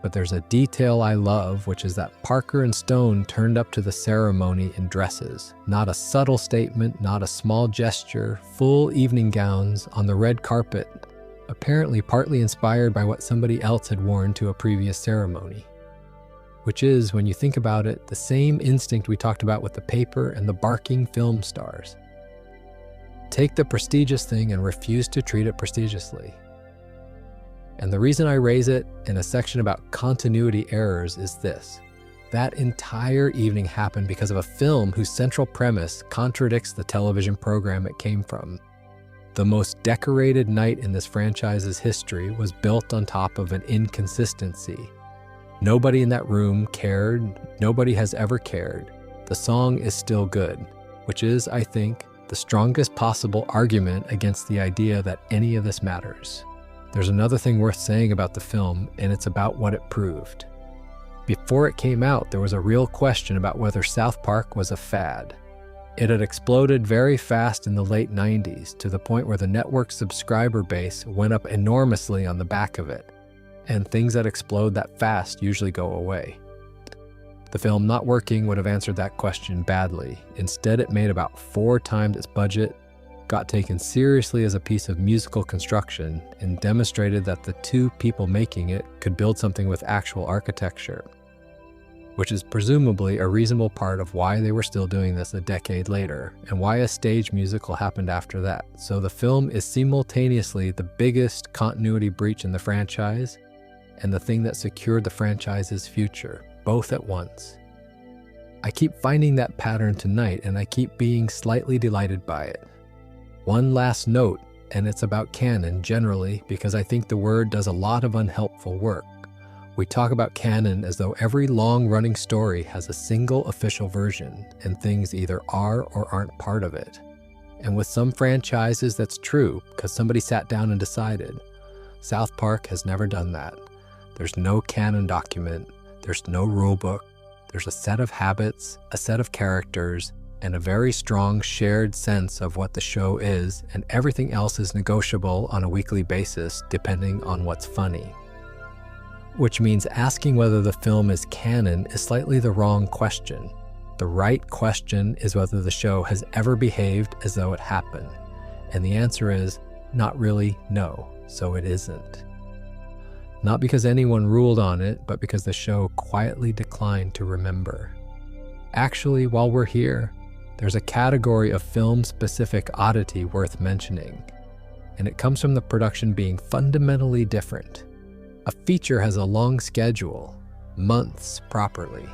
But there's a detail I love, which is that Parker and Stone turned up to the ceremony in dresses. Not a subtle statement, not a small gesture, full evening gowns on the red carpet, apparently partly inspired by what somebody else had worn to a previous ceremony. Which is, when you think about it, the same instinct we talked about with the paper and the barking film stars. Take the prestigious thing and refuse to treat it prestigiously. And the reason I raise it in a section about continuity errors is this. That entire evening happened because of a film whose central premise contradicts the television program it came from. The most decorated night in this franchise's history was built on top of an inconsistency. Nobody in that room cared. Nobody has ever cared. The song is still good, which is, I think, the strongest possible argument against the idea that any of this matters. There's another thing worth saying about the film, and it's about what it proved. Before it came out, there was a real question about whether South Park was a fad. It had exploded very fast in the late 90s, to the point where the network's subscriber base went up enormously on the back of it. And things that explode that fast usually go away. The film not working would have answered that question badly. Instead, it made about 4 times its budget, got taken seriously as a piece of musical construction, and demonstrated that the 2 people making it could build something with actual architecture, which is presumably a reasonable part of why they were still doing this a decade later, and why a stage musical happened after that. So the film is simultaneously the biggest continuity breach in the franchise, and the thing that secured the franchise's future, both at once. I keep finding that pattern tonight, and I keep being slightly delighted by it. One last note, and it's about canon generally, because I think the word does a lot of unhelpful work. We talk about canon as though every long-running story has a single official version, and things either are or aren't part of it. And with some franchises that's true, because somebody sat down and decided. South Park has never done that. There's no canon document, there's no rule book, there's a set of habits, a set of characters, and a very strong shared sense of what the show is, and everything else is negotiable on a weekly basis depending on what's funny. Which means asking whether the film is canon is slightly the wrong question. The right question is whether the show has ever behaved as though it happened. And the answer is, not really, no, so it isn't. Not because anyone ruled on it, but because the show quietly declined to remember. Actually, while we're here, there's a category of film-specific oddity worth mentioning, and it comes from the production being fundamentally different. A feature has a long schedule, months properly,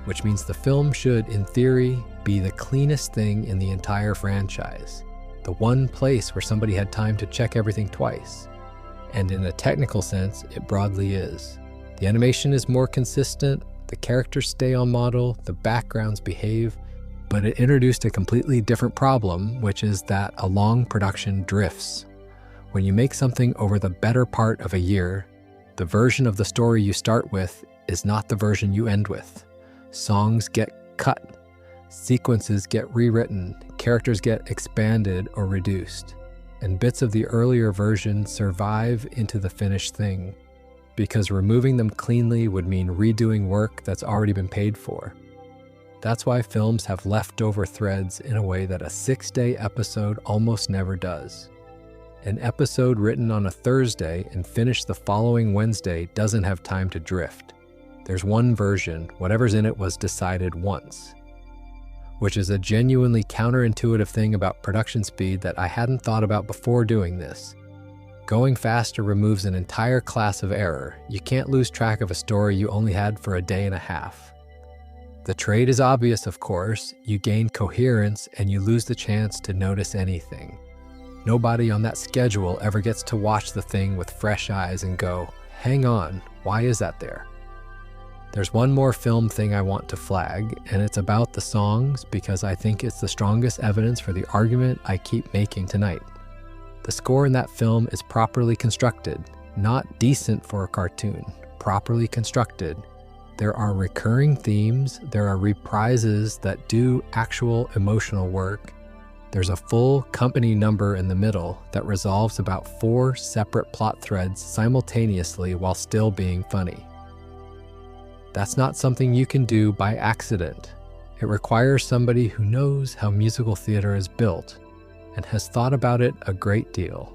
which means the film should, in theory, be the cleanest thing in the entire franchise, the one place where somebody had time to check everything twice. And in a technical sense, it broadly is. The animation is more consistent, the characters stay on model, the backgrounds behave, but it introduced a completely different problem, which is that a long production drifts. When you make something over the better part of a year, the version of the story you start with is not the version you end with. Songs get cut, sequences get rewritten, characters get expanded or reduced. and bits of the earlier version survive into the finished thing, because removing them cleanly would mean redoing work that's already been paid for. That's why films have leftover threads in a way that a 6-day episode almost never does. An episode written on a Thursday and finished the following Wednesday doesn't have time to drift. There's one version, whatever's in it was decided once, which is a genuinely counterintuitive thing about production speed that I hadn't thought about before doing this. Going faster removes an entire class of error. You can't lose track of a story you only had for a day and a half. The trade is obvious, of course. You gain coherence and you lose the chance to notice anything. Nobody on that schedule ever gets to watch the thing with fresh eyes and go, hang on, why is that there? There's one more film thing I want to flag, and it's about the songs because I think it's the strongest evidence for the argument I keep making tonight. The score in that film is properly constructed, not decent for a cartoon, properly constructed. There are recurring themes, there are reprises that do actual emotional work. There's a full company number in the middle that resolves about 4 separate plot threads simultaneously while still being funny. That's not something you can do by accident. It requires somebody who knows how musical theater is built and has thought about it a great deal.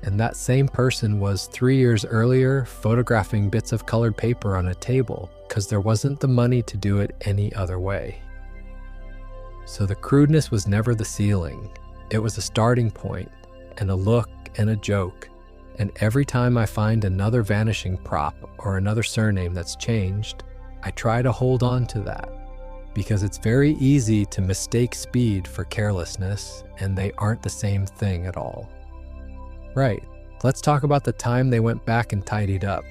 And that same person was 3 years earlier photographing bits of colored paper on a table because there wasn't the money to do it any other way. So the crudeness was never the ceiling. It was a starting point and a look and a joke. And every time I find another vanishing prop or another surname that's changed, I try to hold on to that because it's very easy to mistake speed for carelessness, and they aren't the same thing at all. Right, let's talk about the time they went back and tidied up.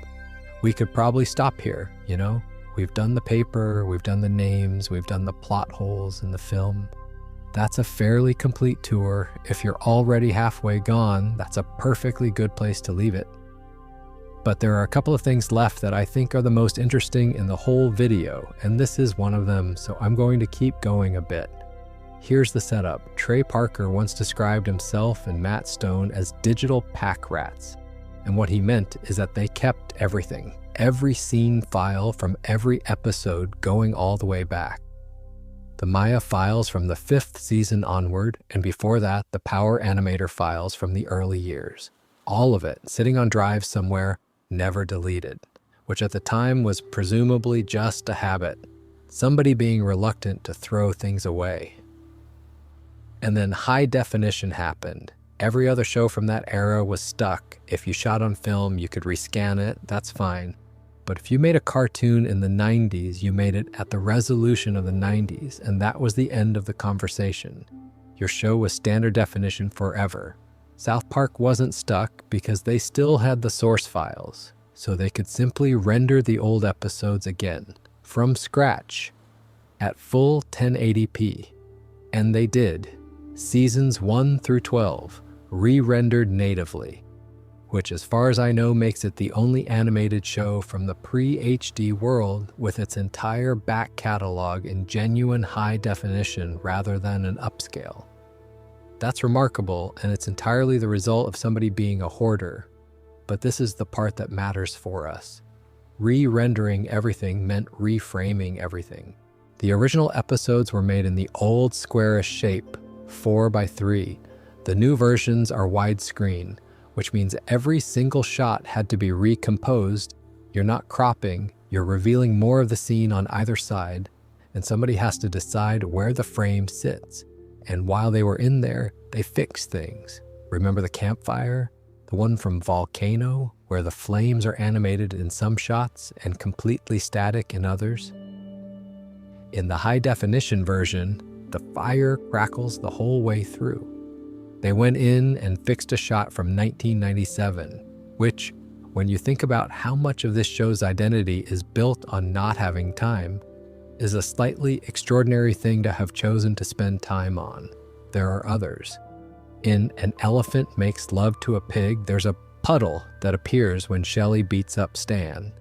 We could probably stop here, you know? We've done the paper, we've done the names, we've done the plot holes in the film. That's a fairly complete tour. If you're already halfway gone, that's a perfectly good place to leave it. But there are a couple of things left that I think are the most interesting in the whole video, and this is one of them, so I'm going to keep going a bit. Here's the setup. Trey Parker once described himself and Matt Stone as digital pack rats, and what he meant is that they kept everything. Every scene file from every episode going all the way back. The Maya files from the 5th season onward, and before that, the Power Animator files from the early years. All of it sitting on drives somewhere, never deleted, which at the time was presumably just a habit, somebody being reluctant to throw things away. And then high definition happened. Every other show from that era was stuck. If you shot on film, you could rescan it, that's fine. But if you made a cartoon in the 90s, you made it at the resolution of the 90s, and that was the end of the conversation. Your show was standard definition forever. South Park wasn't stuck because they still had the source files, so they could simply render the old episodes again, from scratch, at full 1080p. And they did. Seasons 1 through 12, re-rendered natively, which as far as I know makes it the only animated show from the pre-HD world with its entire back catalog in genuine high definition rather than an upscale. That's remarkable, and it's entirely the result of somebody being a hoarder. But this is the part that matters for us. Re-rendering everything meant reframing everything. The original episodes were made in the old squarish shape, 4:3. The new versions are widescreen, which means every single shot had to be recomposed. You're not cropping, you're revealing more of the scene on either side, and somebody has to decide where the frame sits. And while they were in there, they fixed things. Remember the campfire? The one from Volcano, where the flames are animated in some shots and completely static in others? In the high-definition version, the fire crackles the whole way through. They went in and fixed a shot from 1997, which, when you think about how much of this show's identity is built on not having time, is a slightly extraordinary thing to have chosen to spend time on. There are others. In An Elephant Makes Love to a Pig, there's a puddle that appears when Shelley beats up Stan.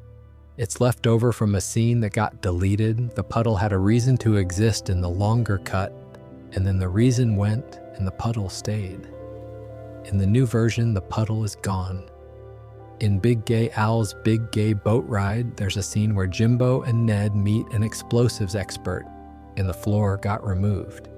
It's left over from a scene that got deleted. The puddle had a reason to exist in the longer cut, and then the reason went and the puddle stayed. In the new version, the puddle is gone. In Big Gay Al's Big Gay Boat Ride, there's a scene where Jimbo and Ned meet an explosives expert, and the floor got removed.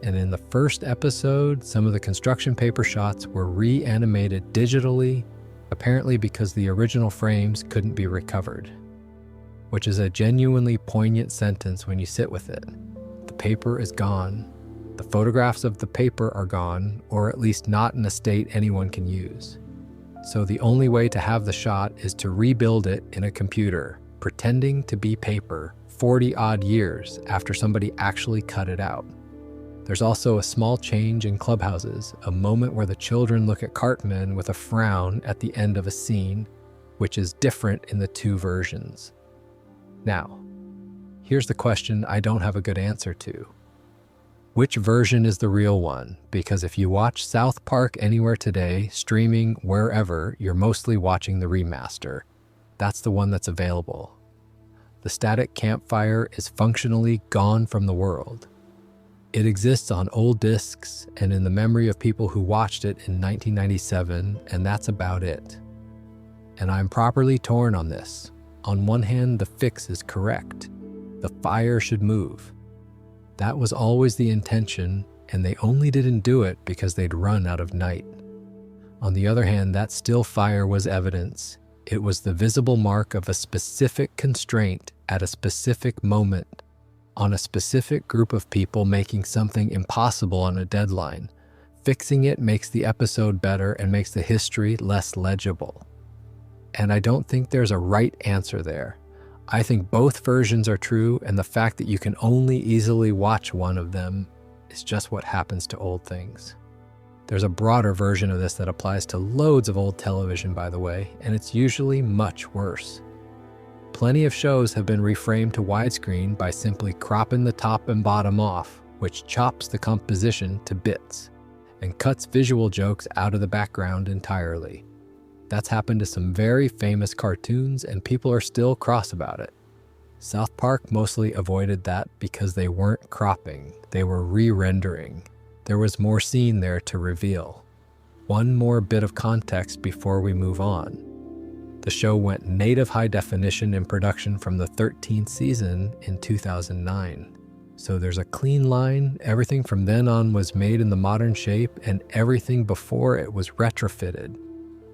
And in the first episode, some of the construction paper shots were reanimated digitally, apparently because the original frames couldn't be recovered. Which is a genuinely poignant sentence when you sit with it. The paper is gone. The photographs of the paper are gone, or at least not in a state anyone can use. So the only way to have the shot is to rebuild it in a computer, pretending to be paper 40-odd years after somebody actually cut it out. There's also a small change in clubhouses, a moment where the children look at Cartman with a frown at the end of a scene, which is different in the two versions. Now, here's the question I don't have a good answer to. Which version is the real one? Because if you watch South Park anywhere today, streaming wherever, you're mostly watching the remaster. That's the one that's available. The static campfire is functionally gone from the world. It exists on old discs and in the memory of people who watched it in 1997, and that's about it. And I'm properly torn on this. On one hand, the fix is correct. The fire should move. That was always the intention, and they only didn't do it because they'd run out of night. On the other hand, that still fire was evidence. It was the visible mark of a specific constraint at a specific moment, on a specific group of people making something impossible on a deadline. Fixing it makes the episode better and makes the history less legible. And I don't think there's a right answer there. I think both versions are true, and the fact that you can only easily watch one of them is just what happens to old things. There's a broader version of this that applies to loads of old television, by the way, and it's usually much worse. Plenty of shows have been reframed to widescreen by simply cropping the top and bottom off, which chops the composition to bits and cuts visual jokes out of the background entirely. That's happened to some very famous cartoons, and people are still cross about it. South Park mostly avoided that because they weren't cropping, they were re-rendering. There was more scene there to reveal. One more bit of context before we move on. The show went native high definition in production from the 13th season in 2009. So there's a clean line, everything from then on was made in the modern shape, and everything before it was retrofitted.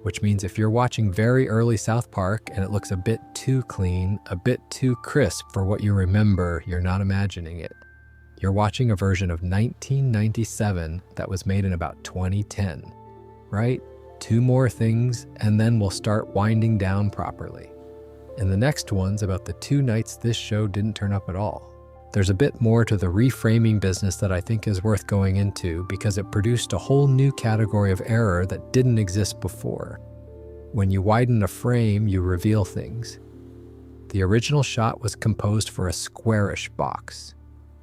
Which means if you're watching very early South Park and it looks a bit too clean, a bit too crisp for what you remember, you're not imagining it. You're watching a version of 1997 that was made in about 2010, right? 2 more things and then we'll start winding down properly. And the next one's about the 2 nights this show didn't turn up at all. There's a bit more to the reframing business that I think is worth going into because it produced a whole new category of error that didn't exist before. When you widen a frame, you reveal things. The original shot was composed for a squarish box.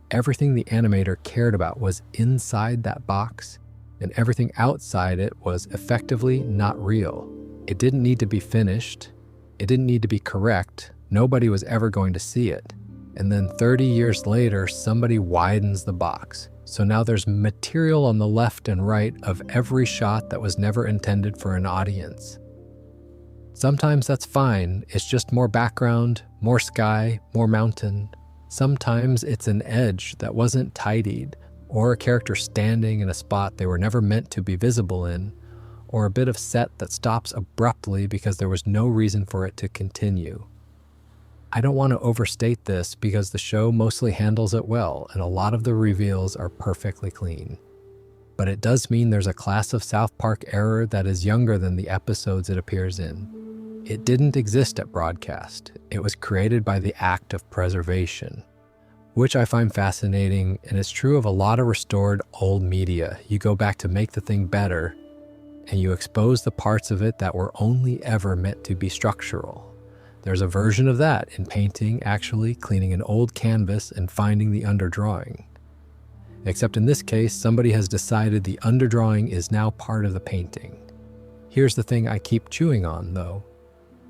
Everything the animator cared about was inside that box, and everything outside it was effectively not real. It didn't need to be finished. It didn't need to be correct. Nobody was ever going to see it. And then 30 years later, somebody widens the box. So now there's material on the left and right of every shot that was never intended for an audience. Sometimes that's fine. It's just more background, more sky, more mountain. Sometimes it's an edge that wasn't tidied, or a character standing in a spot they were never meant to be visible in, or a bit of set that stops abruptly because there was no reason for it to continue. I don't want to overstate this because the show mostly handles it well, and a lot of the reveals are perfectly clean. But it does mean there's a class of South Park error that is younger than the episodes it appears in. It didn't exist at broadcast. It was created by the act of preservation, which I find fascinating, and it's true of a lot of restored old media. You go back to make the thing better, and you expose the parts of it that were only ever meant to be structural. There's a version of that in painting, actually cleaning an old canvas and finding the underdrawing. Except in this case, somebody has decided the underdrawing is now part of the painting. Here's the thing I keep chewing on, though.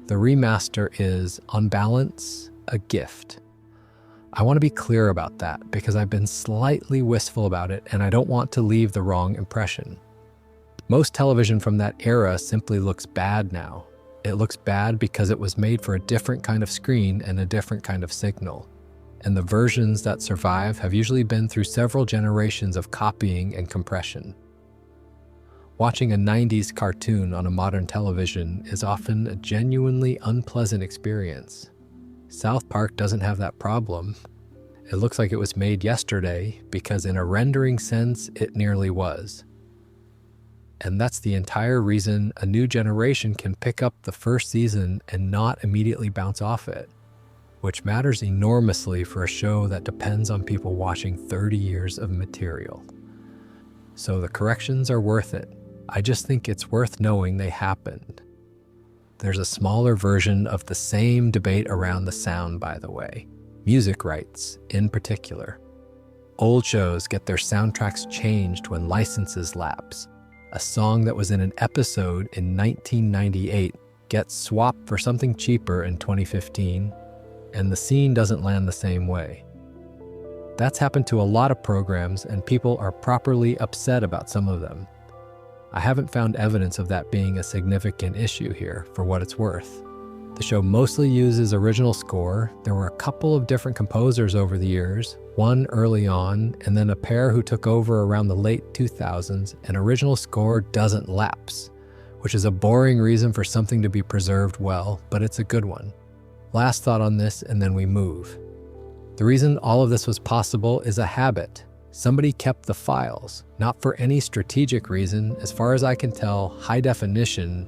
The remaster is, on balance, a gift. I want to be clear about that because I've been slightly wistful about it and I don't want to leave the wrong impression. Most television from that era simply looks bad now. It looks bad because it was made for a different kind of screen and a different kind of signal. And the versions that survive have usually been through several generations of copying and compression. Watching a 90s cartoon on a modern television is often a genuinely unpleasant experience. South Park doesn't have that problem. It looks like it was made yesterday because in a rendering sense, it nearly was. And that's the entire reason a new generation can pick up the first season and not immediately bounce off it, which matters enormously for a show that depends on people watching 30 years of material. So the corrections are worth it. I just think it's worth knowing they happened. There's a smaller version of the same debate around the sound, by the way. Music rights, in particular. Old shows get their soundtracks changed when licenses lapse. A song that was in an episode in 1998 gets swapped for something cheaper in 2015, and the scene doesn't land the same way. That's happened to a lot of programs, and people are properly upset about some of them. I haven't found evidence of that being a significant issue here, for what it's worth. The show mostly uses original score. There were a couple of different composers over the years, one early on, and then a pair who took over around the late 2000s, and original score doesn't lapse, which is a boring reason for something to be preserved well, but it's a good one. Last thought on this, and then we move. The reason all of this was possible is a habit. Somebody kept the files, not for any strategic reason. As far as I can tell, high definition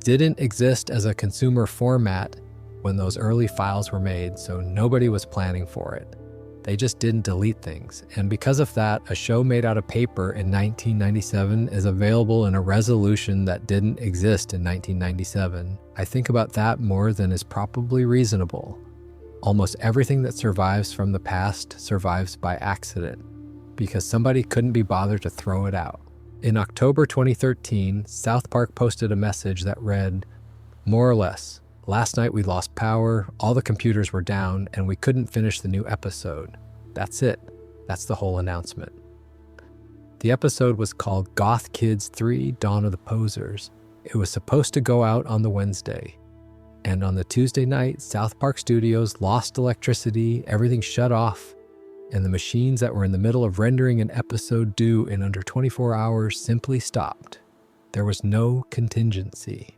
didn't exist as a consumer format when those early files were made, so nobody was planning for it. They just didn't delete things, and because of that, a show made out of paper in 1997 is available in a resolution that didn't exist in 1997. I think about that more than is probably reasonable. Almost everything that survives from the past survives by accident, because somebody couldn't be bothered to throw it out. In October 2013, South Park posted a message that read, "More or less, last night we lost power, all the computers were down, and we couldn't finish the new episode. That's it. That's the whole announcement." The episode was called Goth Kids 3: Dawn of the Posers. It was supposed to go out on the Wednesday. And on the Tuesday night, South Park Studios lost electricity, everything shut off, and the machines that were in the middle of rendering an episode due in under 24 hours simply stopped. There was no contingency.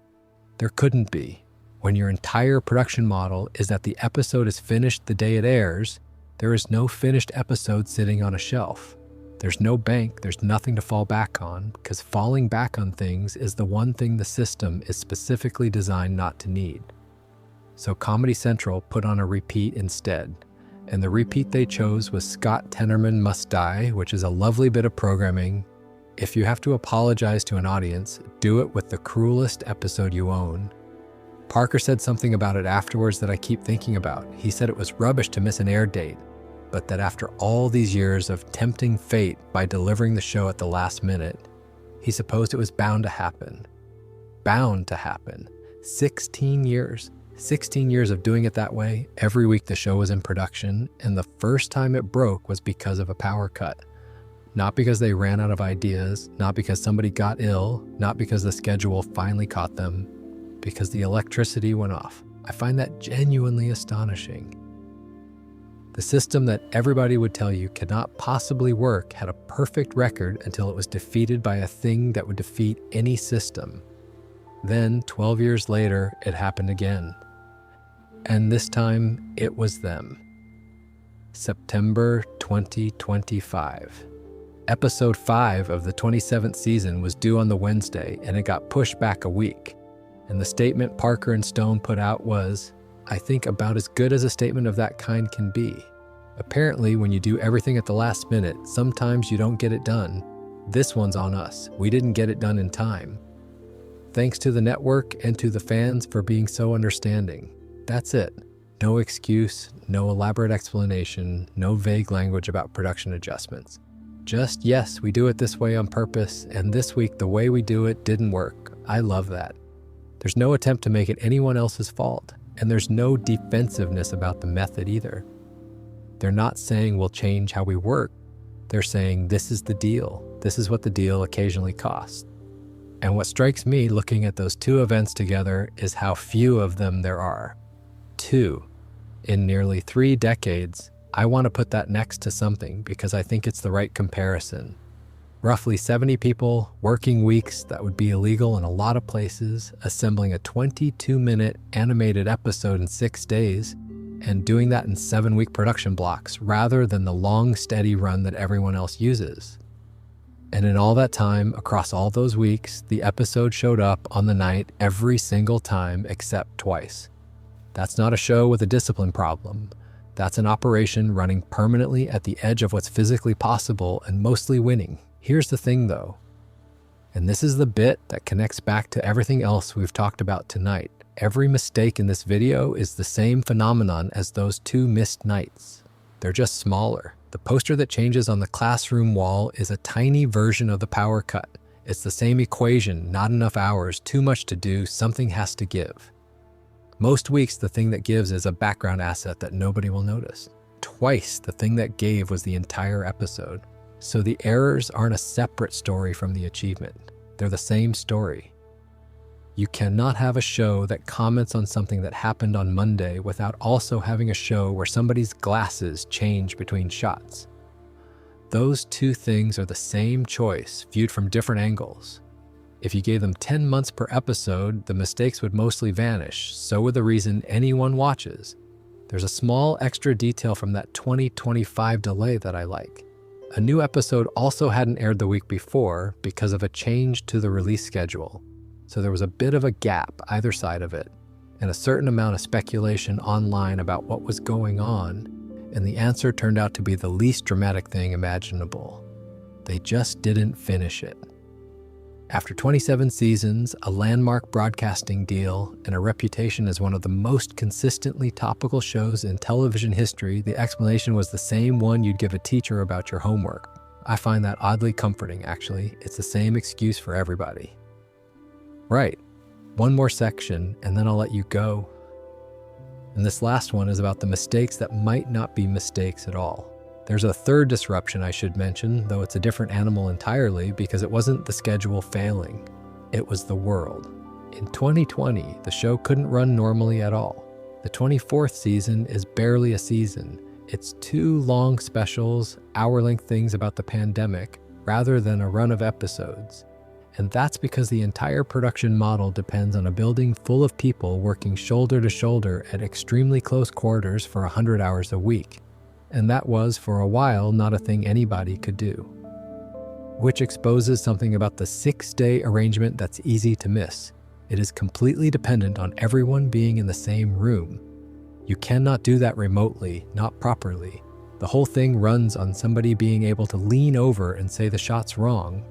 There couldn't be. When your entire production model is that the episode is finished the day it airs, there is no finished episode sitting on a shelf. There's no bank, there's nothing to fall back on, because falling back on things is the one thing the system is specifically designed not to need. So Comedy Central put on a repeat instead. And the repeat they chose was Scott Tenorman Must Die, which is a lovely bit of programming. If you have to apologize to an audience, do it with the cruelest episode you own. Parker said something about it afterwards that I keep thinking about. He said it was rubbish to miss an air date, but that after all these years of tempting fate by delivering the show at the last minute, he supposed it was bound to happen. Bound to happen. 16 years. 16 years of doing it that way. Every week the show was in production, and the first time it broke was because of a power cut. Not because they ran out of ideas, not because somebody got ill, not because the schedule finally caught them, because the electricity went off. I find that genuinely astonishing. The system that everybody would tell you cannot possibly work had a perfect record until it was defeated by a thing that would defeat any system. Then, 12 years later, it happened again. And this time, it was them. September 2025. Episode 5 of the 27th season was due on the Wednesday, and it got pushed back a week. And the statement Parker and Stone put out was, I think, about as good as a statement of that kind can be. Apparently, when you do everything at the last minute, sometimes you don't get it done. This one's on us. We didn't get it done in time. Thanks to the network and to the fans for being so understanding. That's it. No excuse, no elaborate explanation, no vague language about production adjustments. Just, yes, we do it this way on purpose, and this week the way we do it didn't work. I love that. There's no attempt to make it anyone else's fault, and there's no defensiveness about the method either. They're not saying we'll change how we work. They're saying this is the deal. This is what the deal occasionally costs. And what strikes me looking at those two events together is how few of them there are. 2. In nearly 3 decades, I want to put that next to something because I think it's the right comparison. Roughly 70 people, working weeks that would be illegal in a lot of places, assembling a 22-minute animated episode in 6 days, and doing that in 7-week production blocks rather than the long, steady run that everyone else uses. And in all that time, across all those weeks, the episode showed up on the night every single time except twice. That's not a show with a discipline problem. That's an operation running permanently at the edge of what's physically possible and mostly winning. Here's the thing though, and this is the bit that connects back to everything else we've talked about tonight. Every mistake in this video is the same phenomenon as those 2 missed nights. They're just smaller. The poster that changes on the classroom wall is a tiny version of the power cut. It's the same equation, not enough hours, too much to do, something has to give. Most weeks, the thing that gives is a background asset that nobody will notice. Twice, the thing that gave was the entire episode. So the errors aren't a separate story from the achievement. They're the same story. You cannot have a show that comments on something that happened on Monday without also having a show where somebody's glasses change between shots. Those 2 things are the same choice, viewed from different angles. If you gave them 10 months per episode, the mistakes would mostly vanish. So would the reason anyone watches. There's a small extra detail from that 2025 delay that I like. A new episode also hadn't aired the week before because of a change to the release schedule. So there was a bit of a gap either side of it, and a certain amount of speculation online about what was going on, and the answer turned out to be the least dramatic thing imaginable. They just didn't finish it. After 27 seasons, a landmark broadcasting deal, and a reputation as one of the most consistently topical shows in television history, the explanation was the same one you'd give a teacher about your homework. I find that oddly comforting, actually. It's the same excuse for everybody. Right, one more section, and then I'll let you go. And this last one is about the mistakes that might not be mistakes at all. There's a third disruption I should mention, though it's a different animal entirely because it wasn't the schedule failing. It was the world. In 2020, the show couldn't run normally at all. The 24th season is barely a season. It's 2 long specials, hour-length things about the pandemic, rather than a run of episodes. And that's because the entire production model depends on a building full of people working shoulder to shoulder at extremely close quarters for 100 hours a week. And that was, for a while, not a thing anybody could do. Which exposes something about the 6-day arrangement that's easy to miss. It is completely dependent on everyone being in the same room. You cannot do that remotely, not properly. The whole thing runs on somebody being able to lean over and say the shot's wrong,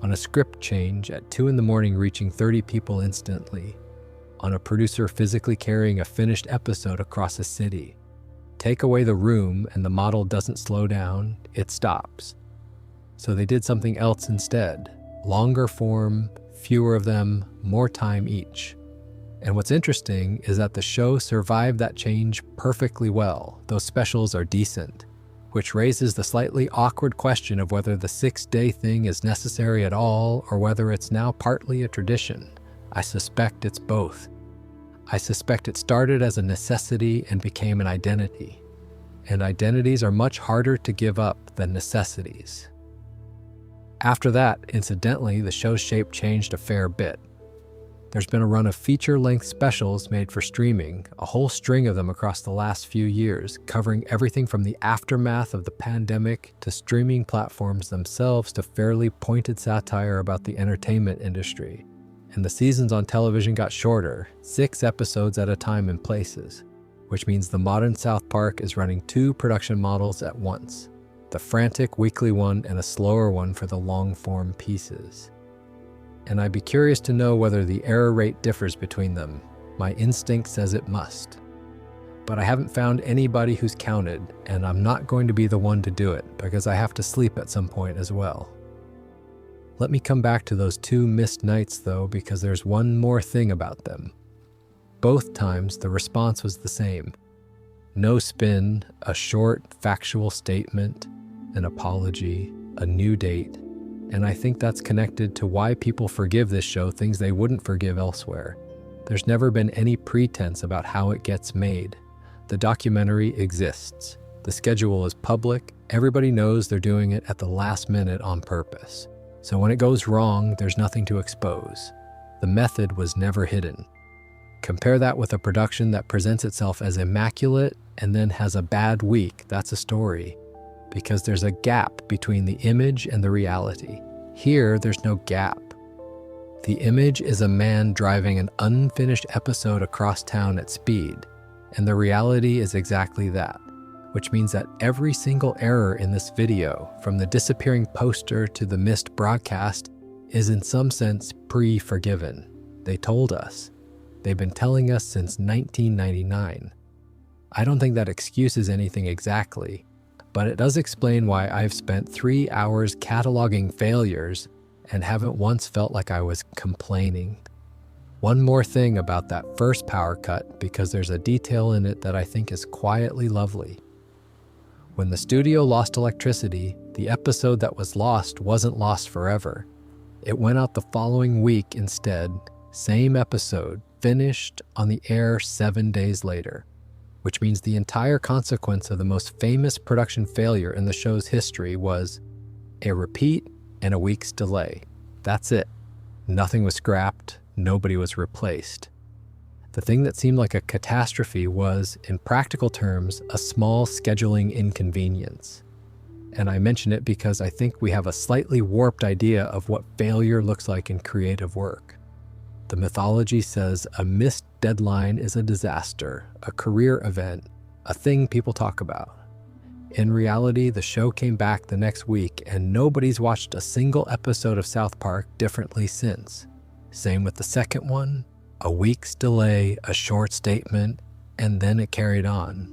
on a script change at 2 in the morning reaching 30 people instantly, on a producer physically carrying a finished episode across a city. Take away the room and the model doesn't slow down, it stops. So they did something else instead. Longer form, fewer of them, more time each. And what's interesting is that the show survived that change perfectly well. Those specials are decent, which raises the slightly awkward question of whether the 6-day thing is necessary at all or whether it's now partly a tradition. I suspect it's both. I suspect it started as a necessity and became an identity. And identities are much harder to give up than necessities. After that, incidentally, the show's shape changed a fair bit. There's been a run of feature-length specials made for streaming, a whole string of them across the last few years, covering everything from the aftermath of the pandemic to streaming platforms themselves to fairly pointed satire about the entertainment industry. And the seasons on television got shorter, 6 episodes at a time in places, which means the modern South Park is running 2 production models at once, the frantic weekly one and a slower one for the long-form pieces. And I'd be curious to know whether the error rate differs between them. My instinct says it must. But I haven't found anybody who's counted, and I'm not going to be the one to do it because I have to sleep at some point as well. Let me come back to those 2 missed nights though, because there's one more thing about them. Both times the response was the same. No spin, a short factual statement, an apology, a new date, And I think that's connected to why people forgive this show things they wouldn't forgive elsewhere. There's never been any pretense about how it gets made. The documentary exists. The schedule is public. Everybody knows they're doing it at the last minute on purpose. So when it goes wrong, there's nothing to expose. The method was never hidden. Compare that with a production that presents itself as immaculate and then has a bad week. That's a story. Because there's a gap between the image and the reality. Here, there's no gap. The image is a man driving an unfinished episode across town at speed, and the reality is exactly that, which means that every single error in this video, from the disappearing poster to the missed broadcast, is in some sense pre-forgiven. They told us. They've been telling us since 1999. I don't think that excuses anything exactly, but it does explain why I've spent 3 hours cataloging failures and haven't once felt like I was complaining. One more thing about that first power cut, because there's a detail in it that I think is quietly lovely. When the studio lost electricity, the episode that was lost wasn't lost forever. It went out the following week instead, same episode, finished on the air 7 days later. Which means the entire consequence of the most famous production failure in the show's history was a repeat and a week's delay. That's it. Nothing was scrapped, nobody was replaced. The thing that seemed like a catastrophe was, in practical terms, a small scheduling inconvenience. And I mention it because I think we have a slightly warped idea of what failure looks like in creative work. The mythology says a missed deadline is a disaster, a career event, a thing people talk about. In reality, the show came back the next week and nobody's watched a single episode of South Park differently since. Same with the second one, a week's delay, a short statement, and then it carried on.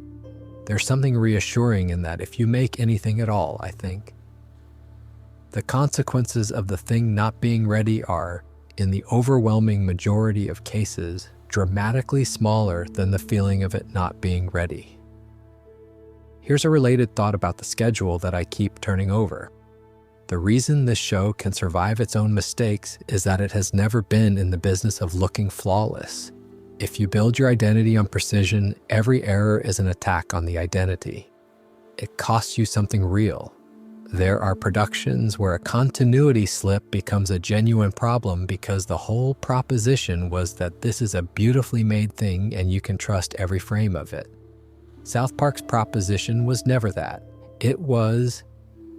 There's something reassuring in that if you make anything at all, I think. The consequences of the thing not being ready are, in the overwhelming majority of cases, dramatically smaller than the feeling of it not being ready. Here's a related thought about the schedule that I keep turning over. The reason this show can survive its own mistakes is that it has never been in the business of looking flawless. If you build your identity on precision, every error is an attack on the identity. It costs you something real. There are productions where a continuity slip becomes a genuine problem because the whole proposition was that this is a beautifully made thing and you can trust every frame of it. South Park's proposition was never that. It was,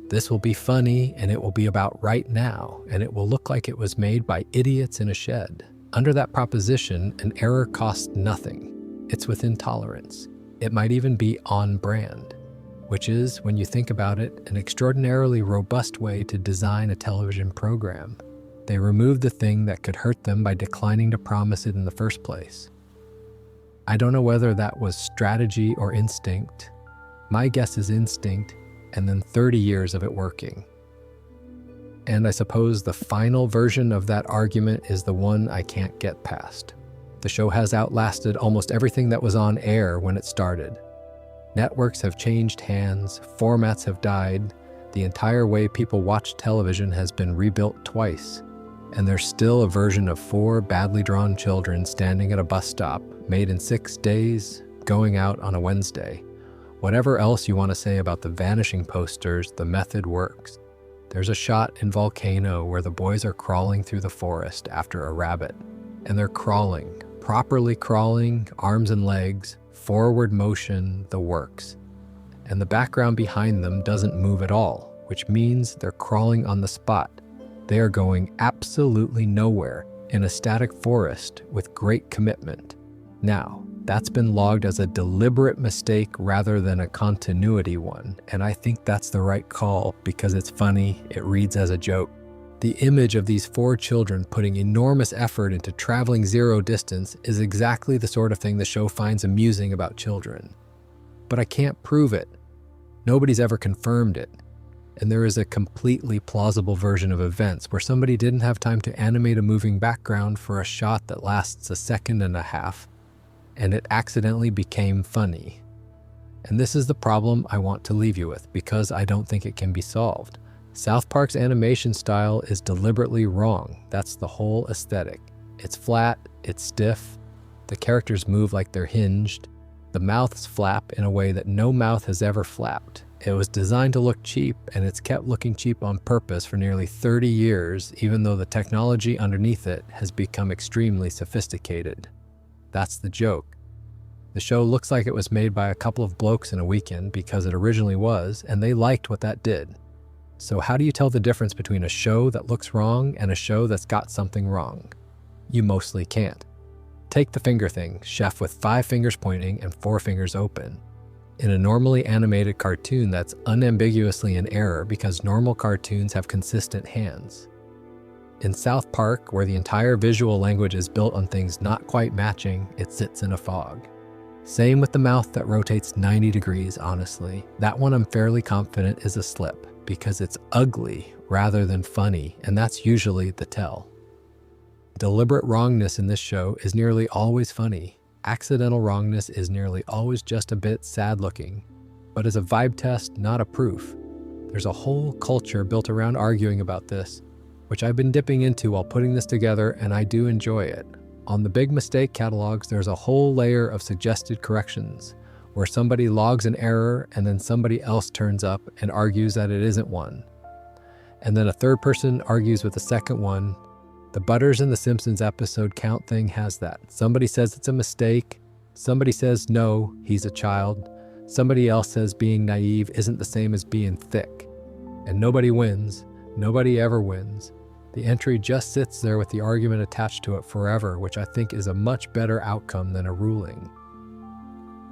this will be funny and it will be about right now and it will look like it was made by idiots in a shed. Under that proposition, an error costs nothing. It's within tolerance. It might even be on brand. Which is, when you think about it, an extraordinarily robust way to design a television program. They removed the thing that could hurt them by declining to promise it in the first place. I don't know whether that was strategy or instinct. My guess is instinct, and then 30 years of it working. And I suppose the final version of that argument is the one I can't get past. The show has outlasted almost everything that was on air when it started. Networks have changed hands, formats have died, the entire way people watch television has been rebuilt twice, and there's still a version of 4 badly drawn children standing at a bus stop, made in 6 days, going out on a Wednesday. Whatever else you want to say about the vanishing posters, the method works. There's a shot in Volcano where the boys are crawling through the forest after a rabbit, and they're crawling, properly crawling, arms and legs, forward motion, the works. And the background behind them doesn't move at all, which means they're crawling on the spot. They are going absolutely nowhere in a static forest with great commitment. Now, that's been logged as a deliberate mistake rather than a continuity one, and I think that's the right call because it's funny, it reads as a joke. The image of these 4 children putting enormous effort into traveling zero distance is exactly the sort of thing the show finds amusing about children. But I can't prove it. Nobody's ever confirmed it. And there is a completely plausible version of events where somebody didn't have time to animate a moving background for a shot that lasts a second and a half, and it accidentally became funny. And this is the problem I want to leave you with because I don't think it can be solved. South Park's animation style is deliberately wrong. That's the whole aesthetic. It's flat, it's stiff, the characters move like they're hinged, the mouths flap in a way that no mouth has ever flapped. It was designed to look cheap, and it's kept looking cheap on purpose for nearly 30 years, even though the technology underneath it has become extremely sophisticated. That's the joke. The show looks like it was made by a couple of blokes in a weekend because it originally was, and they liked what that did. So how do you tell the difference between a show that looks wrong and a show that's got something wrong? You mostly can't. Take the finger thing, chef with 5 fingers pointing and 4 fingers open. In a normally animated cartoon, that's unambiguously an error because normal cartoons have consistent hands. In South Park, where the entire visual language is built on things not quite matching, it sits in a fog. Same with the mouth that rotates 90 degrees, honestly. That one I'm fairly confident is a slip because it's ugly rather than funny, and that's usually the tell. Deliberate wrongness in this show is nearly always funny. Accidental wrongness is nearly always just a bit sad-looking, but as a vibe test, not a proof. There's a whole culture built around arguing about this, which I've been dipping into while putting this together, and I do enjoy it. On the big mistake catalogs, there's a whole layer of suggested corrections, where somebody logs an error and then somebody else turns up and argues that it isn't one. And then a third person argues with the second one. The Butters in The Simpsons episode count thing has that. Somebody says it's a mistake. Somebody says, no, he's a child. Somebody else says being naive isn't the same as being thick. And nobody wins. Nobody ever wins. The entry just sits there with the argument attached to it forever, which I think is a much better outcome than a ruling.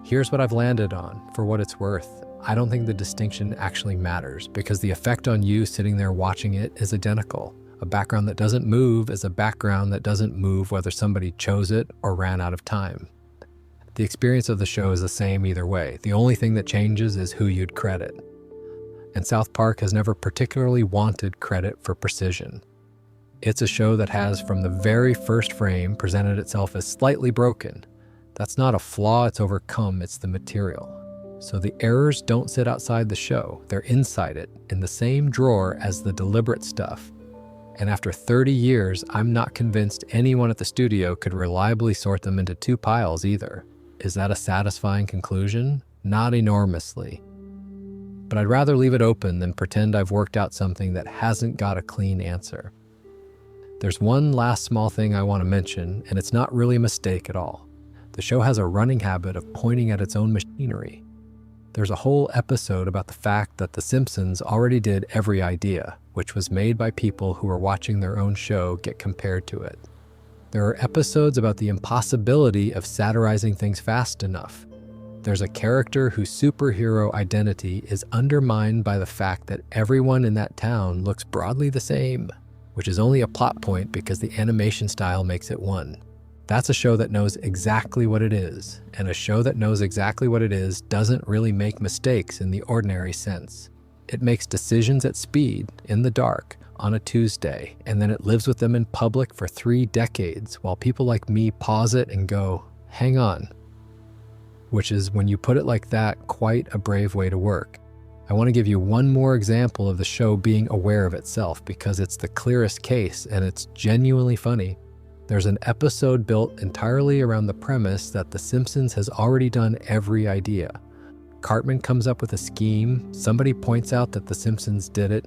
Here's what I've landed on, for what it's worth. I don't think the distinction actually matters, because the effect on you sitting there watching it is identical. A background that doesn't move is a background that doesn't move whether somebody chose it or ran out of time. The experience of the show is the same either way. The only thing that changes is who you'd credit. And South Park has never particularly wanted credit for precision. It's a show that has, from the very first frame, presented itself as slightly broken. That's not a flaw it's overcome, it's the material. So the errors don't sit outside the show, they're inside it, in the same drawer as the deliberate stuff. And after 30 years, I'm not convinced anyone at the studio could reliably sort them into 2 piles either. Is that a satisfying conclusion? Not enormously. But I'd rather leave it open than pretend I've worked out something that hasn't got a clean answer. There's one last small thing I want to mention, and it's not really a mistake at all. The show has a running habit of pointing at its own machinery. There's a whole episode about the fact that The Simpsons already did every idea, which was made by people who were watching their own show get compared to it. There are episodes about the impossibility of satirizing things fast enough. There's a character whose superhero identity is undermined by the fact that everyone in that town looks broadly the same, which is only a plot point because the animation style makes it one. That's a show that knows exactly what it is, and a show that knows exactly what it is doesn't really make mistakes in the ordinary sense. It makes decisions at speed, in the dark, on a Tuesday, and then it lives with them in public for 3 decades while people like me pause it and go, hang on. Which is, when you put it like that, quite a brave way to work. I want to give you one more example of the show being aware of itself because it's the clearest case and it's genuinely funny. There's an episode built entirely around the premise that The Simpsons has already done every idea. Cartman comes up with a scheme, somebody points out that The Simpsons did it,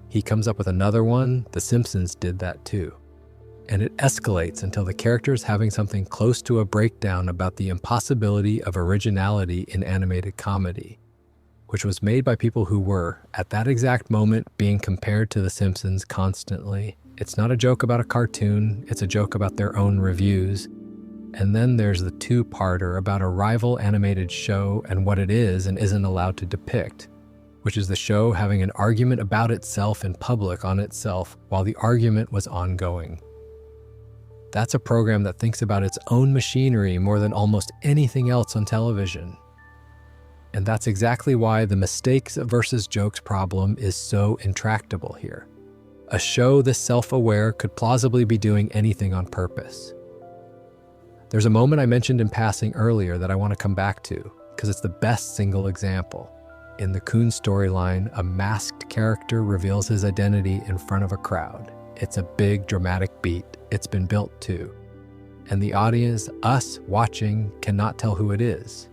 he comes up with another one, The Simpsons did that too. And it escalates until the character's having something close to a breakdown about the impossibility of originality in animated comedy, which was made by people who were, at that exact moment, being compared to The Simpsons constantly. It's not a joke about a cartoon, it's a joke about their own reviews. And then there's the 2-parter about a rival animated show and what it is and isn't allowed to depict, which is the show having an argument about itself in public on itself while the argument was ongoing. That's a program that thinks about its own machinery more than almost anything else on television. And that's exactly why the mistakes versus jokes problem is so intractable here. A show this self-aware could plausibly be doing anything on purpose. There's a moment I mentioned in passing earlier that I want to come back to, because it's the best single example. In the Coon storyline, a masked character reveals his identity in front of a crowd. It's a big, dramatic beat. It's been built too. And the audience, us watching, cannot tell who it is.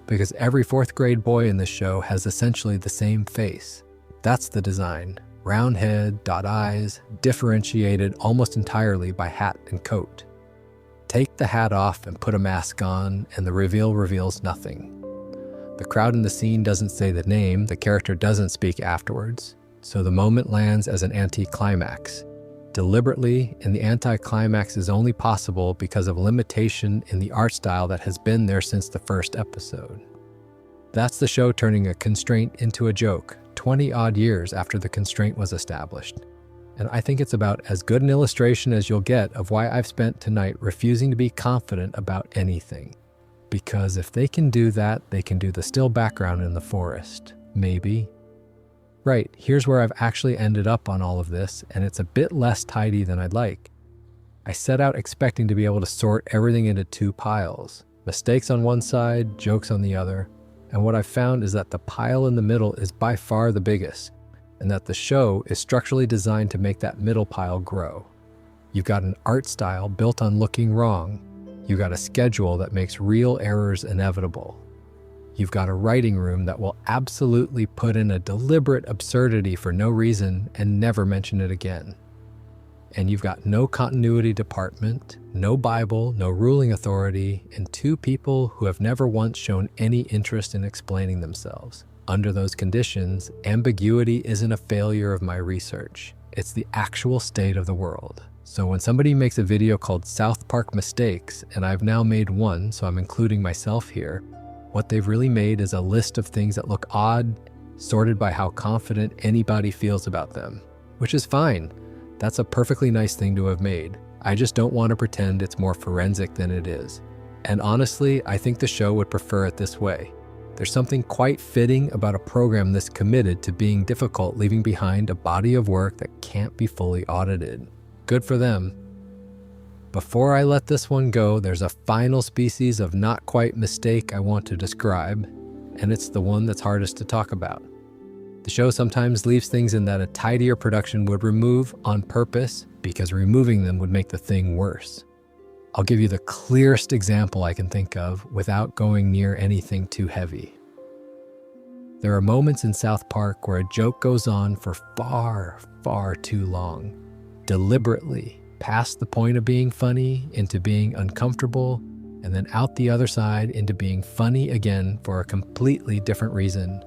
Because every fourth grade boy in this show has essentially the same face. That's the design. Round head, dot eyes, differentiated almost entirely by hat and coat. Take the hat off and put a mask on, and the reveal reveals nothing. The crowd in the scene doesn't say the name, the character doesn't speak afterwards, so the moment lands as an anticlimax. Deliberately, and the anticlimax is only possible because of limitation in the art style that has been there since the first episode. That's the show turning a constraint into a joke, 20-odd years after the constraint was established. And I think it's about as good an illustration as you'll get of why I've spent tonight refusing to be confident about anything. Because if they can do that, they can do the still background in the forest. Maybe. Right, here's where I've actually ended up on all of this, and it's a bit less tidy than I'd like. I set out expecting to be able to sort everything into two piles. Mistakes on one side, jokes on the other. And what I've found is that the pile in the middle is by far the biggest, and that the show is structurally designed to make that middle pile grow. You've got an art style built on looking wrong. You've got a schedule that makes real errors inevitable. You've got a writing room that will absolutely put in a deliberate absurdity for no reason and never mention it again. And you've got no continuity department, no Bible, no ruling authority, and two people who have never once shown any interest in explaining themselves. Under those conditions, ambiguity isn't a failure of my research. It's the actual state of the world. So when somebody makes a video called South Park Mistakes, and I've now made one, so I'm including myself here, what they've really made is a list of things that look odd, sorted by how confident anybody feels about them. Which is fine. That's a perfectly nice thing to have made. I just don't want to pretend it's more forensic than it is. And honestly, I think the show would prefer it this way. There's something quite fitting about a program this committed to being difficult, leaving behind a body of work that can't be fully audited. Good for them. Before I let this one go, there's a final species of not quite mistake I want to describe, and it's the one that's hardest to talk about. The show sometimes leaves things in that a tidier production would remove on purpose because removing them would make the thing worse. I'll give you the clearest example I can think of without going near anything too heavy. There are moments in South Park where a joke goes on for far, far too long. Deliberately, past the point of being funny into being uncomfortable, and then out the other side into being funny again for a completely different reason.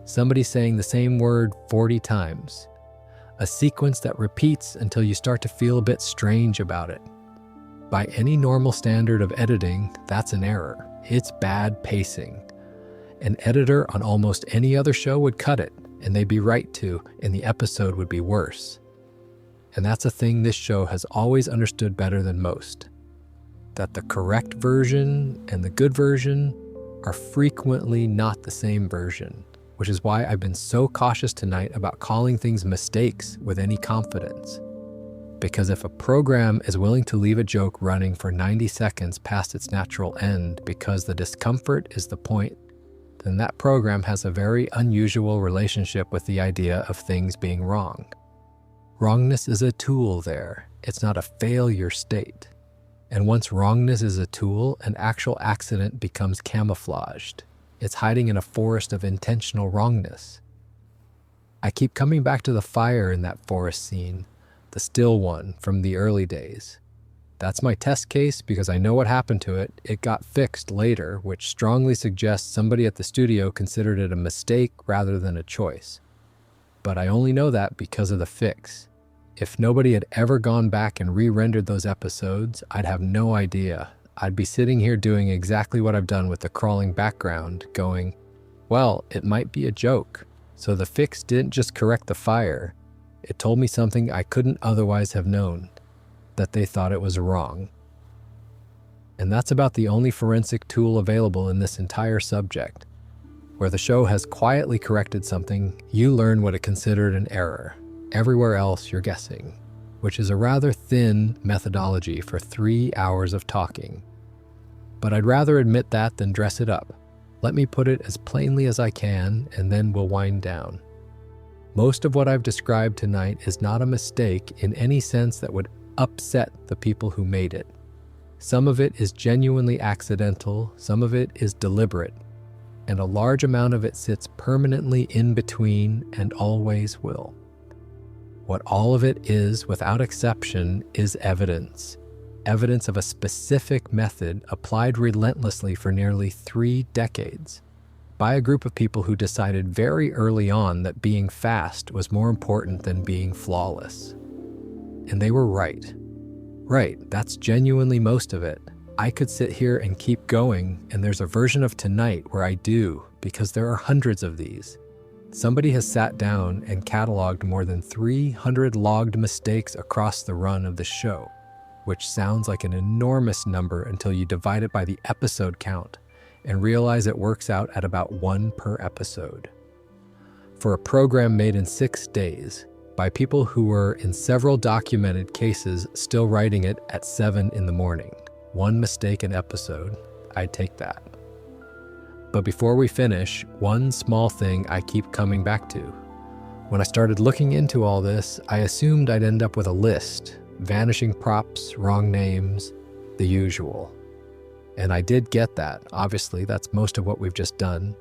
Somebody saying the same word 40 times. A sequence that repeats until you start to feel a bit strange about it. By any normal standard of editing, that's an error. It's bad pacing. An editor on almost any other show would cut it, and they'd be right to, and the episode would be worse. And that's a thing this show has always understood better than most. That the correct version and the good version are frequently not the same version, which is why I've been so cautious tonight about calling things mistakes with any confidence. Because if a program is willing to leave a joke running for 90 seconds past its natural end because the discomfort is the point, then that program has a very unusual relationship with the idea of things being wrong. Wrongness is a tool there. It's not a failure state. And once wrongness is a tool, an actual accident becomes camouflaged. It's hiding in a forest of intentional wrongness. I keep coming back to the fire in that forest scene, the still one from the early days. That's my test case because I know what happened to it. It got fixed later, which strongly suggests somebody at the studio considered it a mistake rather than a choice. But I only know that because of the fix. If nobody had ever gone back and re-rendered those episodes, I'd have no idea. I'd be sitting here doing exactly what I've done with the crawling background, going, well, it might be a joke. So the fix didn't just correct the fire. It told me something I couldn't otherwise have known, that they thought it was wrong. And that's about the only forensic tool available in this entire subject. Where the show has quietly corrected something, you learn what it considered an error. Everywhere else, you're guessing, which is a rather thin methodology for 3 hours of talking. But I'd rather admit that than dress it up. Let me put it as plainly as I can, and then we'll wind down. Most of what I've described tonight is not a mistake in any sense that would upset the people who made it. Some of it is genuinely accidental, some of it is deliberate, and a large amount of it sits permanently in between and always will. What all of it is, without exception, is evidence. Evidence of a specific method applied relentlessly for nearly 3 decades by a group of people who decided very early on that being fast was more important than being flawless. And they were right. Right, that's genuinely most of it. I could sit here and keep going, and there's a version of tonight where I do, because there are hundreds of these. Somebody has sat down and cataloged more than 300 logged mistakes across the run of the show, which sounds like an enormous number until you divide it by the episode count and realize it works out at about 1 per episode. For a program made in 6 days, by people who were, in several documented cases, still writing it at 7 in the morning. 1 mistake an episode, I'd take that. But before we finish, one small thing I keep coming back to. When I started looking into all this, I assumed I'd end up with a list, vanishing props, wrong names, the usual. And I did get that. Obviously, that's most of what we've just done.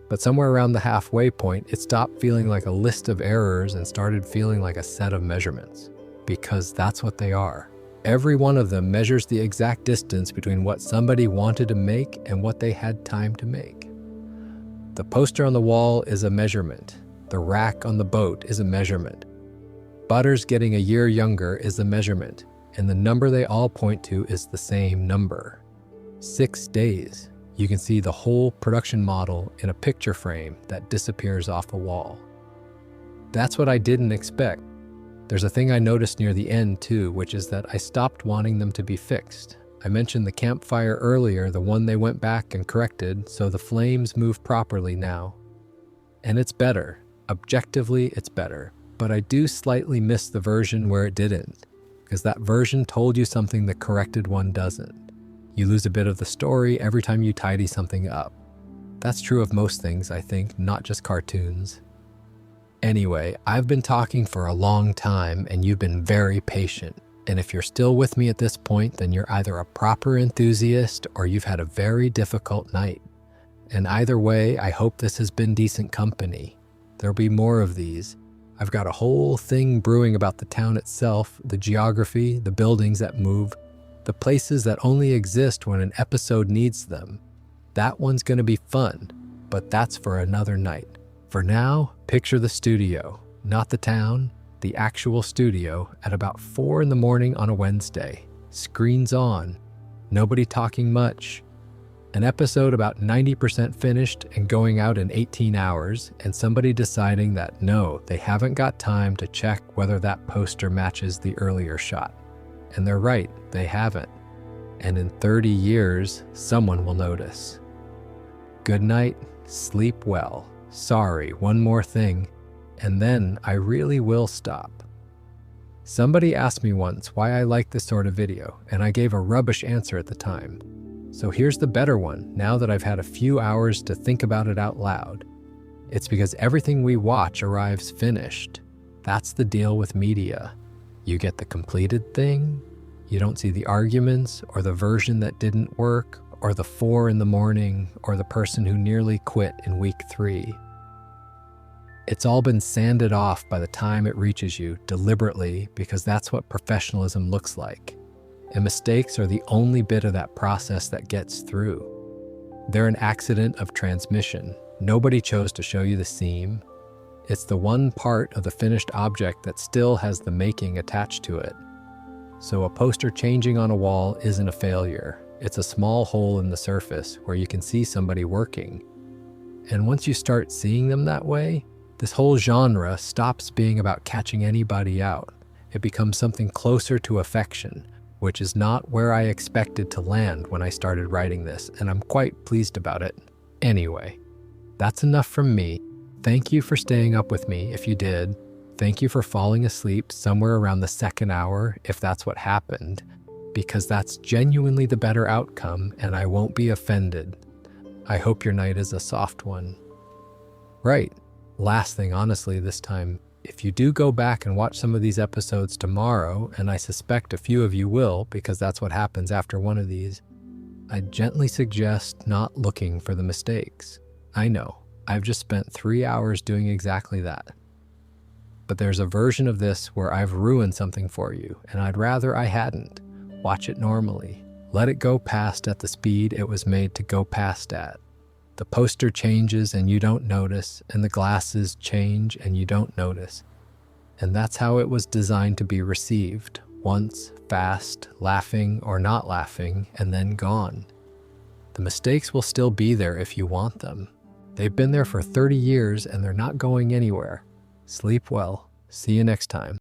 But somewhere around the halfway point, it stopped feeling like a list of errors and started feeling like a set of measurements. Because that's what they are. Every one of them measures the exact distance between what somebody wanted to make and what they had time to make. The poster on the wall is a measurement. The rack on the boat is a measurement. Butters getting a year younger is a measurement, and the number they all point to is the same number. 6 days. You can see the whole production model in a picture frame that disappears off a wall. That's what I didn't expect. There's a thing I noticed near the end too, which is that I stopped wanting them to be fixed. I mentioned the campfire earlier, the one they went back and corrected, so the flames move properly now. And it's better. Objectively, it's better. But I do slightly miss the version where it didn't, because that version told you something the corrected one doesn't. You lose a bit of the story every time you tidy something up. That's true of most things, I think, not just cartoons. Anyway, I've been talking for a long time and you've been very patient. And if you're still with me at this point, then you're either a proper enthusiast or you've had a very difficult night. And either way, I hope this has been decent company. There'll be more of these. I've got a whole thing brewing about the town itself, the geography, the buildings that move, the places that only exist when an episode needs them. That one's going to be fun, but that's for another night. For now, picture the studio, not the town, the actual studio at about 4 in the morning on a Wednesday. Screens on, nobody talking much. An episode about 90% finished and going out in 18 hours, and somebody deciding that no, they haven't got time to check whether that poster matches the earlier shot. And they're right, they haven't. And in 30 years, someone will notice. Good night, sleep well. Sorry, one more thing, and then I really will stop. Somebody asked me once why I like this sort of video, and I gave a rubbish answer at the time. So here's the better one, now that I've had a few hours to think about it out loud. It's because everything we watch arrives finished. That's the deal with media. You get the completed thing, you don't see the arguments, or the version that didn't work, or the 4 in the morning, or the person who nearly quit in week 3. It's all been sanded off by the time it reaches you, deliberately, because that's what professionalism looks like. And mistakes are the only bit of that process that gets through. They're an accident of transmission. Nobody chose to show you the seam. It's the one part of the finished object that still has the making attached to it. So a poster changing on a wall isn't a failure. It's a small hole in the surface where you can see somebody working. And once you start seeing them that way, this whole genre stops being about catching anybody out. It becomes something closer to affection, which is not where I expected to land when I started writing this, and I'm quite pleased about it. Anyway, that's enough from me. Thank you for staying up with me if you did. Thank you for falling asleep somewhere around the 2nd hour if that's what happened, because that's genuinely the better outcome and I won't be offended. I hope your night is a soft one. Right. Last thing, honestly, this time, if you do go back and watch some of these episodes tomorrow, and I suspect a few of you will because that's what happens after one of these, I gently suggest not looking for the mistakes. I know, I've just spent 3 hours doing exactly that. But there's a version of this where I've ruined something for you, and I'd rather I hadn't. Watch it normally. Let it go past at the speed it was made to go past at. The poster changes and you don't notice, and the glasses change and you don't notice. And that's how it was designed to be received. Once, fast, laughing or not laughing, and then gone. The mistakes will still be there if you want them. They've been there for 30 years and they're not going anywhere. Sleep well. See you next time.